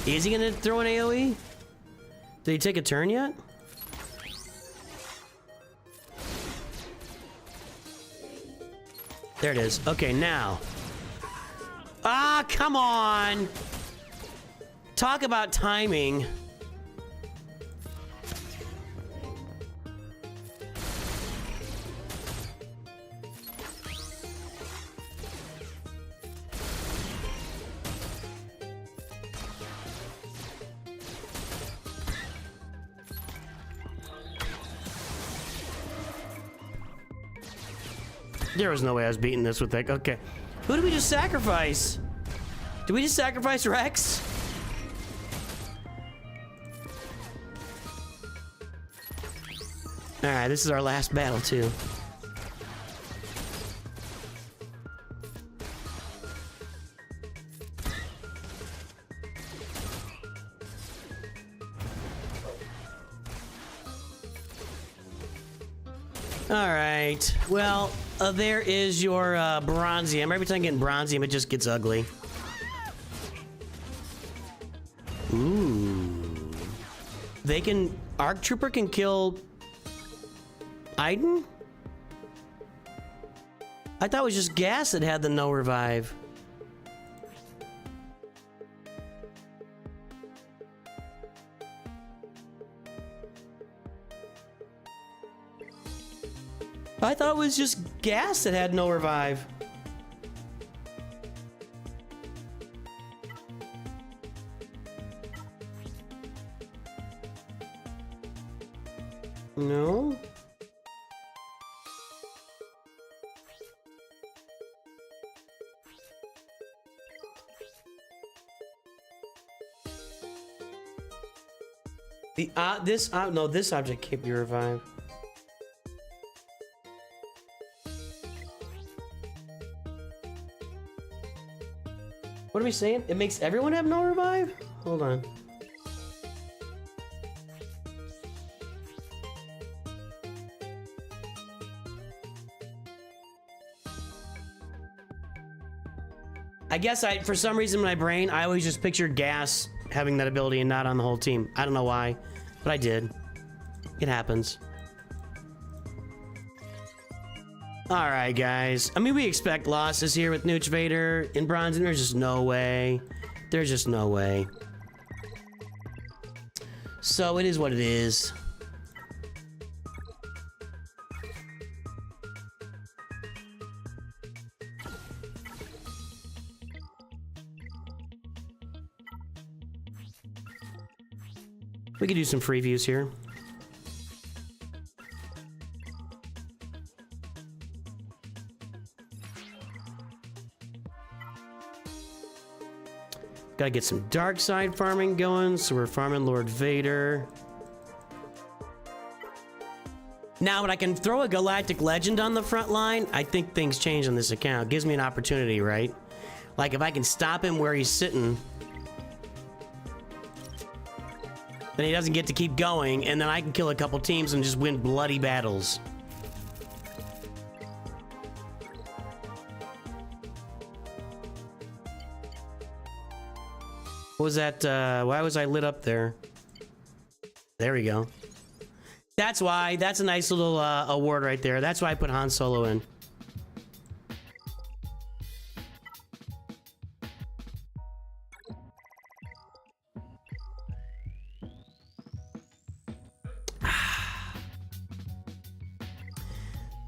A: Is he gonna throw an AoE? Did he take a turn yet? There it is. Okay, now. Ah, come on! Talk about timing. There was no way I was beating this with that. Okay. Who did we just sacrifice? Did we just sacrifice Rex? Alright, this is our last battle, too. Alright, well, there is your Bronzeium. Every time I get Bronzeium, it just gets ugly. Ooh. They can... Arc Trooper can kill... Iden? I thought it was just gas that had the no revive. I thought it was just gas that had no revive. No? This object can't be revived. What are we saying? It makes everyone have no revive? Hold on. I guess for some reason in my brain, I always just pictured Gas having that ability and not on the whole team. I don't know why, but I did. It happens. Alright, guys. I mean, we expect losses here with Nooch Vader in bronze, and there's just no way. There's just no way. So, it is what it is. We could do some free views here. Gotta get some dark side farming going, so we're farming Lord Vader. Now, when I can throw a Galactic Legend on the front line, I think things change on this account. Gives me an opportunity, right? Like, if I can stop him where he's sitting, then he doesn't get to keep going, and then I can kill a couple teams and just win bloody battles. What was that? Why was I lit up there? There we go. That's why. That's a nice little award right there. That's why I put Han Solo in.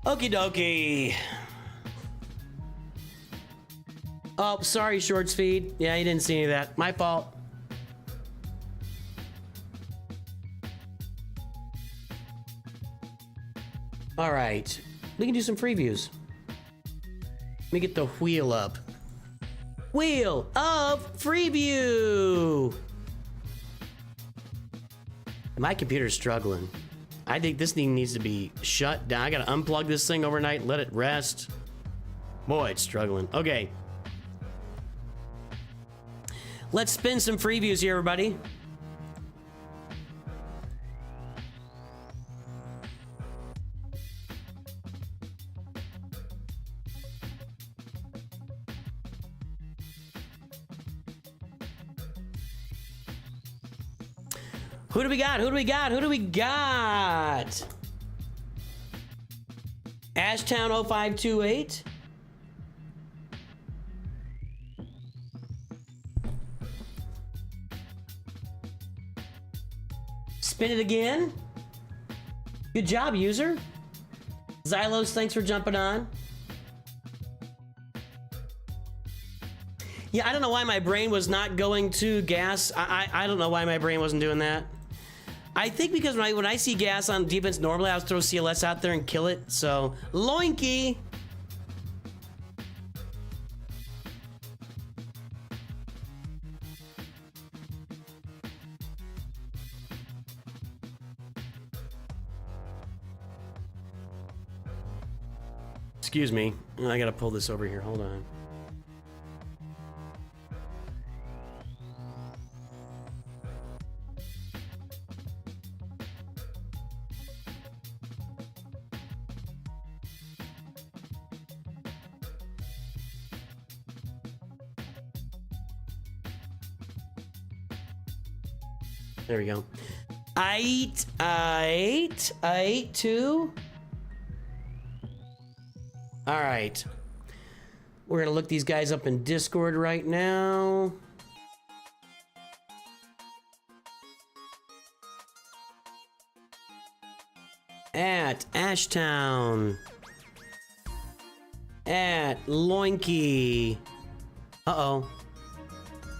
A: Okie dokie. Oh, sorry, Shorts feed. Yeah, you didn't see any of that. My fault. All right. We can do some previews. Let me get the wheel up. Wheel of Freeview! My computer's struggling. I think this thing needs to be shut down. I gotta unplug this thing overnight and let it rest. Boy, it's struggling. Okay. Let's spin some previews here, everybody. Who do we got? Who do we got? Who do we got? Ashtown 0528. Spin it again. Good job, user. Xylos, thanks for jumping on. Yeah, I don't know why my brain was not going to gas. I don't know why my brain wasn't doing that. I think because when I see gas on defense, normally I'll throw CLS out there and kill it. So, loinky. Excuse me. I gotta pull this over here. Hold on. There we go. Eight, two. All right. We're gonna look these guys up in Discord right now. At Ashtown. At Loinky. Uh-oh.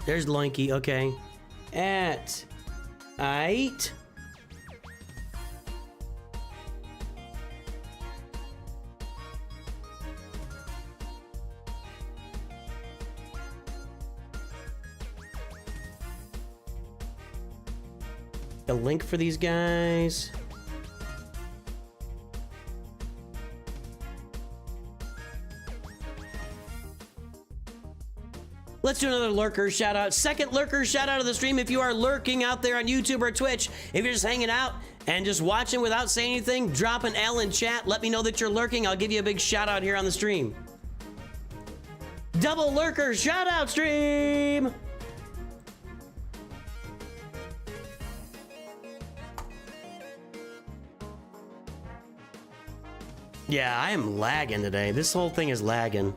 A: There's Loinky, okay. At Eight. A link for these guys. Let's do another lurker shout out. Second lurker shout out of the stream. If you are lurking out there on YouTube or Twitch, if you're just hanging out and just watching without saying anything, drop an L in chat. Let me know that you're lurking. I'll give you a big shout out here on the stream. Double lurker shout out stream. Yeah, I am lagging today. This whole thing is lagging.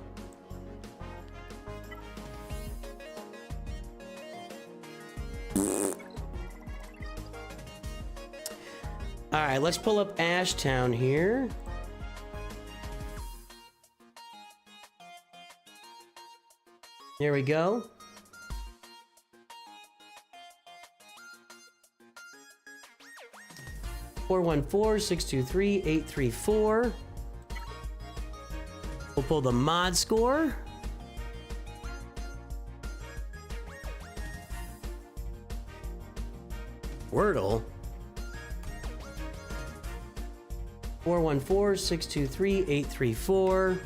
A: All right, let's pull up Ashtown here. There we go. (414-623-834). We'll pull the mod score. Wordle. 414-623-834.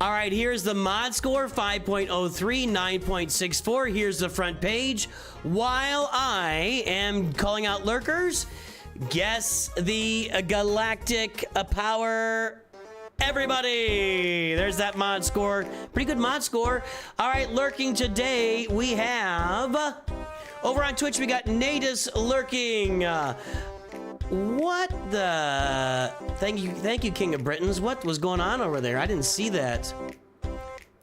A: All right, here's the mod score, 5.03, 9.64. Here's the front page. While I am calling out lurkers, guess the galactic power. Everybody, there's that mod score. Pretty good mod score. All right, lurking today, we have... Over on Twitch, we got Natus lurking. What the? Thank you, King of Britons. What was going on over there? I didn't see that.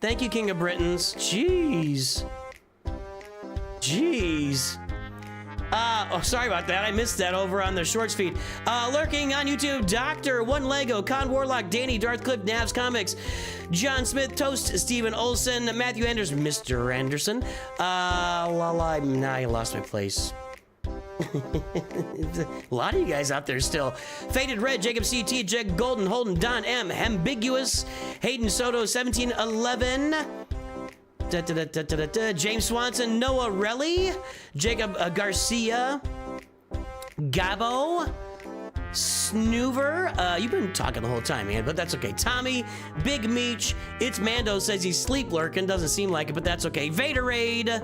A: Thank you, King of Britons. Jeez. Oh, sorry about that. I missed that over on the shorts feed. Lurking on YouTube, Dr. One Lego, Con Warlock, Danny, Darth Clip, Navs Comics, John Smith, Toast, Steven Olson, Matthew Anderson, Mr. Anderson. Now I lost my place. A lot of you guys out there still. Faded Red, Jacob CT, Jake Golden, Holden, Don M, Ambiguous, Hayden Soto, 1711. James Swanson, Noah Relly, Jacob Garcia, Gabo, Snoover. You've been talking the whole time, man, but that's okay. Tommy, Big Meech, It's Mando says he's sleep lurking. Doesn't seem like it, but that's okay. Vaderade.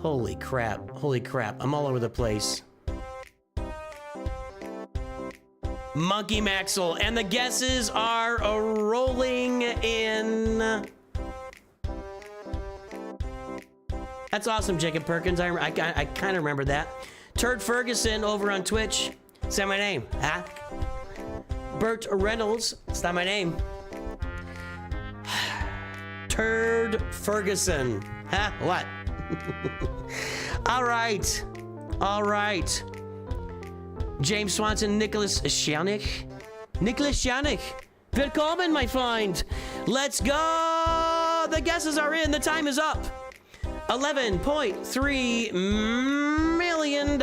A: Holy crap. I'm all over the place. Monkey Maxwell, and the guesses are rolling in. That's awesome, Jacob Perkins. I kind of remember that. Turd Ferguson over on Twitch. Say my name, huh? Burt Reynolds. It's not my name. Turd Ferguson. Huh? What? All right. All right. James Swanson, Nicholas Shanik. Nicholas Shanik. Willkommen, my friend. Let's go. The guesses are in. The time is up. $11.3 million.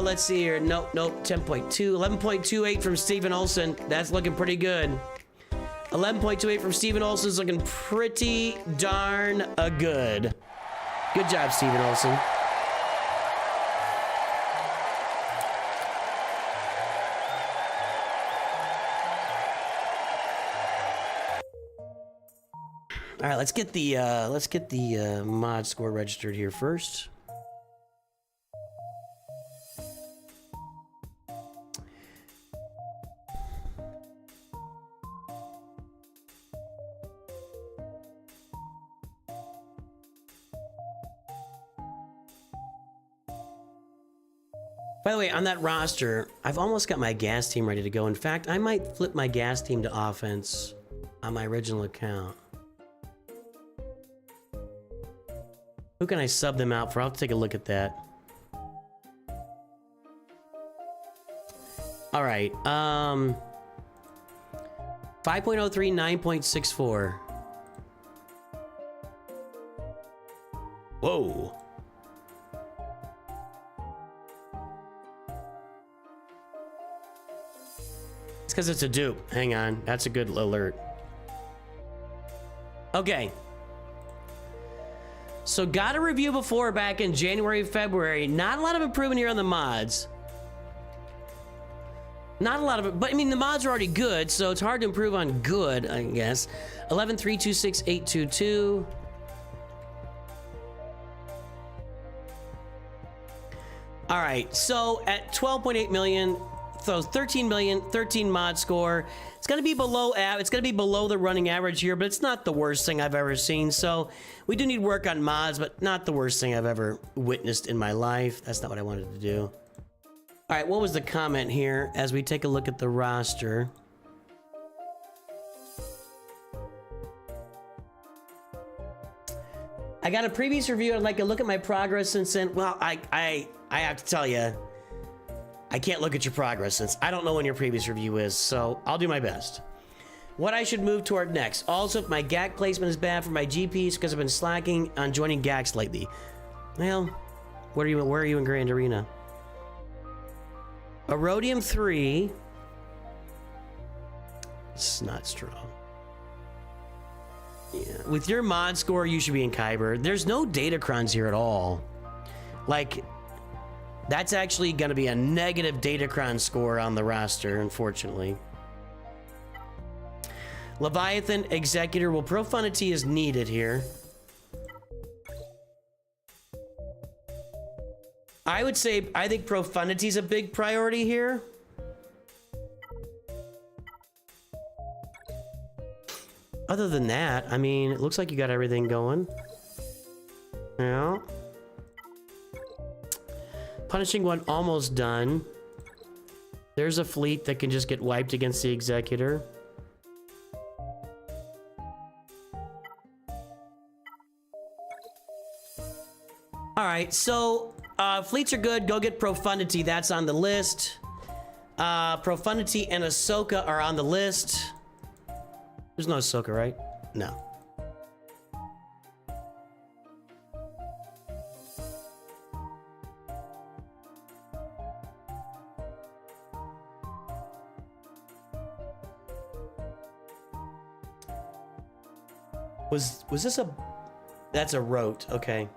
A: Let's see here. Nope. 10.2. 11.28 from Stephen Olson. That's looking pretty good. 11.28 from Stephen Olson is looking pretty darn good. Good job, Stephen Olson. All right, let's get the mod score registered here first. By the way, on that roster, I've almost got my gas team ready to go. In fact, I might flip my gas team to offense on my original account. Who can I sub them out for? I'll take a look at that. All right. 5.03, 9.64. Whoa. It's because it's a dupe. Hang on. That's a good alert. Okay. So got a review before back in January, February. Not a lot of improvement here on the mods. Not a lot of it, but I mean, the mods are already good, so it's hard to improve on good, I guess. 11.326.822. All right, so at 12.8 million, so 13 million, 13 mod score. It's gonna be below it's gonna be below the running average here, but it's not the worst thing I've ever seen. So we do need work on mods, but not the worst thing I've ever witnessed in my life. That's not what I wanted to do. All right, what was the comment here as we take a look at the roster? I got a previous review. I'd like to look at my progress since then. Well, I have to tell you, I can't look at your progress since I don't know when your previous review is, so I'll do my best. What I should move toward next. Also, if my GAC placement is bad for my GPs because I've been slacking on joining GACs lately. Well, where are you in Grand Arena? Erodium 3. It's not strong. Yeah, with your mod score, you should be in Kyber. There's no datacrons here at all. Like, that's actually going to be a negative datacron score on the roster, unfortunately. Leviathan Executor. Well, profundity is needed here. I would say, I think profundity is a big priority here. Other than that, I mean, it looks like you got everything going. Yeah. Punishing one almost done. There's a fleet that can just get wiped against the Executor. All right, so fleets are good. Go get Profundity. That's on the list. Profundity and Ahsoka are on the list. There's no Ahsoka, right? No. Was this a... That's a rote. Okay.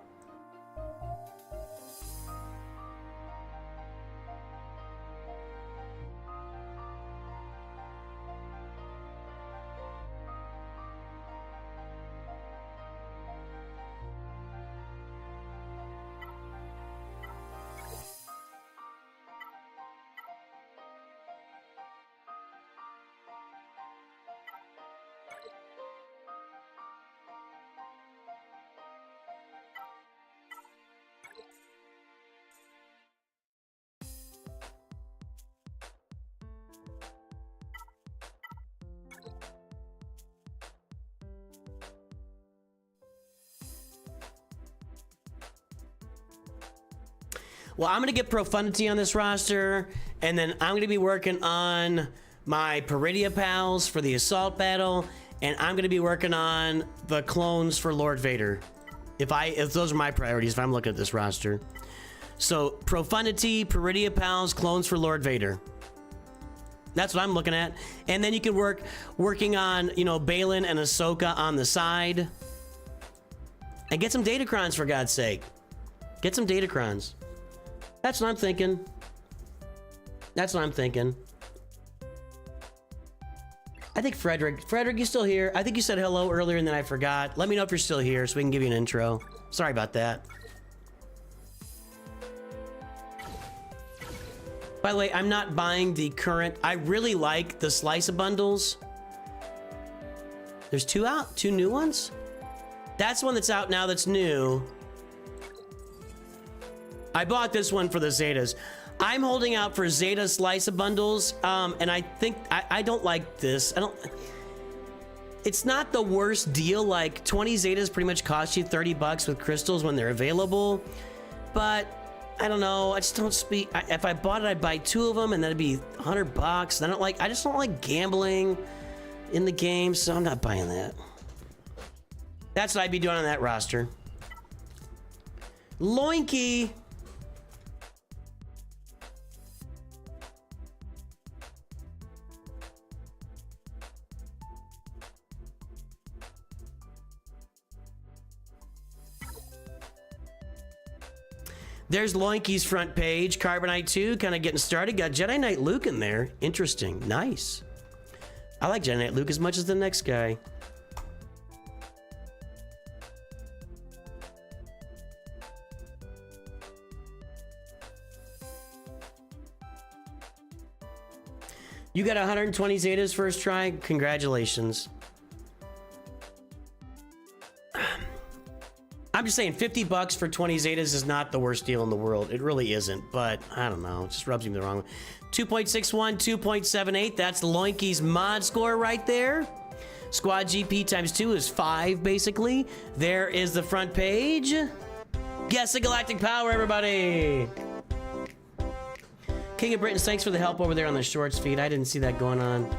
A: Well, I'm gonna get Profundity on this roster, and then I'm gonna be working on my Peridia pals for the assault battle, and I'm gonna be working on the clones for Lord Vader. If those are my priorities, if I'm looking at this roster. So Profundity, Peridia pals, clones for Lord Vader. That's what I'm looking at. And then you can working on, you know, Balon and Ahsoka on the side. And get some Datacrons, for God's sake. Get some Datacrons. That's what I'm thinking. That's what I'm thinking. I think Frederick, you still here? I think you said hello earlier and then I forgot. Let me know if you're still here so we can give you an intro. Sorry about that. By the way, I'm not buying the current. I really like the slice of bundles. There's two new ones? That's one that's out now that's new. I bought this one for the Zetas. I'm holding out for Zeta slice of bundles, and I think I don't like this. It's not the worst deal. Like 20 Zetas pretty much cost you 30 bucks with crystals when they're available, but I don't know. I just don't speak. If I bought it, I'd buy 2 of them, and that'd be 100 bucks. And I just don't like gambling in the game, so I'm not buying that. That's what I'd be doing on that roster. Loinky. There's Loinky's front page. Carbonite 2 kind of getting started. Got Jedi Knight Luke in there. Interesting. Nice. I like Jedi Knight Luke as much as the next guy. You got 120 Zetas first try. Congratulations. I'm just saying 50 bucks for 20 Zetas is not the worst deal in the world. It really isn't, but I don't know. It just rubs me the wrong way. 2.61, 2.78. That's Loinky's mod score right there. Squad GP times 2 is 5, basically. There is the front page. Guess the Galactic Power, everybody. King of Britain, thanks for the help over there on the shorts feed. I didn't see that going on.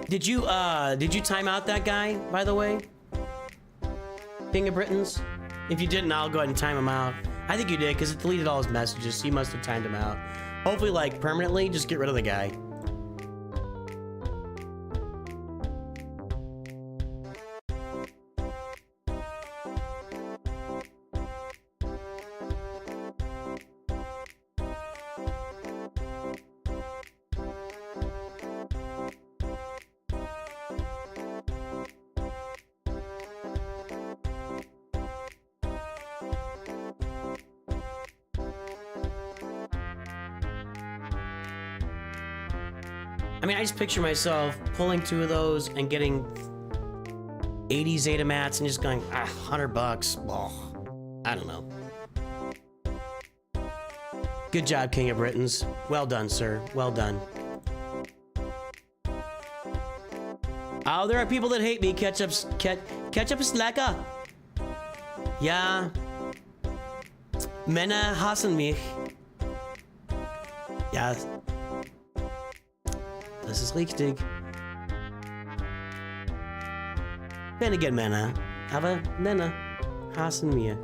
A: Did you time out that guy, by the way? King of Britons? If you didn't, I'll go ahead and time him out. I think you did, because it deleted all his messages, so you must have timed him out. Hopefully, like, permanently, just get rid of the guy. I mean, I just picture myself pulling 2 of those and getting 80 Zeta mats and just going, 100 bucks. Oh, I don't know. Good job, King of Britons. Well done, sir. Well done. Oh, there are people that hate me. Ketchup is lecker. Ja. Männer hassen mich. Ja. Das ist richtig. Then again, Männer. Aber Männer hassen mir.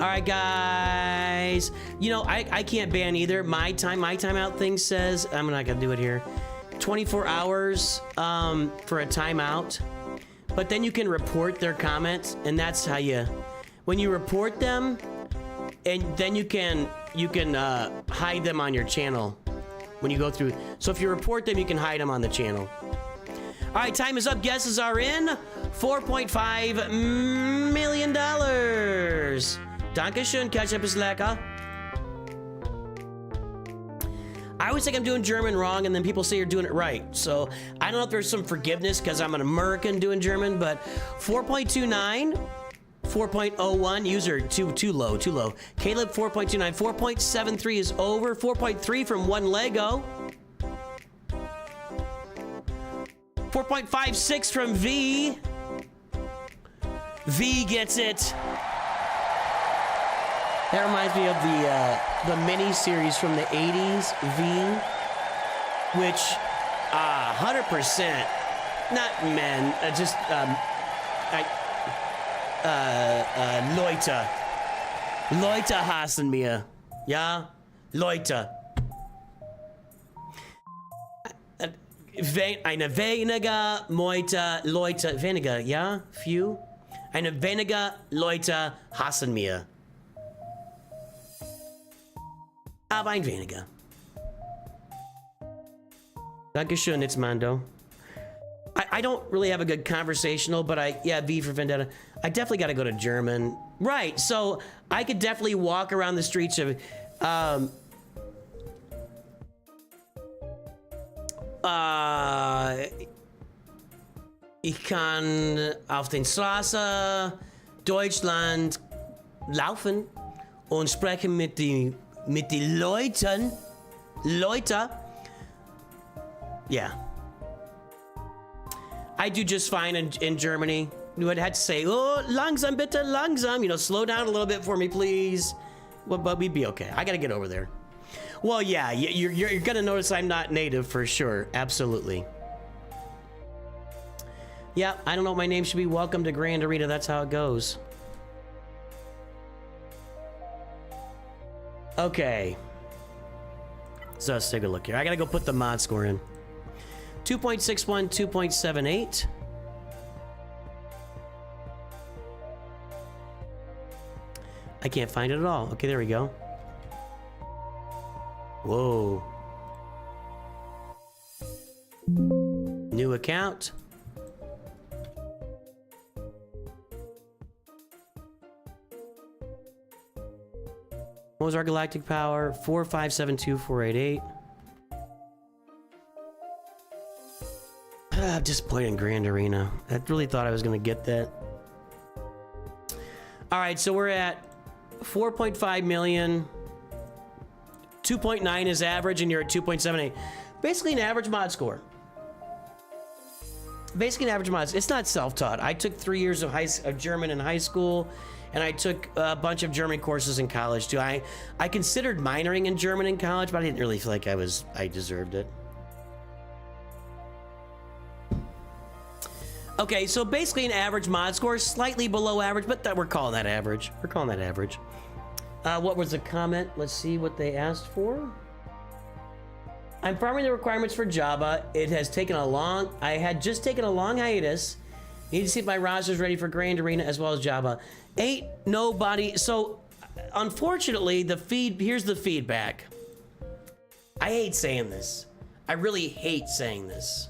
A: Alright, guys. You know, I can't ban either. My timeout thing says, I'm not gonna do it here, 24 hours for a timeout. But then you can report their comments, and that's how when you report them, and then you can hide them on your channel when you go through. So if you report them, you can hide them on the channel. All right, time is up. Guesses are in. $4.5 million. Dankeschön, Ketchup ist lecker. I always think I'm doing German wrong, and then people say you're doing it right. So I don't know if there's some forgiveness because I'm an American doing German, but 4.29, 4.01, user too low. Caleb 4.29, 4.73 is over, 4.3 from One Lego. 4.56 from V. V gets it. That reminds me of the mini series from the 80s, V, which 100%, not men, just Leute. Leute hassen mir. Ja? Leute. Eine weniger Leute, weniger, ja? Few? Eine weniger Leute hassen mir. Aber ein weniger. Dankeschön, it's Mando. I don't really have a good conversational, but yeah, V for Vendetta. I definitely got to go to German. Right, so I could definitely walk around the streets of, ich kann auf den Straße Deutschland laufen und sprechen mit die Leuten. Yeah. I do just fine in Germany. You would have to say, oh, langsam bitte, langsam. You know, slow down a little bit for me, please. But we'd be okay. I gotta get over there. Well, yeah, you're gonna notice I'm not native for sure. Absolutely. Yeah, I don't know what my name should be. Welcome to Grand Arena. That's how it goes. Okay. So let's take a look here. I gotta go put the mod score in. 2.61, 2.78. I can't find it at all. Okay, there we go. Whoa. New account. What was our galactic power? 4572488. I'm disappointed in Grand Arena. I really thought I was going to get that. All right, so we're at 4.5 million. 2.9 is average, and you're at 2.78. Basically an average mod score. Basically an average mod. It's not self-taught. I took 3 years of German in high school, and I took a bunch of German courses in college too. I considered minoring in German in college, but I didn't really feel like I deserved it. Okay, so basically an average mod score, slightly below average, but we're calling that average. We're calling that average. What was the comment? Let's see what they asked for. I'm farming the requirements for Jabba. It has taken a long, I had just taken a long hiatus. Need to see if my roster's ready for Grand Arena as well as Jabba. Ain't nobody, so unfortunately, here's the feedback. I hate saying this. I really hate saying this.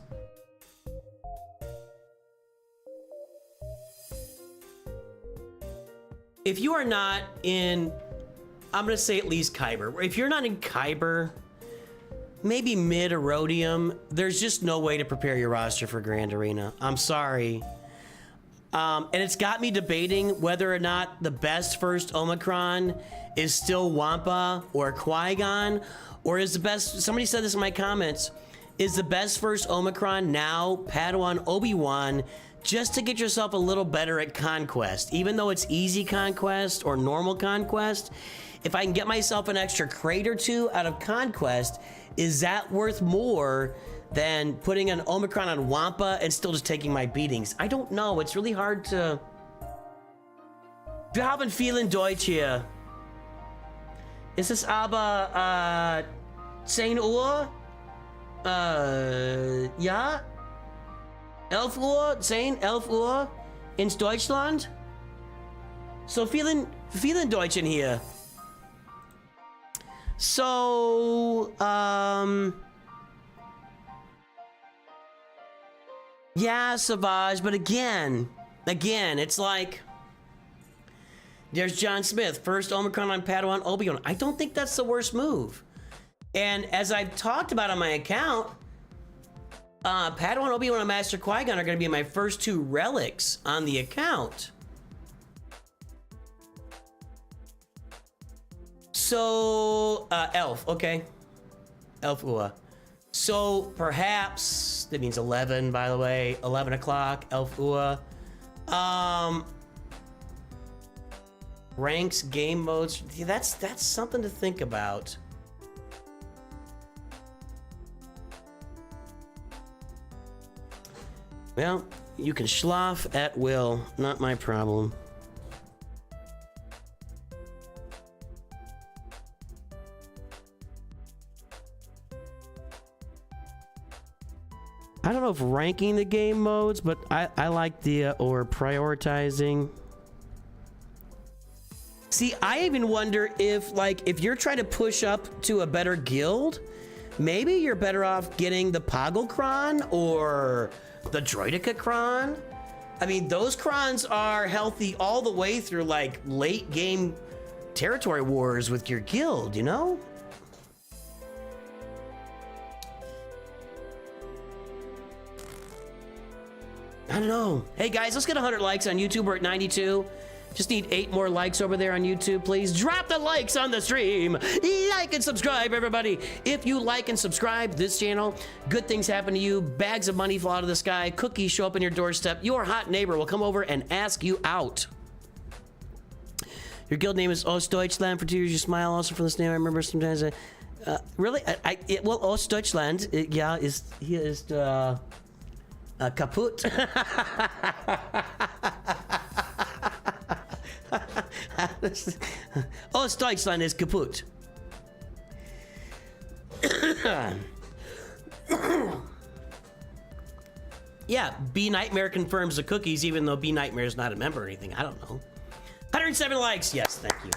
A: If you are not in, I'm gonna say at least Kyber. If you're not in Kyber, maybe mid-Erodium, there's just no way to prepare your roster for Grand Arena. I'm sorry. And it's got me debating whether or not the best first Omicron is still Wampa or Qui-Gon, or is the best, somebody said this in my comments, is the best first Omicron now Padawan Obi-Wan, just to get yourself a little better at Conquest. Even though it's easy Conquest or normal Conquest, if I can get myself an extra crate or two out of Conquest, is that worth more than putting an Omicron on Wampa and still just taking my beatings? I don't know. It's really hard to... Wir haben vielen Deutsch hier. Ist es aber 10 Uhr? Ja? 11 Uhr? 10, 11 Uhr? In Deutschland? So vielen Deutschen hier. So, yeah, Savage, but again, it's like, there's John Smith, first Omicron on Padawan Obi-Wan. I don't think that's the worst move. And as I've talked about on my account, Padawan Obi-Wan and Master Qui-Gon are going to be my first two relics on the account. So, Elf, okay. Elf Ua. So, perhaps that means 11, by the way. 11 o'clock, Elf Ua. Ranks, game modes. Yeah, that's something to think about. Well, you can schloff at will. Not my problem. I don't know if ranking the game modes, but I like the or prioritizing. See, I even wonder if if you're trying to push up to a better guild, maybe you're better off getting the Poggle Cron or the Droideka Cron. I mean, those crons are healthy all the way through like late game territory wars with your guild, you know? I don't know. Hey guys, let's get 100 likes on YouTube. We're at 92. Just need 8 more likes over there on YouTube, please. Drop the likes on the stream. Like and subscribe, everybody. If you like and subscribe this channel, good things happen to you. Bags of money fall out of the sky. Cookies show up on your doorstep. Your hot neighbor will come over and ask you out. Your guild name is Ostdeutschland. For 2 years, you smile. Also from this name, I remember sometimes. Really? Well, Ostdeutschland, yeah, he is kaput. Ostdeutschland is kaput. Yeah, B Nightmare confirms the cookies, even though B Nightmare is not a member or anything. I don't know. 107 likes. Yes, thank you.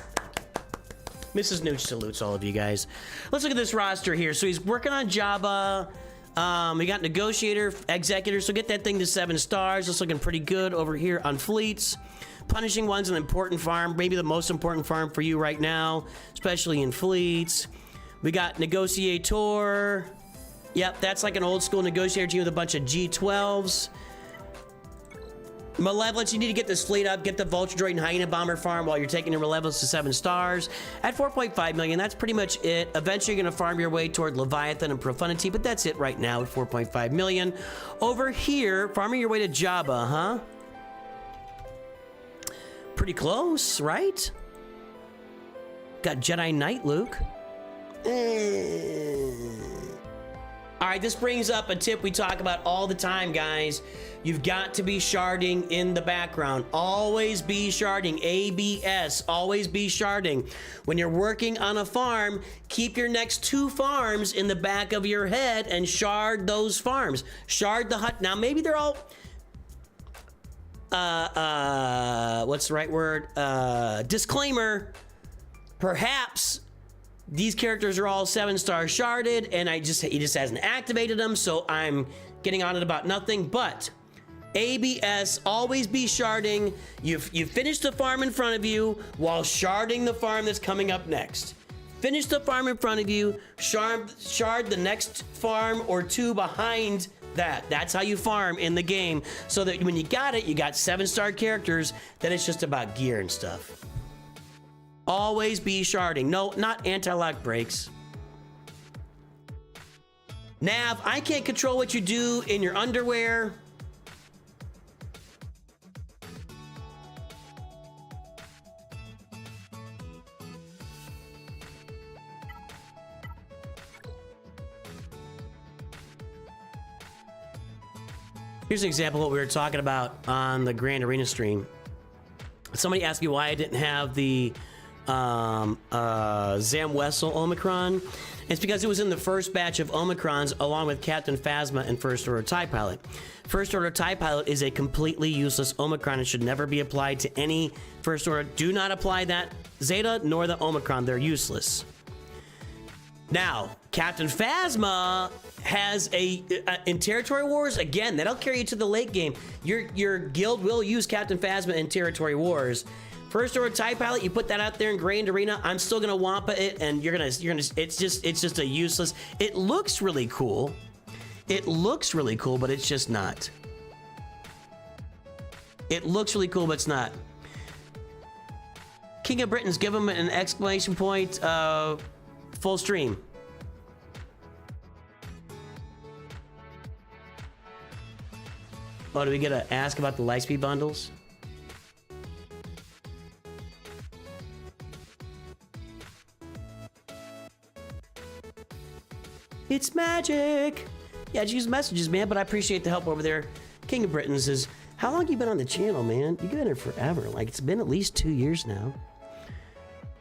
A: Mrs. Nooch salutes all of you guys. Let's look at this roster here. So he's working on Jabba. We got Negotiator, Executor, so get that thing to 7 stars. It's looking pretty good over here on Fleets. Punishing One's an important farm, maybe the most important farm for you right now, especially in Fleets. We got Negotiator. Yep, that's like an old school Negotiator team with a bunch of G12s. Malevolence, you need to get this fleet up, get the Vulture Droid and Hyena Bomber farm while you're taking your Malevolence to 7 stars. At 4.5 million, that's pretty much it. Eventually, you're going to farm your way toward Leviathan and Profundity, but that's it right now at 4.5 million. Over here, farming your way to Jabba, huh? Pretty close, right? Got Jedi Knight Luke. All right, this brings up a tip we talk about all the time, guys. You've got to be sharding in the background. Always be sharding. ABS, always be sharding. When you're working on a farm, keep your next 2 farms in the back of your head and shard those farms. Shard the hut. Now, maybe they're all... what's the right word? Disclaimer. Perhaps these characters are all 7-star sharded, and he just hasn't activated them, so I'm getting on it about nothing. But ABS, always be sharding. You finish the farm in front of you while sharding the farm that's coming up next. Finish the farm in front of you, shard the next farm or 2 behind that. That's how you farm in the game, so that when you got it, you got 7-star characters, then it's just about gear and stuff. Always be sharding. No, not anti-lock breaks. Nav, I can't control what you do in your underwear. Here's an example of what we were talking about on the Grand Arena stream. Somebody asked me why I didn't have the Zam Wessel Omicron. It's because it was in the first batch of Omicrons along with Captain Phasma and First Order TIE Pilot. First Order TIE Pilot is a completely useless Omicron and should never be applied to any First Order. Do not apply that Zeta nor the Omicron. They're useless. Now, Captain Phasma has in Territory Wars, again, that'll carry you to the late game. Your guild will use Captain Phasma in Territory Wars. First Order TIE Pilot, you put that out there in Grand Arena, I'm still gonna Wampa it, and you're gonna it's just a useless. It looks really cool. It looks really cool, but it's just not. It looks really cool, but it's not. King of Britain's give him an exclamation point, full stream. Oh, do we get to ask about the Lightspeed bundles? It's magic. Yeah, just use messages, man, but I appreciate the help over there. King of Britain says, how long you been on the channel, man? You've been here forever. Like, it's been at least 2 years now.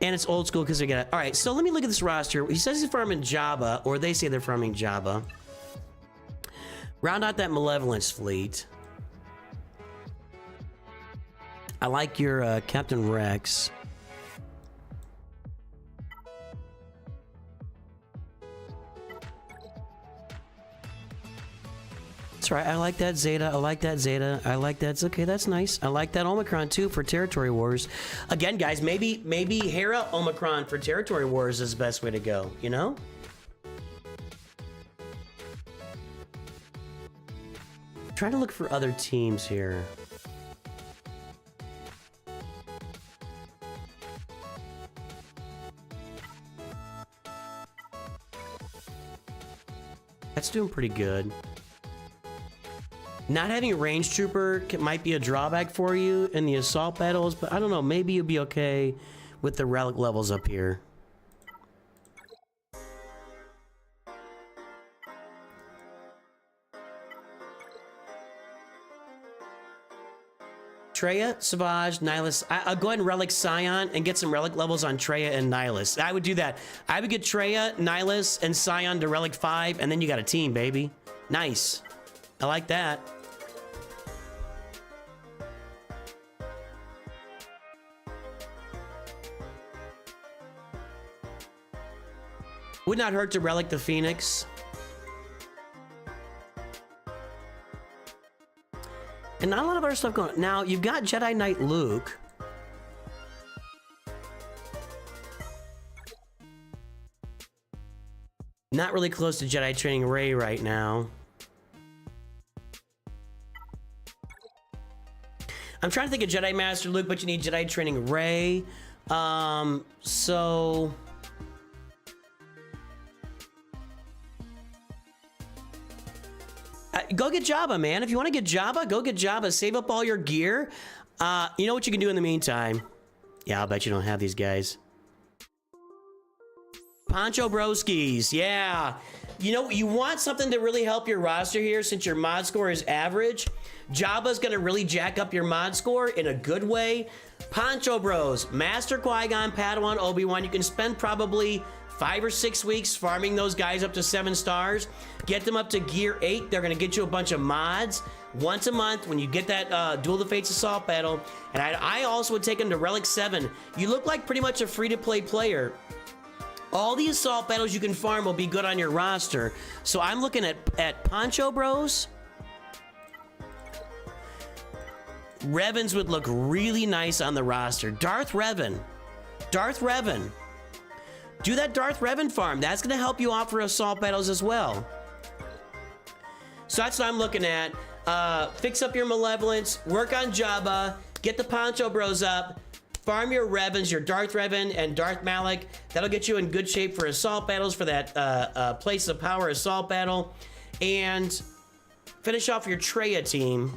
A: And it's old school because they got it. All right, so let me look at this roster. He says he's farming Jabba, or they say they're farming Jabba. Round out that Malevolence fleet. I like your Captain Rex. That's right. I like that Zeta. I like that Zeta. I like that. Okay, that's nice. I like that Omicron too for Territory Wars. Again, guys, maybe Hera Omicron for Territory Wars is the best way to go. You know. Trying to look for other teams here. That's doing pretty good. Not having a range trooper might be a drawback for you in the assault battles, but I don't know, maybe you'll be okay with the relic levels up here. Traya, Savage, Nihilus. I'll go ahead and relic Scion and get some relic levels on Traya and Nihilus. I would do that. I would get Traya, Nihilus, and Scion to relic 5, and then you got a team, baby. Nice. I like that. Would not hurt to relic the Phoenix. And not a lot of other stuff going on. Now, you've got Jedi Knight Luke. Not really close to Jedi training Rey right now. I'm trying to think of Jedi Master Luke, but you need Jedi training Rey. So... go get Jabba, man. If you want to get Jabba, go get Jabba. Save up all your gear. You know what you can do in the meantime? Yeah, I'll bet you don't have these guys. Poncho Broskis, yeah. You know, you want something to really help your roster here since your mod score is average. Jabba's going to really jack up your mod score in a good way. Poncho Bros, Master Qui-Gon, Padawan, Obi-Wan. You can spend probably 5 or 6 weeks farming those guys up to 7 stars. Get them up to gear 8. They're going to get you a bunch of mods once a month when you get that Duel of the Fates assault battle. And I also would take them to Relic 7. You look like pretty much a free-to-play player. All the assault battles you can farm will be good on your roster. So I'm looking at Poncho Bros. Revans would look really nice on the roster. Darth Revan. Do that Darth Revan farm. That's going to help you out for assault battles as well. So that's what I'm looking at. Fix up your Malevolence. Work on Jabba. Get the Poncho Bros up. Farm your Revans, your Darth Revan and Darth Malik. That'll get you in good shape for assault battles, for that Place of Power assault battle. And finish off your Traya team.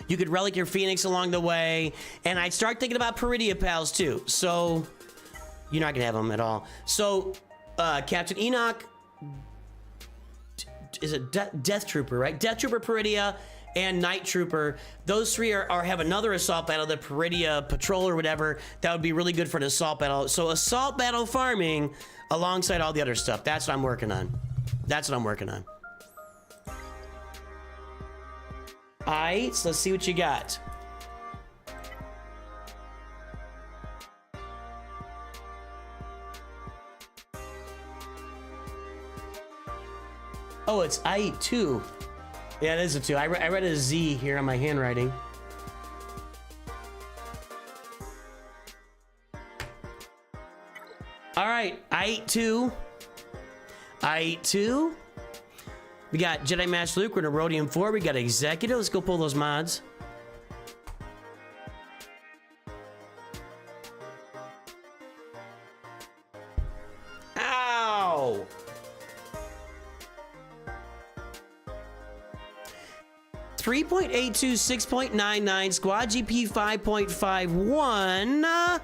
A: You could relic your Phoenix along the way. And I'd start thinking about Peridia Pals too. So, you're not going to have them at all. So, Captain Enoch, is it Death Trooper, right? Death Trooper, Peridia, and Night Trooper. Those three have another assault battle, the Peridia Patrol or whatever. That would be really good for an assault battle. So, assault battle farming alongside all the other stuff. That's what I'm working on. Alright, so let's see what you got. Oh, it's I2. Yeah, it is a 2. I read a Z here on my handwriting. Alright, I2. We got Jedi Master Luke, we're in Rhodium 4, we got Executive. Let's go pull those mods. Ow! 3.82, 6.99, Squad GP 5.51.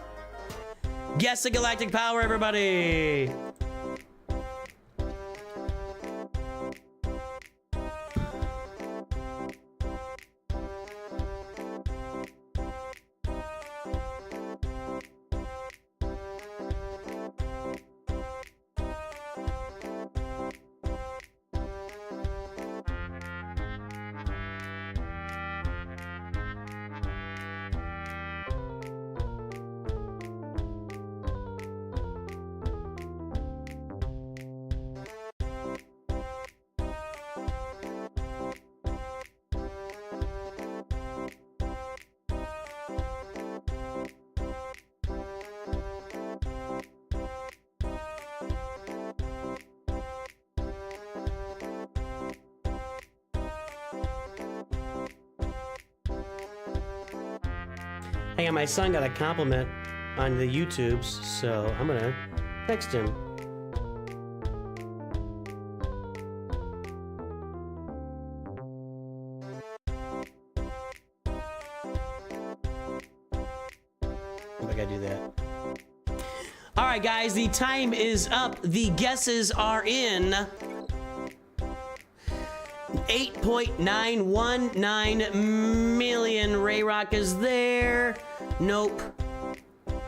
A: Guess the galactic power, everybody. Hang on, my son got a compliment on the YouTubes, so I'm gonna text him. I gotta do that. All right, guys, the time is up. The guesses are in. 8.919 million. Rayrock is there. Nope.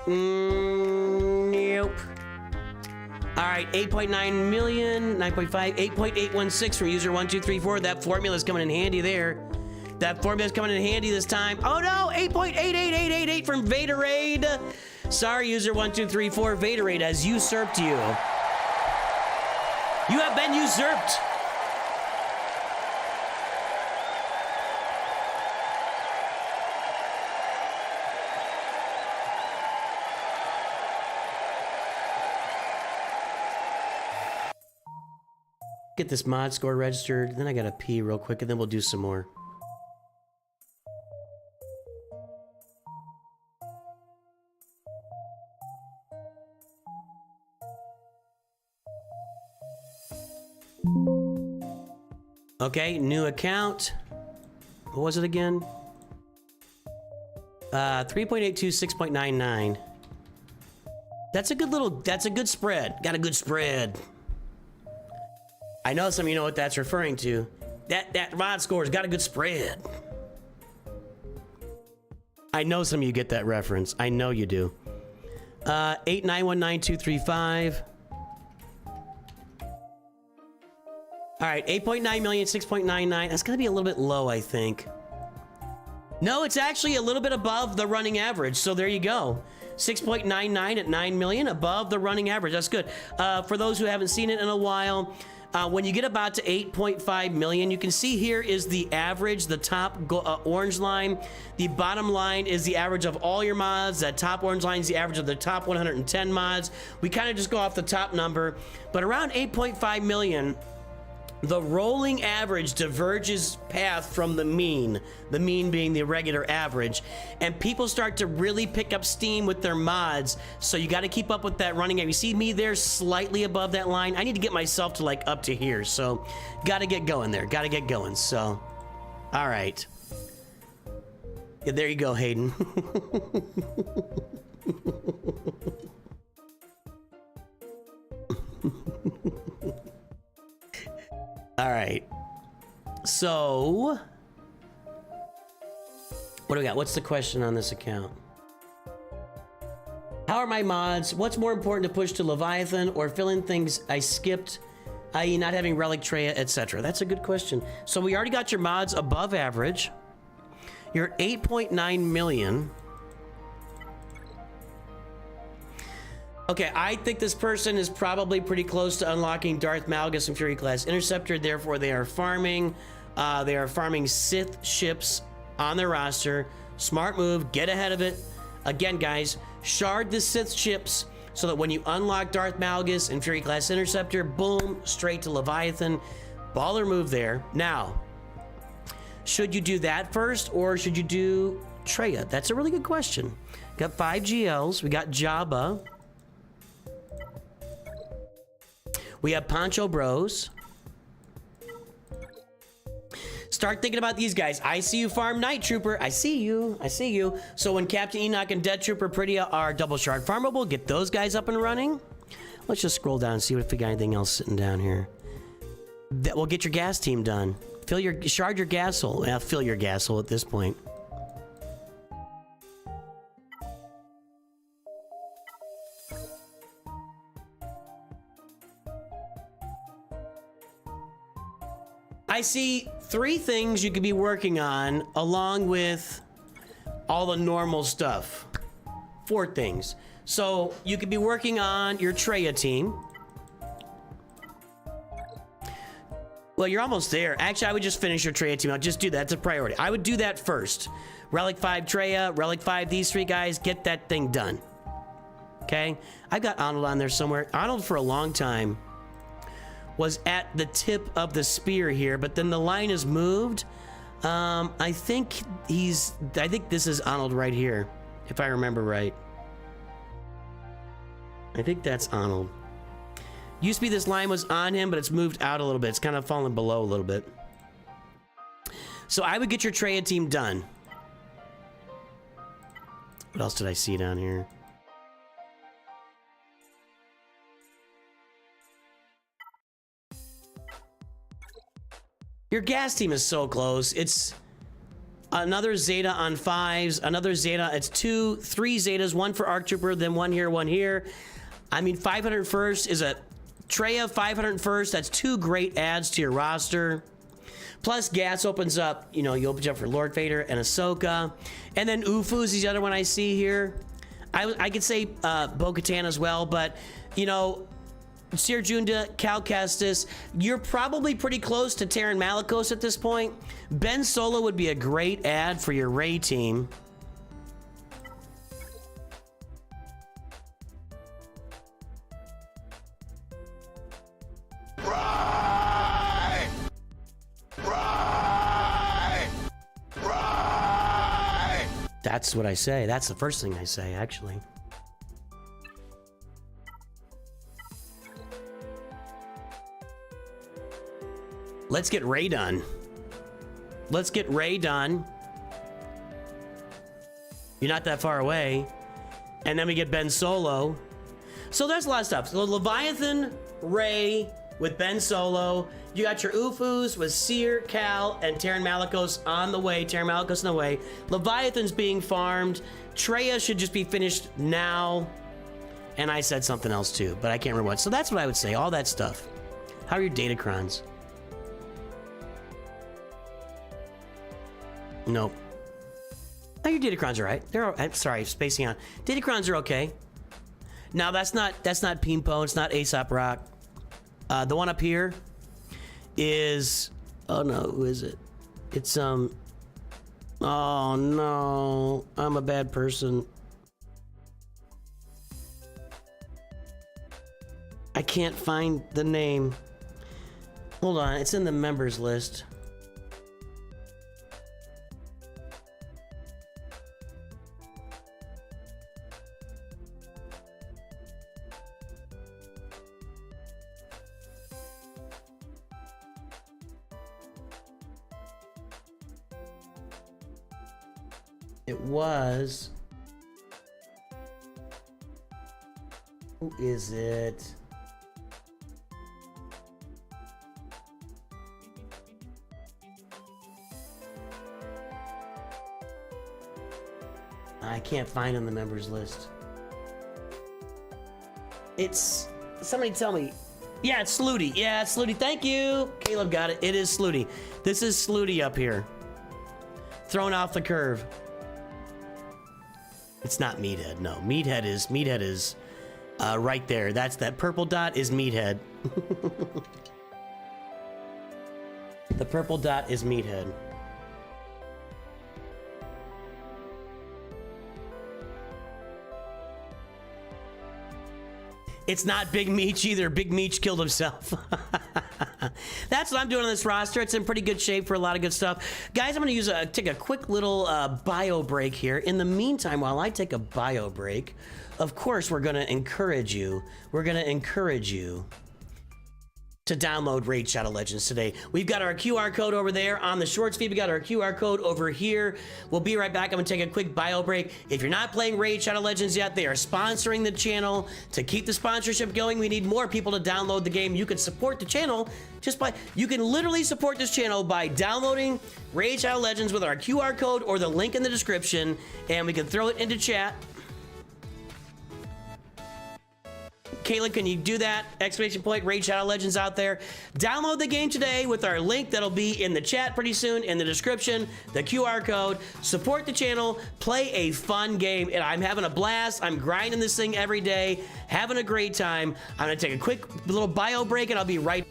A: Nope. All right, 8.9 million, 9.5, 8.816 from user 1234. That formula is coming in handy there. That formula is coming in handy this time. Oh no, 8.88888 from Vaderade. Sorry, user 1234. Vaderade has usurped you. You have been usurped. Get this mod score registered, then I gotta pee real quick, and then we'll do some more. Okay, new account. What was it again? 3.82, 6.99. That's a good spread. Got a good spread. I know some of you know what that's referring to. That mod score's got a good spread. I know some of you get that reference. I know you do. 8919235. All right, 8.9 million, 6.99. That's gonna be a little bit low, I think. No, it's actually a little bit above the running average. So there you go. 6.99 at 9 million, above the running average. That's good. For those who haven't seen it in a while, when you get about to 8.5 million, you can see here is the average, the top orange line. The bottom line is the average of all your mods. That top orange line is the average of the top 110 mods. We kind of just go off the top number, but around 8.5 million, the rolling average diverges path from the mean being the regular average, and people start to really pick up steam with their mods, so you got to keep up with that running average. You see me there slightly above that line. I need to get myself to like up to here, so got to get going there, got to get going. So all right, yeah, there you go, Hayden. All right, so what do we got? What's the question on this account? How are my mods? What's more important to push to Leviathan or fill in things I skipped, i.e. not having Relic Treya, etc.? That's a good question. So we already got your mods above average. You're 8.9 million. Okay, I think this person is probably pretty close to unlocking Darth Malgus and Fury Class Interceptor. Therefore, they are farming Sith ships on their roster. Smart move, get ahead of it. Again, guys, shard the Sith ships so that when you unlock Darth Malgus and Fury Class Interceptor, boom, straight to Leviathan. Baller move there. Now, should you do that first or should you do Treya? That's a really good question. Got 5 GLs. We got Jabba. We have Poncho Bros. Start thinking about these guys. I see you, Farm Night Trooper. I see you. I see you. So when Captain Enoch and Dead Trooper Prettia are double shard farmable, get those guys up and running. Let's just scroll down and see if we got anything else sitting down here. That will get your gas team done. Shard your gas hole. Fill your gas hole at this point. I see 3 things you could be working on along with all the normal stuff. 4 things. So you could be working on your Traya team. Well, you're almost there. Actually, I would just finish your Traya team. I'll just do that. It's a priority. I would do that first. Relic 5 Traya, Relic 5 these 3 guys. Get that thing done. Okay? I've got Arnold on there somewhere. Arnold for a long time was at the tip of the spear here, but then the line has moved. I think this is Arnold right here, if I remember right. I think that's Arnold. Used to be this line was on him, but it's moved out a little bit. It's kind of fallen below a little bit. So I would get your Traya team done. What else did I see down here? Your gas team is so close. It's another Zeta on 5s, another Zeta. It's 3 Zetas, 1 for Arc Trooper, then 1 here, 1 here. I mean, 501st is a Traya 501st. That's 2 great adds to your roster. Plus, gas opens up, you know, you open up for Lord Vader and Ahsoka. And then Ufu's the other one I see here. I could say Bo-Katan as well, but, you know, Seer Junda, Cal Kestis, you're probably pretty close to Terran Malicos at this point. Ben Solo would be a great add for your Rey team. That's what I say. That's the first thing I say, actually. Let's get Rey done. Let's get Rey done. You're not that far away. And then we get Ben Solo. So there's a lot of stuff. So Leviathan, Rey with Ben Solo. You got your Ufus with Seer, Cal, and Terran Malicos on the way. Terran Malicos on the way. Leviathan's being farmed. Traya should just be finished now. And I said something else too, but I can't remember what. So that's what I would say. All that stuff. How are your Datacrons? Nope. Oh, your Datacrons are right. I'm sorry, spacing on. Datacrons are okay. Now that's not Pimpo. It's not Aesop Rock. The one up here is, oh no, who is it? It's oh no, I'm a bad person. I can't find the name. Hold on, it's in the members list. It was... Who is it? I can't find on the members list. It's... Somebody tell me. Yeah, it's Sluty. Yeah, it's Sluty. Thank you. Caleb got it. It is Sluty. This is Sluty up here. Thrown off the curve. It's not Meathead. No, Meathead is right there. That purple dot is Meathead. The purple dot is Meathead. It's not Big Meech either. Big Meech killed himself. That's what I'm doing on this roster. It's in pretty good shape for a lot of good stuff. Guys, I'm going to take a quick little bio break here. In the meantime, while I take a bio break, of course, we're going to encourage you. We're going to encourage you to download Raid Shadow Legends today. We've got our QR code over there on the shorts feed. We got our QR code over here. We'll be right back. I'm gonna take a quick bio break. If you're not playing Raid Shadow Legends yet, they are sponsoring the channel. To keep the sponsorship going, we need more people to download the game. You can support the channel you can literally support this channel by downloading Raid Shadow Legends with our QR code or the link in the description, and we can throw it into chat. Caitlin, can you do that? Exclamation point, Raid Shadow Legends out there. Download the game today with our link that'll be in the chat pretty soon, in the description, the QR code. Support the channel, play a fun game, and I'm having a blast. I'm grinding this thing every day, having a great time. I'm gonna take a quick little bio break, and I'll be right back.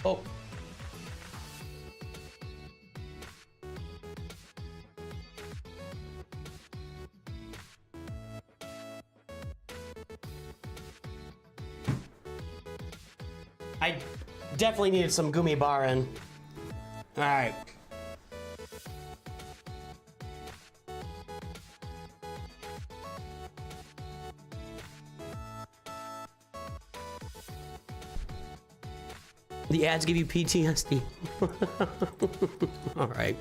A: Oh. I definitely needed some gummy bar in. All right. The ads give you PTSD. All right.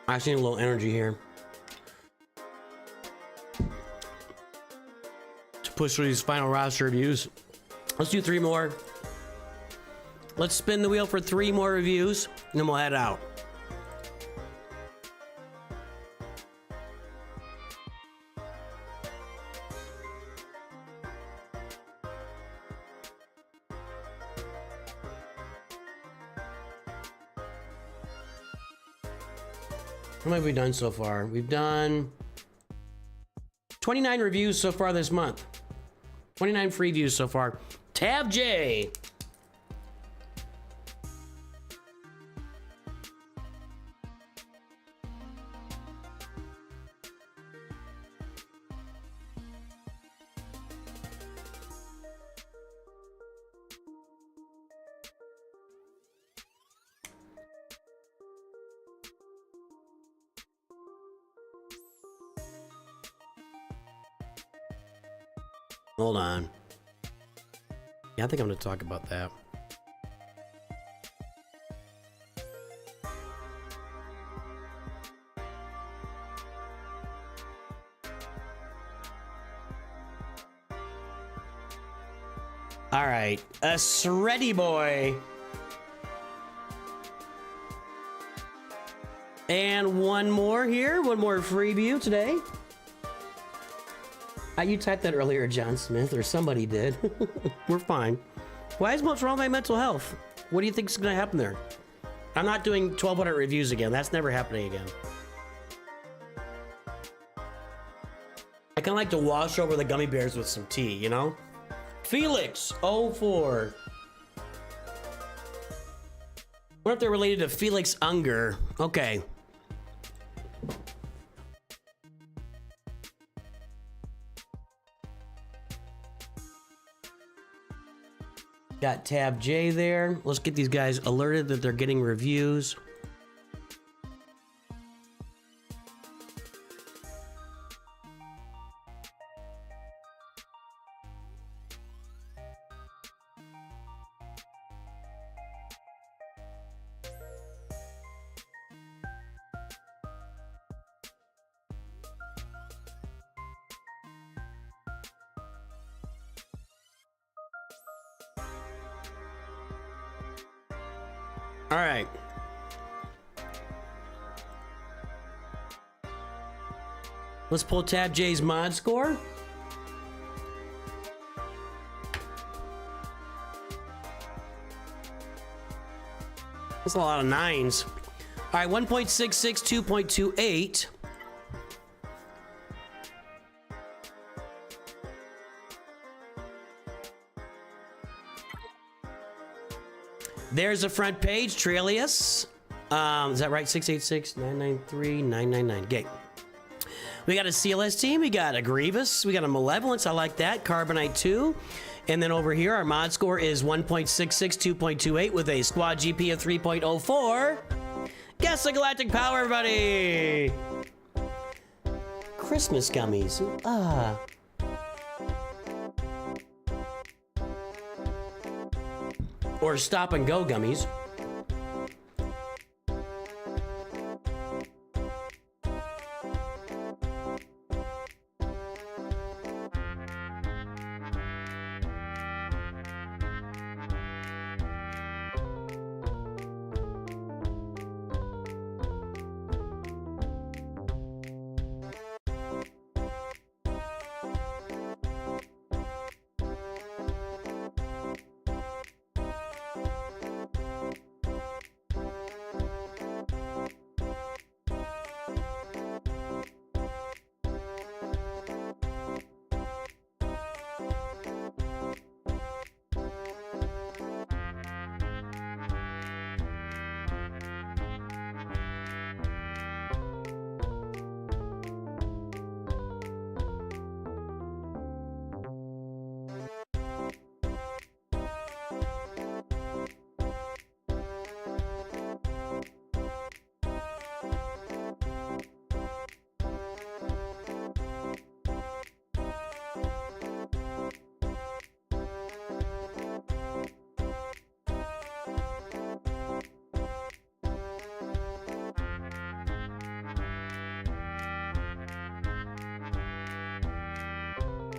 A: I see a little energy here. Push through these final roster reviews. Let's do 3 more. Let's spin the wheel for 3 more reviews, and then we'll head out. What have we done so far? We've done 29 reviews so far this month. 29 free views so far. Tab J. Hold on. Yeah, I think I'm going to talk about that. All right, a Shreddy boy. And one more here, one more freebie today. You typed that earlier, John Smith, or somebody did. We're fine. Why is what's wrong with my mental health? What do you think is going to happen there? I'm not doing 1,200 reviews again. That's never happening again. I kind of like to wash over the gummy bears with some tea, you know? Felix 04. What if they're related to Felix Unger? Okay. Got tab J there. Let's get these guys alerted that they're getting reviews. All right. Let's pull tab J's mod score. That's a lot of nines. All right, 1.66, 2.28. There's a front page, Trelius. Is that right? 686-993-999. Gate. We got a CLS team. We got a Grievous. We got a Malevolence. I like that. Carbonite 2. And then over here, our mod score is 1.66, 2.28 with a squad GP of 3.04. Guess the galactic power, everybody. Christmas gummies. Or stop and go gummies.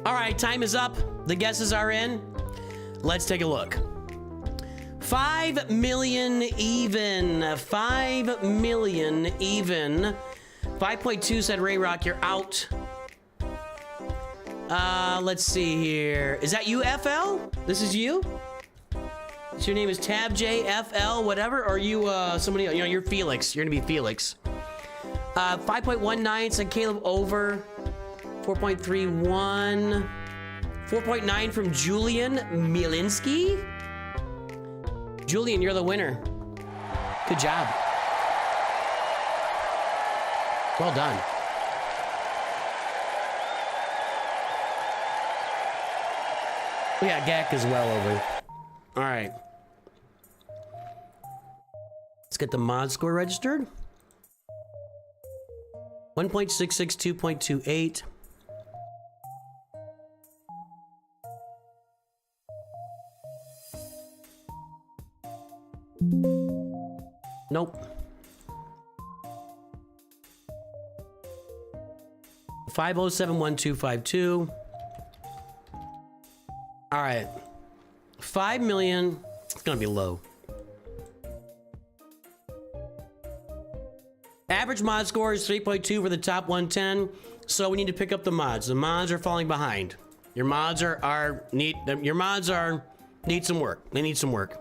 A: All right, time is up. The guesses are in. Let's take a look. 5 million even. 5 million even. 5.2 said Ray Rock, you're out. Let's see here. Is that you, FL? This is you? So your name is Tab J, FL, whatever? Or are you somebody, you know, you're Felix. You're gonna be Felix. 5.19 said Caleb over. 4.31. 4.9 from Julian Milinski. Julian, you're the winner. Good job. Well done. We got Gak as well over. All right. Let's get the mod score registered. 1.66, 2.28. Nope. 5071252. All right. 5 million. It's gonna be low. Average mod score is 3.2 for the top 110. So we need to pick up the mods. The mods are falling behind. Your mods need some work. They need some work.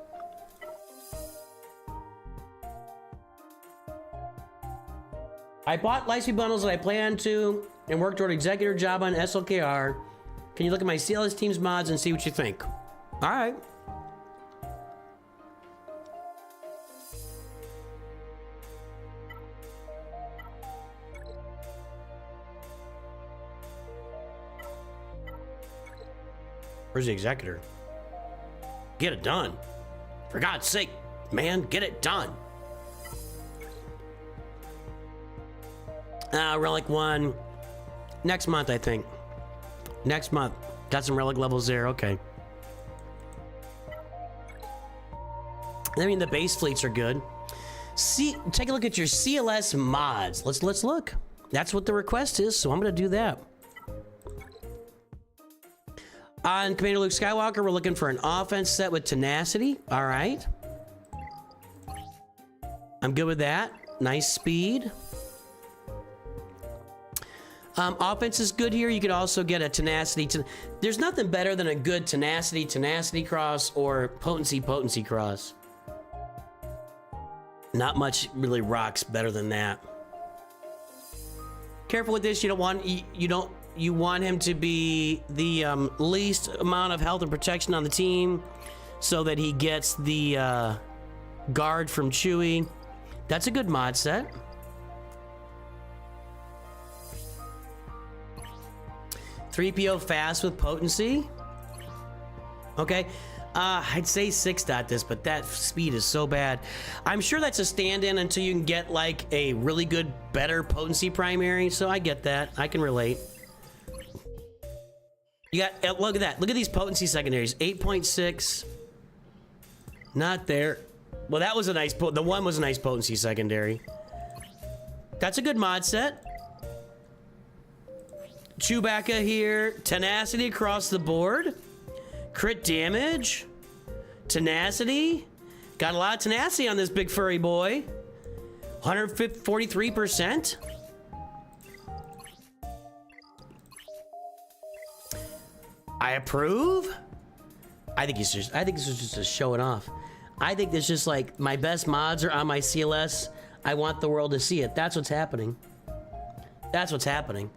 A: I bought Lightspeed bundles that I plan to and work toward Executor Jabba and SLKR. Can you look at my CLS team's mods and see what you think? All right. Where's the Executor? Get it done. For God's sake, man, get it done. Relic 1. Next month, I think. Next month. Got some relic levels there. Okay. I mean, the base fleets are good. See, take a look at your CLS mods. Let's look. That's what the request is, so I'm going to do that. On Commander Luke Skywalker, we're looking for an offense set with tenacity. All right. I'm good with that. Nice speed. Offense is good here. You could also get a tenacity. There's nothing better than a good tenacity cross or potency cross. Not much really rocks better than that. Careful with this. You want him to be the least amount of health and protection on the team, so that he gets the guard from Chewie. That's a good mod set. .3PO fast with potency. Okay. I'd say 6 dot this, but that speed is so bad. I'm sure that's a stand-in until you can get like a really good, better potency primary. So I get that. I can relate. You got, look at that. Look at these potency secondaries. 8.6. Not there. Well, that was a nice, the one was a nice potency secondary. That's a good mod set. Chewbacca here. Tenacity across the board. Crit damage. Tenacity. Got a lot of tenacity on this big furry boy. 143%. I approve. I think this is just to show it off. I think it's just like my best mods are on my CLS. I want the world to see it. That's what's happening. That's what's happening.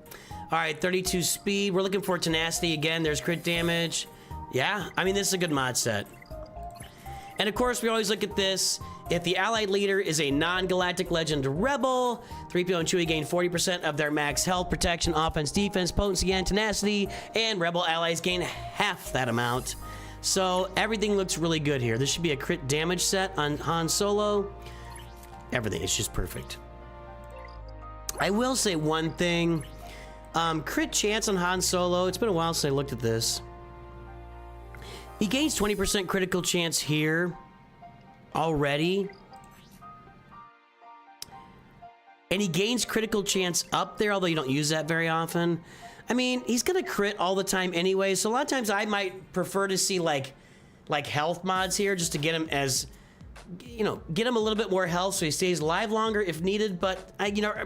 A: All right, 32 speed. We're looking for tenacity again. There's crit damage. Yeah, I mean, this is a good mod set. And of course, we always look at this. If the allied leader is a non-galactic legend rebel, 3PO and Chewie gain 40% of their max health, protection, offense, defense, potency, and tenacity, and rebel allies gain half that amount. So everything looks really good here. This should be a crit damage set on Han Solo. Everything is just perfect. I will say one thing. Crit chance on Han Solo. It's been a while since I looked at this. He gains 20% critical chance here already. And he gains critical chance up there, although you don't use that very often. I mean, he's gonna crit all the time anyway, so a lot of times I might prefer to see like health mods here just to get him as, you know, get him a little bit more health so he stays alive longer if needed, but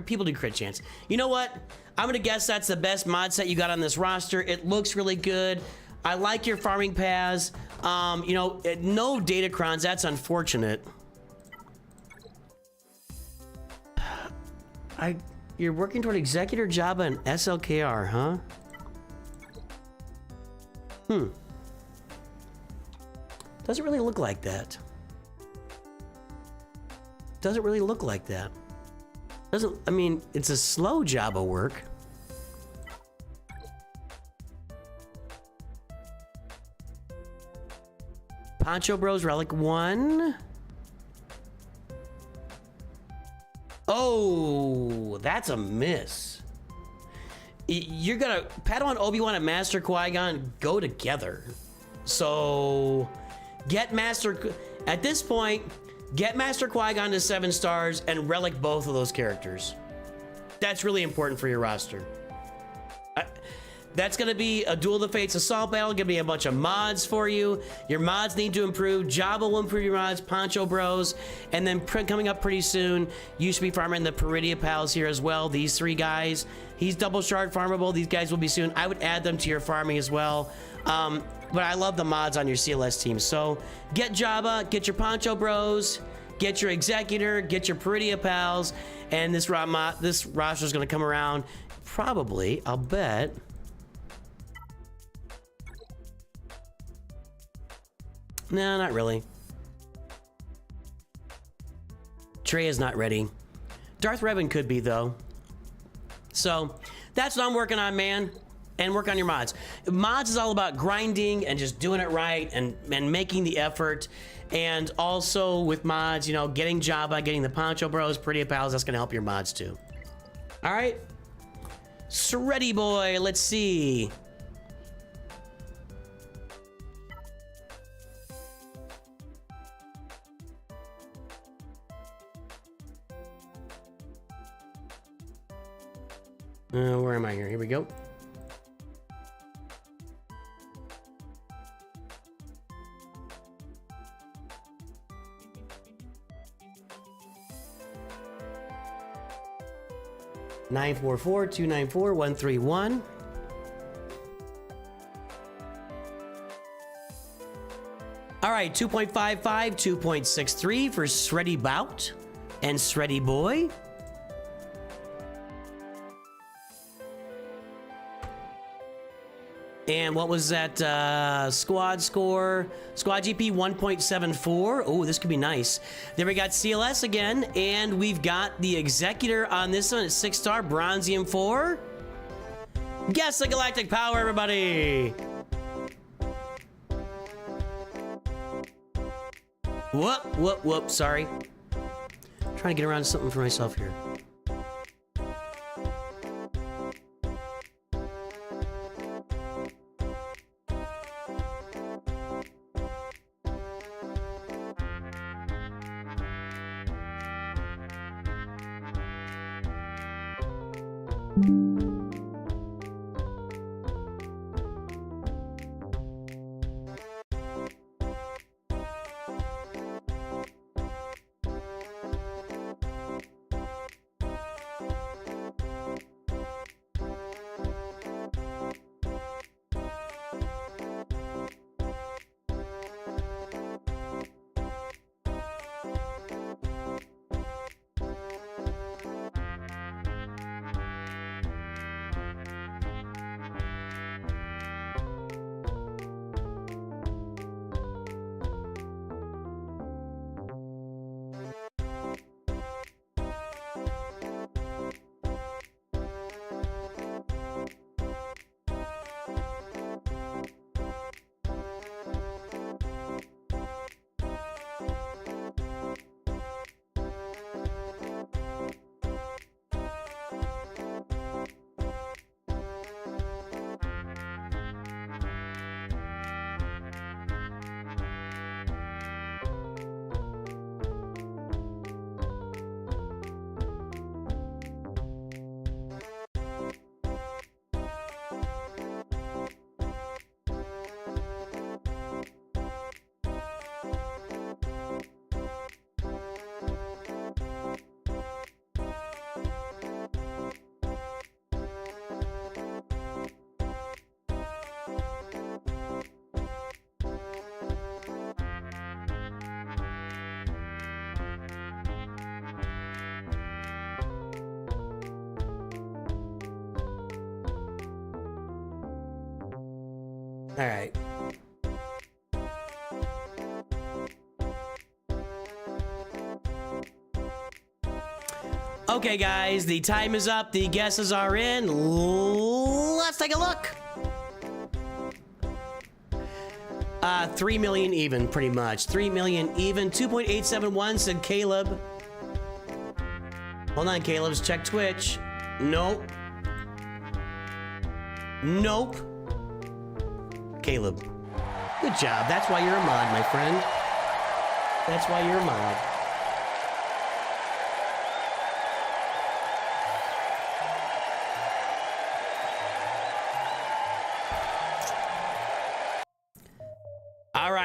A: people do crit chance. You know what? I'm gonna guess that's the best mod set you got on this roster. It looks really good. I like your farming paths. No datacrons. That's unfortunate. You're working toward Executor Jabba and SLKR, huh? Doesn't really look like that. Doesn't really look like that. I mean, it's a slow Jabba work. Poncho Bros Relic 1. Oh, that's a miss. You're gonna Padawan Obi-Wan and Master Qui-Gon go together. So get at this point, get Master Qui-Gon to 7 stars and relic both of those characters. That's really important for your roster. That's going to be a Duel of the Fates assault battle. Going to be a bunch of mods for you. Your mods need to improve. Jabba will improve your mods. Poncho Bros. And then coming up pretty soon, you should be farming the Peridia Pals here as well. These 3 guys. He's double shard farmable. These guys will be soon. I would add them to your farming as well. But I love the mods on your CLS team. So get Jabba, get your Poncho Bros, get your Executor, get your Peridia Pals, and this roster is going to come around probably, I'll bet. No, not really. Trey is not ready. Darth Revan could be, though. So that's what I'm working on, man. And work on your mods. Mods is all about grinding and just doing it right and making the effort. And also with mods, you know, getting Jabba, getting the Poncho Bros, Pretty Pals, that's gonna help your mods too. All right. Shreddy boy, let's see. Where am I here? Here we go. Nine 294-131. All right, 2.55, 2.63 for Shreddy Bout and Shreddy Boy. And what was that squad score? Squad GP 1.74. Oh, this could be nice. Then we got CLS again, and we've got the Executor on this one at 6-star, Bronzeium 4. Guess the Galactic Power, everybody. Whoop, sorry. I'm trying to get around to something for myself here. All right. Okay, guys, the time is up. The guesses are in. Let's take a look. 3 million even, pretty much. 3 million even. 2.871 said Caleb. Hold on, Caleb's check Twitch. Nope. Nope. Caleb. Good job. That's why you're a mod, my friend. That's why you're a mod.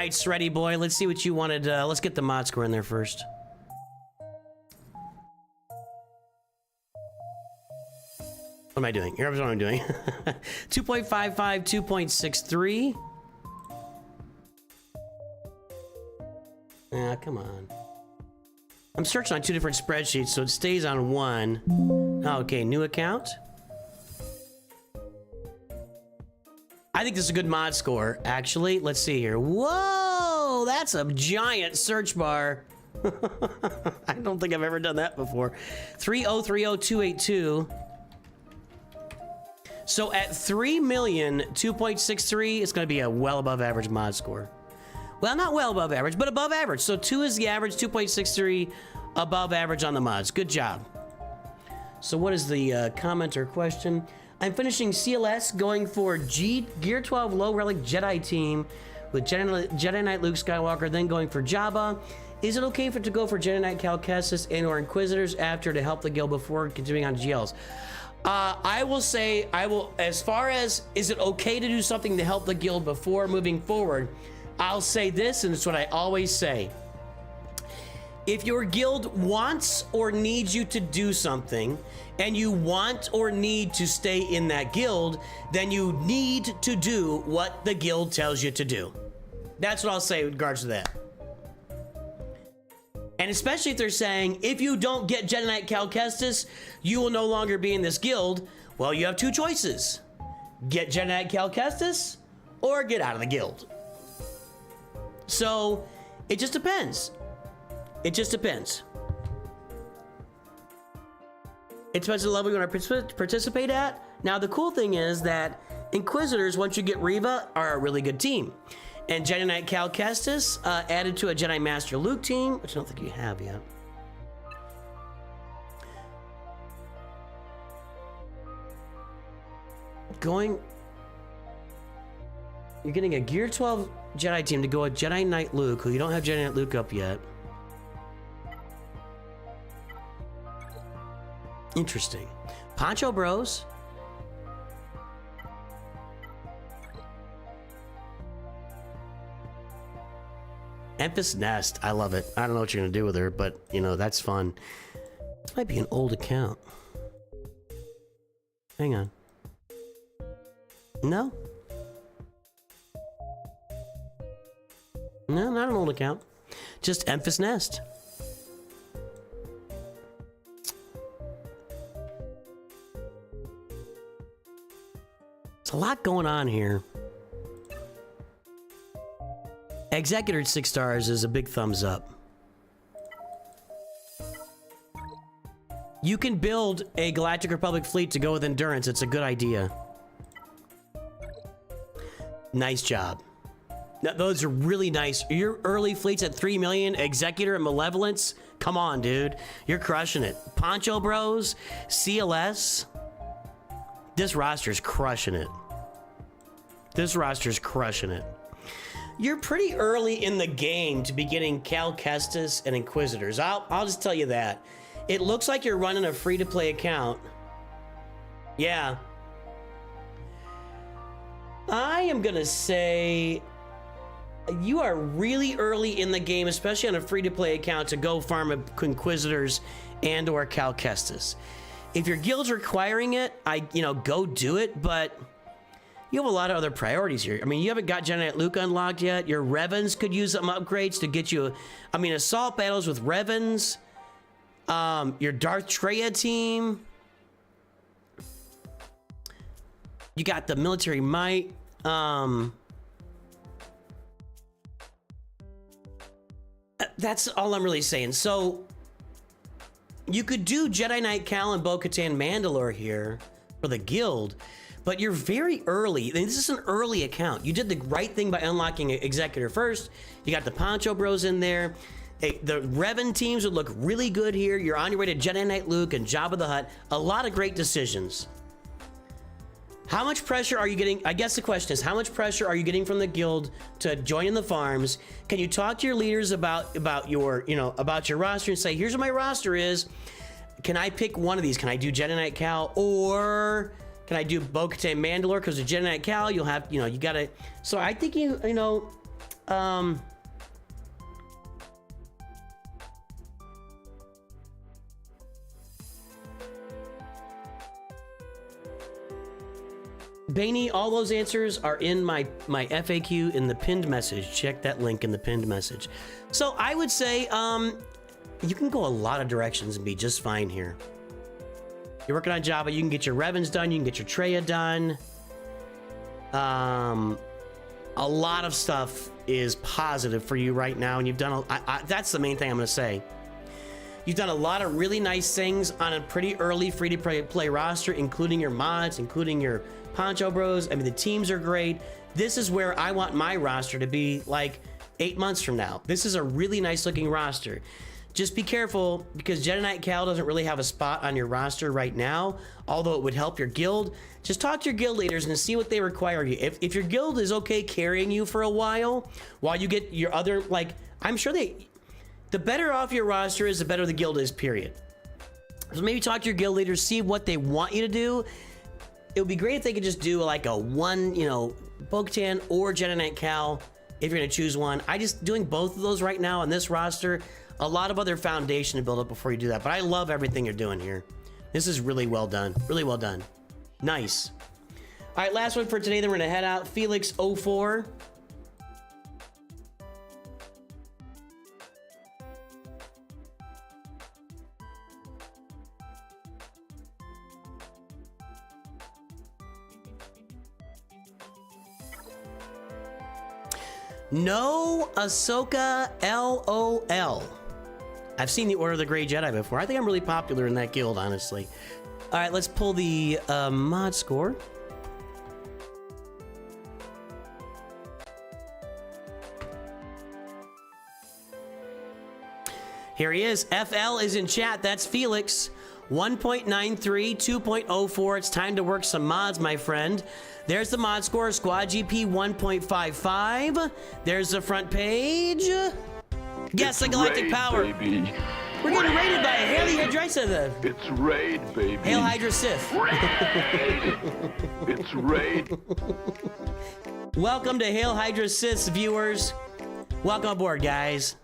A: Knight's ready, boy. Let's see what you wanted. Let's get the mod score in there first. What am I doing? Here's what I'm doing. 2.55, 2.63. Ah, come on. I'm searching on 2 different spreadsheets, so it stays on one. Okay, new account. I think this is a good mod score, actually. Let's see here. Whoa, that's a giant search bar. I don't think I've ever done that before. 3030282. So at 3 million, 2.63, it's going to be a well above average mod score. Well, not well above average, but above average. So 2 is the average, 2.63 above average on the mods. Good job. So what is the comment or question? I'm finishing CLS, going for Gear 12 low relic Jedi team with Jedi Knight Luke Skywalker, then going for Jabba. Is it okay to go for Jedi Knight Cal Kestis and or Inquisitors after to help the guild before continuing on GLs? I will say, as far as, is it okay to do something to help the guild before moving forward? I'll say this, and it's what I always say. If your guild wants or needs you to do something, and you want or need to stay in that guild, then you need to do what the guild tells you to do. That's what I'll say with regards to that. And especially if they're saying, if you don't get Jedi Knight Cal Kestis, you will no longer be in this guild. Well, you have 2 choices. Get Jedi Knight Cal Kestis, or get out of the guild. So, it just depends. It just depends. It depends on the level you want to participate at. Now, the cool thing is that Inquisitors, once you get Reva, are a really good team. And Jedi Knight Cal Kestis added to a Jedi Master Luke team, which I don't think you have yet. You're getting a Gear 12 Jedi team to go with Jedi Knight Luke, who you don't have Jedi Knight Luke up yet. Interesting. Poncho Bros. Emphas Nest. I love it. I don't know what you're going to do with her, but, you know, that's fun. This might be an old account. Hang on. No? No, not an old account. Just Emphas Nest. There's a lot going on here. Executor 6 stars is a big thumbs up. You can build a Galactic Republic fleet to go with Endurance. It's a good idea. Nice job. Now, those are really nice. Your early fleets at 3 million, Executor and Malevolence. Come on, dude. You're crushing it. Poncho Bros, CLS. This roster's crushing it. This roster's crushing it. You're pretty early in the game to be getting Cal Kestis and Inquisitors. I'll just tell you that. It looks like you're running a free-to-play account. Yeah. I am gonna say you are really early in the game, especially on a free-to-play account, to go farm Inquisitors and or Cal Kestis. If your guild's requiring it, go do it, but you have a lot of other priorities here. I mean, you haven't got Jedi Knight Luke unlocked yet. Your Revans could use some upgrades to get you, assault battles with Revans. Your Darth Treya team. You got the military might. That's all I'm really saying. So you could do Jedi Knight Cal and Bo-Katan Mandalore here for the guild, but you're very early. This is an early account. You did the right thing by unlocking Executor first. You got the Poncho Bros in there. The Revan teams would look really good here. You're on your way to Jedi Knight Luke and Jabba the Hutt. A lot of great decisions. How much pressure are you getting? I guess the question is, how much pressure are you getting from the guild to join in the farms? Can you talk to your leaders about your roster and say, here's what my roster is. Can I pick one of these? Can I do Jedi Knight Cal, or can I do Bo-Katan Mandalore? Because with Jedi Knight Cal, you'll have, you gotta. So I think Bainey, all those answers are in my FAQ in the pinned message. Check that link in the pinned message. So I would say you can go a lot of directions and be just fine here. You're working on Jabba, you can get your Revans done, you can get your Traya done. A lot of stuff is positive for you right now, and you've done that's the main thing I'm gonna say. You've done a lot of really nice things on a pretty early free-to-play roster, including your mods, including your Poncho Bros. I mean, the teams are great. This is where I want my roster to be like 8 months from now. This is a really nice looking roster. Just be careful, because Jedi Knight Cal doesn't really have a spot on your roster right now, although it would help your guild. Just talk to your guild leaders and see what they require of you. If your guild is okay carrying you for a while you get your other, like, I'm sure the better off your roster is, the better the guild is, period. So maybe talk to your guild leaders, see what they want you to do. It would be great if they could just do like a one, Bo-Katan or Jedi Knight Cal, if you're gonna choose one. Doing both of those right now on this roster, a lot of other foundation to build up before you do that. But I love everything you're doing here. This is really well done. Really well done. Nice. All right, last one for today, then we're gonna head out. Felix04. No Ahsoka LOL. I've seen the Order of the Grey Jedi before. I think I'm really popular in that guild, honestly. All right, let's pull the mod score. Here he is. FL is in chat. That's Felix. 1.93, 2.04. It's time to work some mods, my friend. There's the mod score. Squad GP 1.55. There's the front page. Yes, the Galactic Power.
H: Baby.
A: We're getting raided by a Haley Hydra.
H: It's raid, baby.
A: Hail Hydra Sith.
H: Raid. It's raid.
A: Welcome to Hail Hydra Sith viewers. Welcome aboard, guys.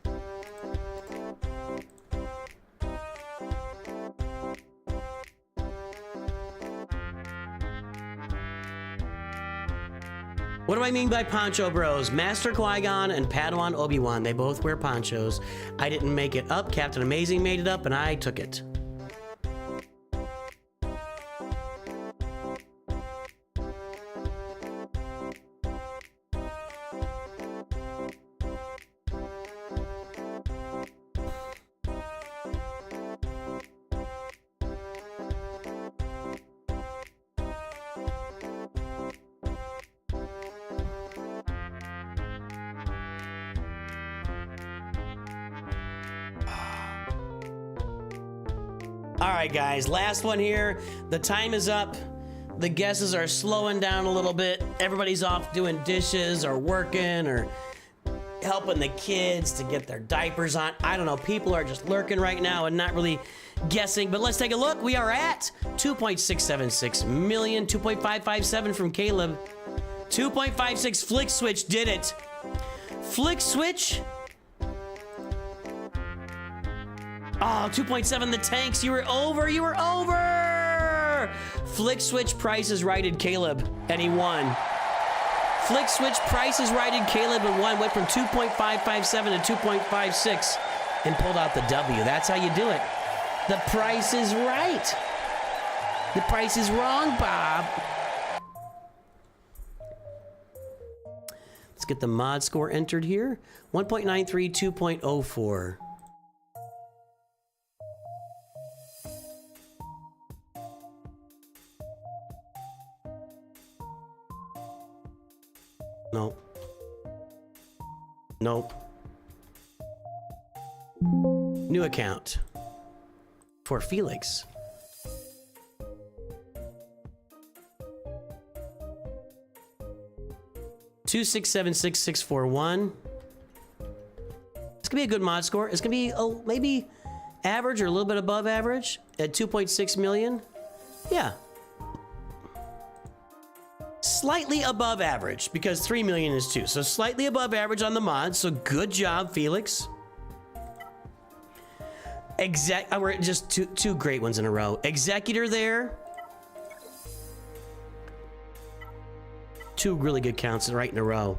A: What do I mean by Poncho Bros? Master Qui-Gon and Padawan Obi-Wan, they both wear ponchos. I didn't make it up. Captain Amazing made it up, and I took it. All right, guys, last one here. The time is up. The guesses are slowing down a little bit. Everybody's off doing dishes or working or helping the kids to get their diapers on. I don't know. People are just lurking right now and not really guessing. But let's take a look. We are at 2.676 million. 2.557 from Caleb. 2.56. Flick Switch did it. Flick Switch. Oh, 2.7 the tanks. You were over. You were over. Flick Switch Price righted Caleb, and he won. Flick Switch Price righted Caleb and won. Went from 2.557 to 2.56 and pulled out the W. That's how you do it. The price is right. The price is wrong, Bob. Let's get the mod score entered here. 1.93, 2.04. Nope. Nope. New account for Felix. Two 676-641. It's gonna be a good mod score. It's gonna be maybe average or a little bit above average at 2.6 million. Yeah. slightly above average because 3 million is 2. So slightly above average on the mod. So good job, Felix. We're just two great ones in a row. Executor there. 2 really good counts right in a row.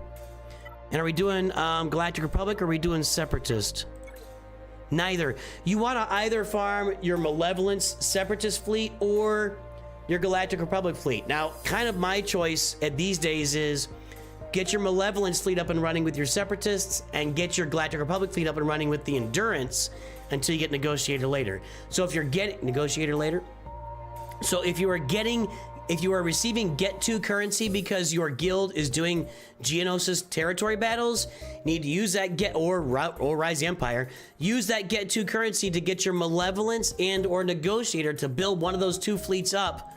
A: And are we doing Galactic Republic or are we doing Separatist? Neither. You want to either farm your Malevolence Separatist fleet or your Galactic Republic fleet. Now, kind of my choice at these days is get your Malevolence fleet up and running with your Separatists and get your Galactic Republic fleet up and running with the Endurance until you get Negotiator later. So if you're getting Negotiator later, so if you are receiving Get To currency because your guild is doing Geonosis territory battles, you need to use that or Rise the Empire. Use that Get To currency to get your Malevolence and or Negotiator to build one of those 2 fleets up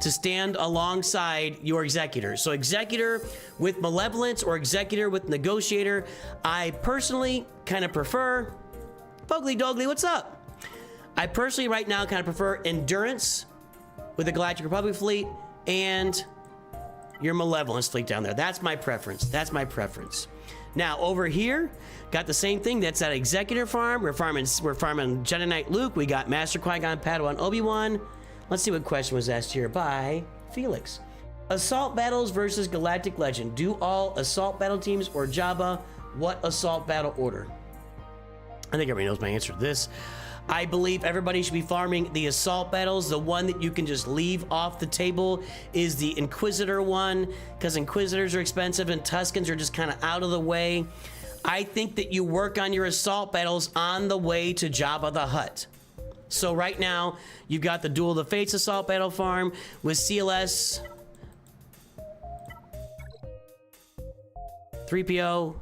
A: to stand alongside your Executor. So Executor with Malevolence or Executor with Negotiator. I personally kind of prefer... Fogly Dogly, what's up? I personally right now kind of prefer Endurance with the Galactic Republic fleet and your Malevolence fleet down there. That's my preference. That's my preference. Now over here, got the same thing. That's that Executor farm. We're farming Jedi Knight Luke. We got Master Qui-Gon, Padawan, Obi-Wan. Let's see what question was asked here by Felix. Assault battles versus Galactic Legend. Do all assault battle teams or Jabba? What assault battle order? I think everybody knows my answer to this. I believe everybody should be farming the assault battles. The one that you can just leave off the table is the Inquisitor one, because Inquisitors are expensive and Tuscans are just kind of out of the way. I think that you work on your assault battles on the way to Jabba the Hutt. So right now, you've got the Duel of the Fates assault battle farm with CLS, 3PO,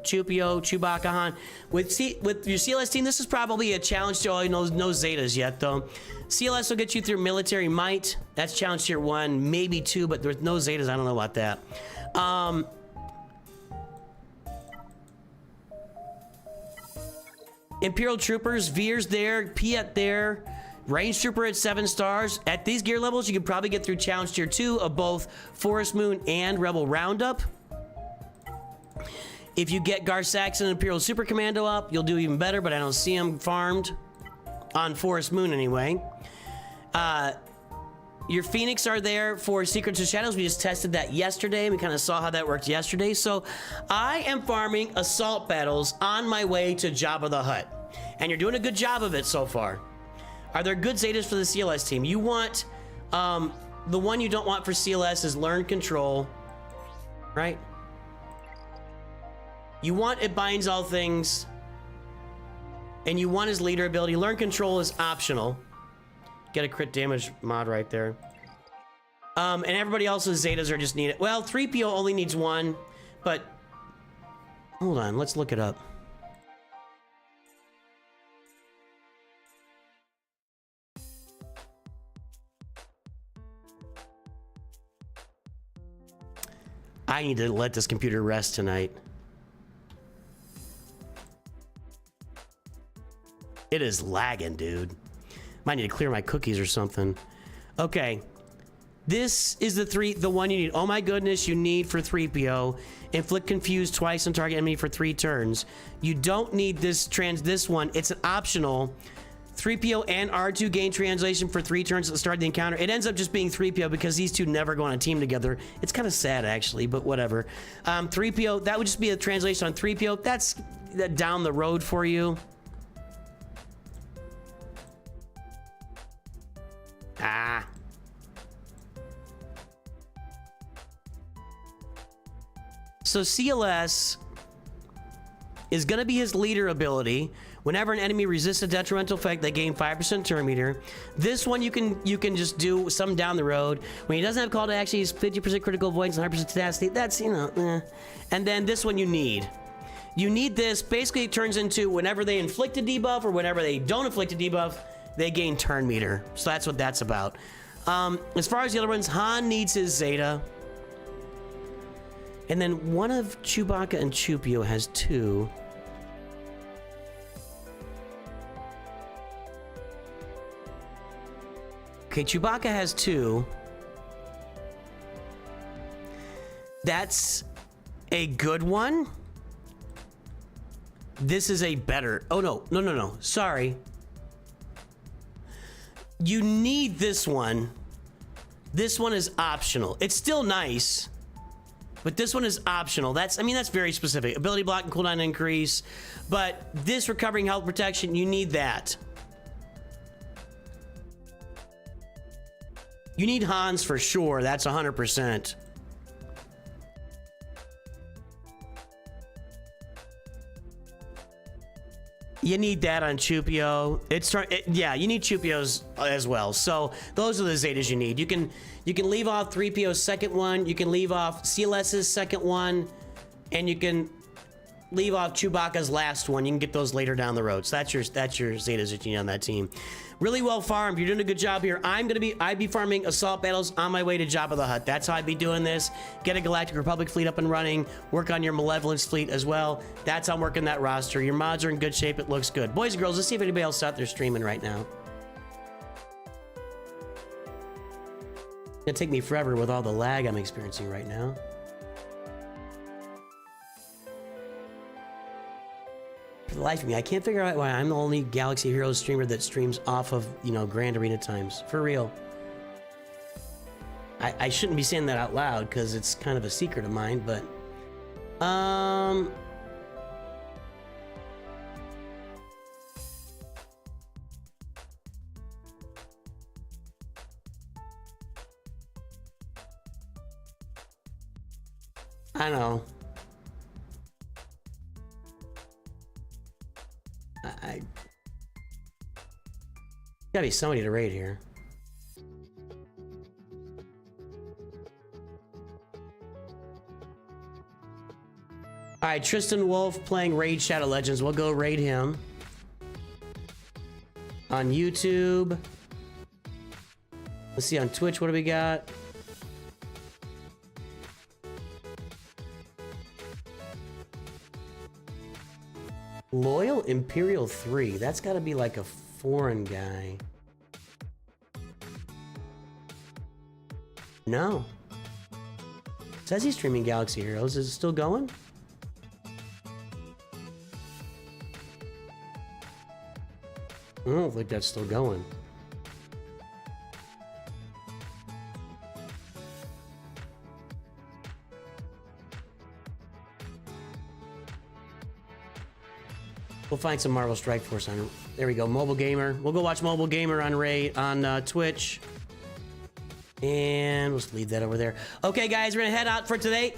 A: Chewbacca, Han. With your CLS team, this is probably a challenge to all. No Zetas yet, though. CLS will get you through military might. That's challenge tier 1, maybe 2, but there's no Zetas. I don't know about that. Imperial Troopers, Veer's there, Piet there, Range Trooper at 7 stars. At these gear levels, you can probably get through challenge tier 2 of both Forest Moon and Rebel Roundup. If you get Gar Saxon and Imperial Super Commando up, you'll do even better, but I don't see them farmed on Forest Moon anyway. Your Phoenix are there for Secrets of Shadows. We just tested that yesterday. We kind of saw how that worked yesterday. So I am farming assault battles on my way to Jabba the Hutt. And you're doing a good job of it so far. Are there good Zetas for the CLS team? You want, the one you don't want for CLS is Learn Control, right? You want It Binds All Things, and you want his leader ability. Learn Control is optional. Get a crit damage mod right there. And everybody else's Zetas are just needed. Well, 3PO only needs 1, but hold on, let's look it up. I need to let this computer rest tonight. It is lagging, dude. Might need to clear my cookies or something. Okay. This is the one you need. Oh my goodness, you need for 3PO. Inflict confuse twice on target enemy for 3 turns. You don't need this one. It's an optional. 3PO and R2 gain translation for 3 turns at the start of the encounter. It ends up just being 3PO because these two never go on a team together. It's kind of sad, actually, but whatever. 3PO, that would just be a translation on 3PO. That's down the road for you. Ah. So CLS is going to be his leader ability. Whenever an enemy resists a detrimental effect, they gain 5% turn meter. This one you can just do some down the road. When he doesn't have call to action, he's 50% critical avoidance and 100% tenacity. That's, And then this one you need. You need this. Basically, it turns into whenever they inflict a debuff or whenever they don't inflict a debuff, they gain turn meter. So that's what that's about. As far as the other ones, Han needs his Zeta. And then one of Chewbacca and Chewpio has 2. Okay, Chewbacca has 2. That's a good one. This is a better. Oh, no. Sorry. You need this one. This one is optional. It's still nice, but this one is optional. That's very specific. Ability block and cooldown increase, but this recovering health protection, you need that. You need Hans for sure. That's 100%. You need that on Chupio. Yeah, you need Chupios as well. So those are the Zetas you need. You can leave off 3PO's second one. You can leave off CLS's second one, and you can leave off Chewbacca's last one. You can get those later down the road. So that's your Zetas that you need on that team. Really well farmed. You're doing a good job here. I'd be farming assault battles on my way to Jabba the Hutt. That's how I'd be doing this. Get a Galactic Republic fleet up and running. Work on your Malevolence fleet as well. That's how I'm working that roster. Your mods are in good shape. It looks good. Boys and girls, let's see if anybody else out there streaming right now. It's gonna take me forever with all the lag I'm experiencing right now. For the life of me, I can't figure out why I'm the only Galaxy Heroes streamer that streams off of, Grand Arena times. For real. I shouldn't be saying that out loud because it's kind of a secret of mine, but... I know. I gotta be somebody to raid here. All right, Tristan Wolf playing Raid Shadow Legends. We'll go raid him on YouTube. Let's see on Twitch. What do we got? Loyal Imperial 3. That's got to be like a foreign guy. No. Says he's streaming Galaxy Heroes. Is it still going? I don't think that's still going. We'll find some Marvel Strike Force on. There we go. Mobile Gamer. We'll go watch Mobile Gamer on Twitch. And we'll just leave that over there. Okay, guys, we're gonna head out for today.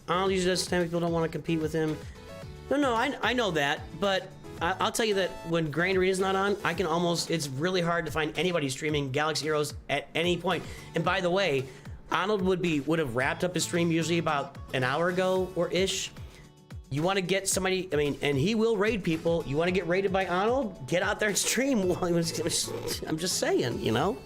A: I'll use this time if people don't want to compete with him. No, I know that, but I'll tell you that when Grand Arena's not on, I can almost, it's really hard to find anybody streaming Galaxy Heroes at any point. And by the way, Arnold would have wrapped up his stream usually about an hour ago or ish. You want to get somebody, and he will raid people. You want to get raided by Arnold? Get out there and stream. I'm just saying,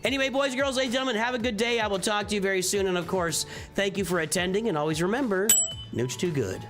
A: Anyway, boys and girls, ladies and gentlemen, have a good day. I will talk to you very soon. And of course, thank you for attending. And always remember, Nooch2Gud.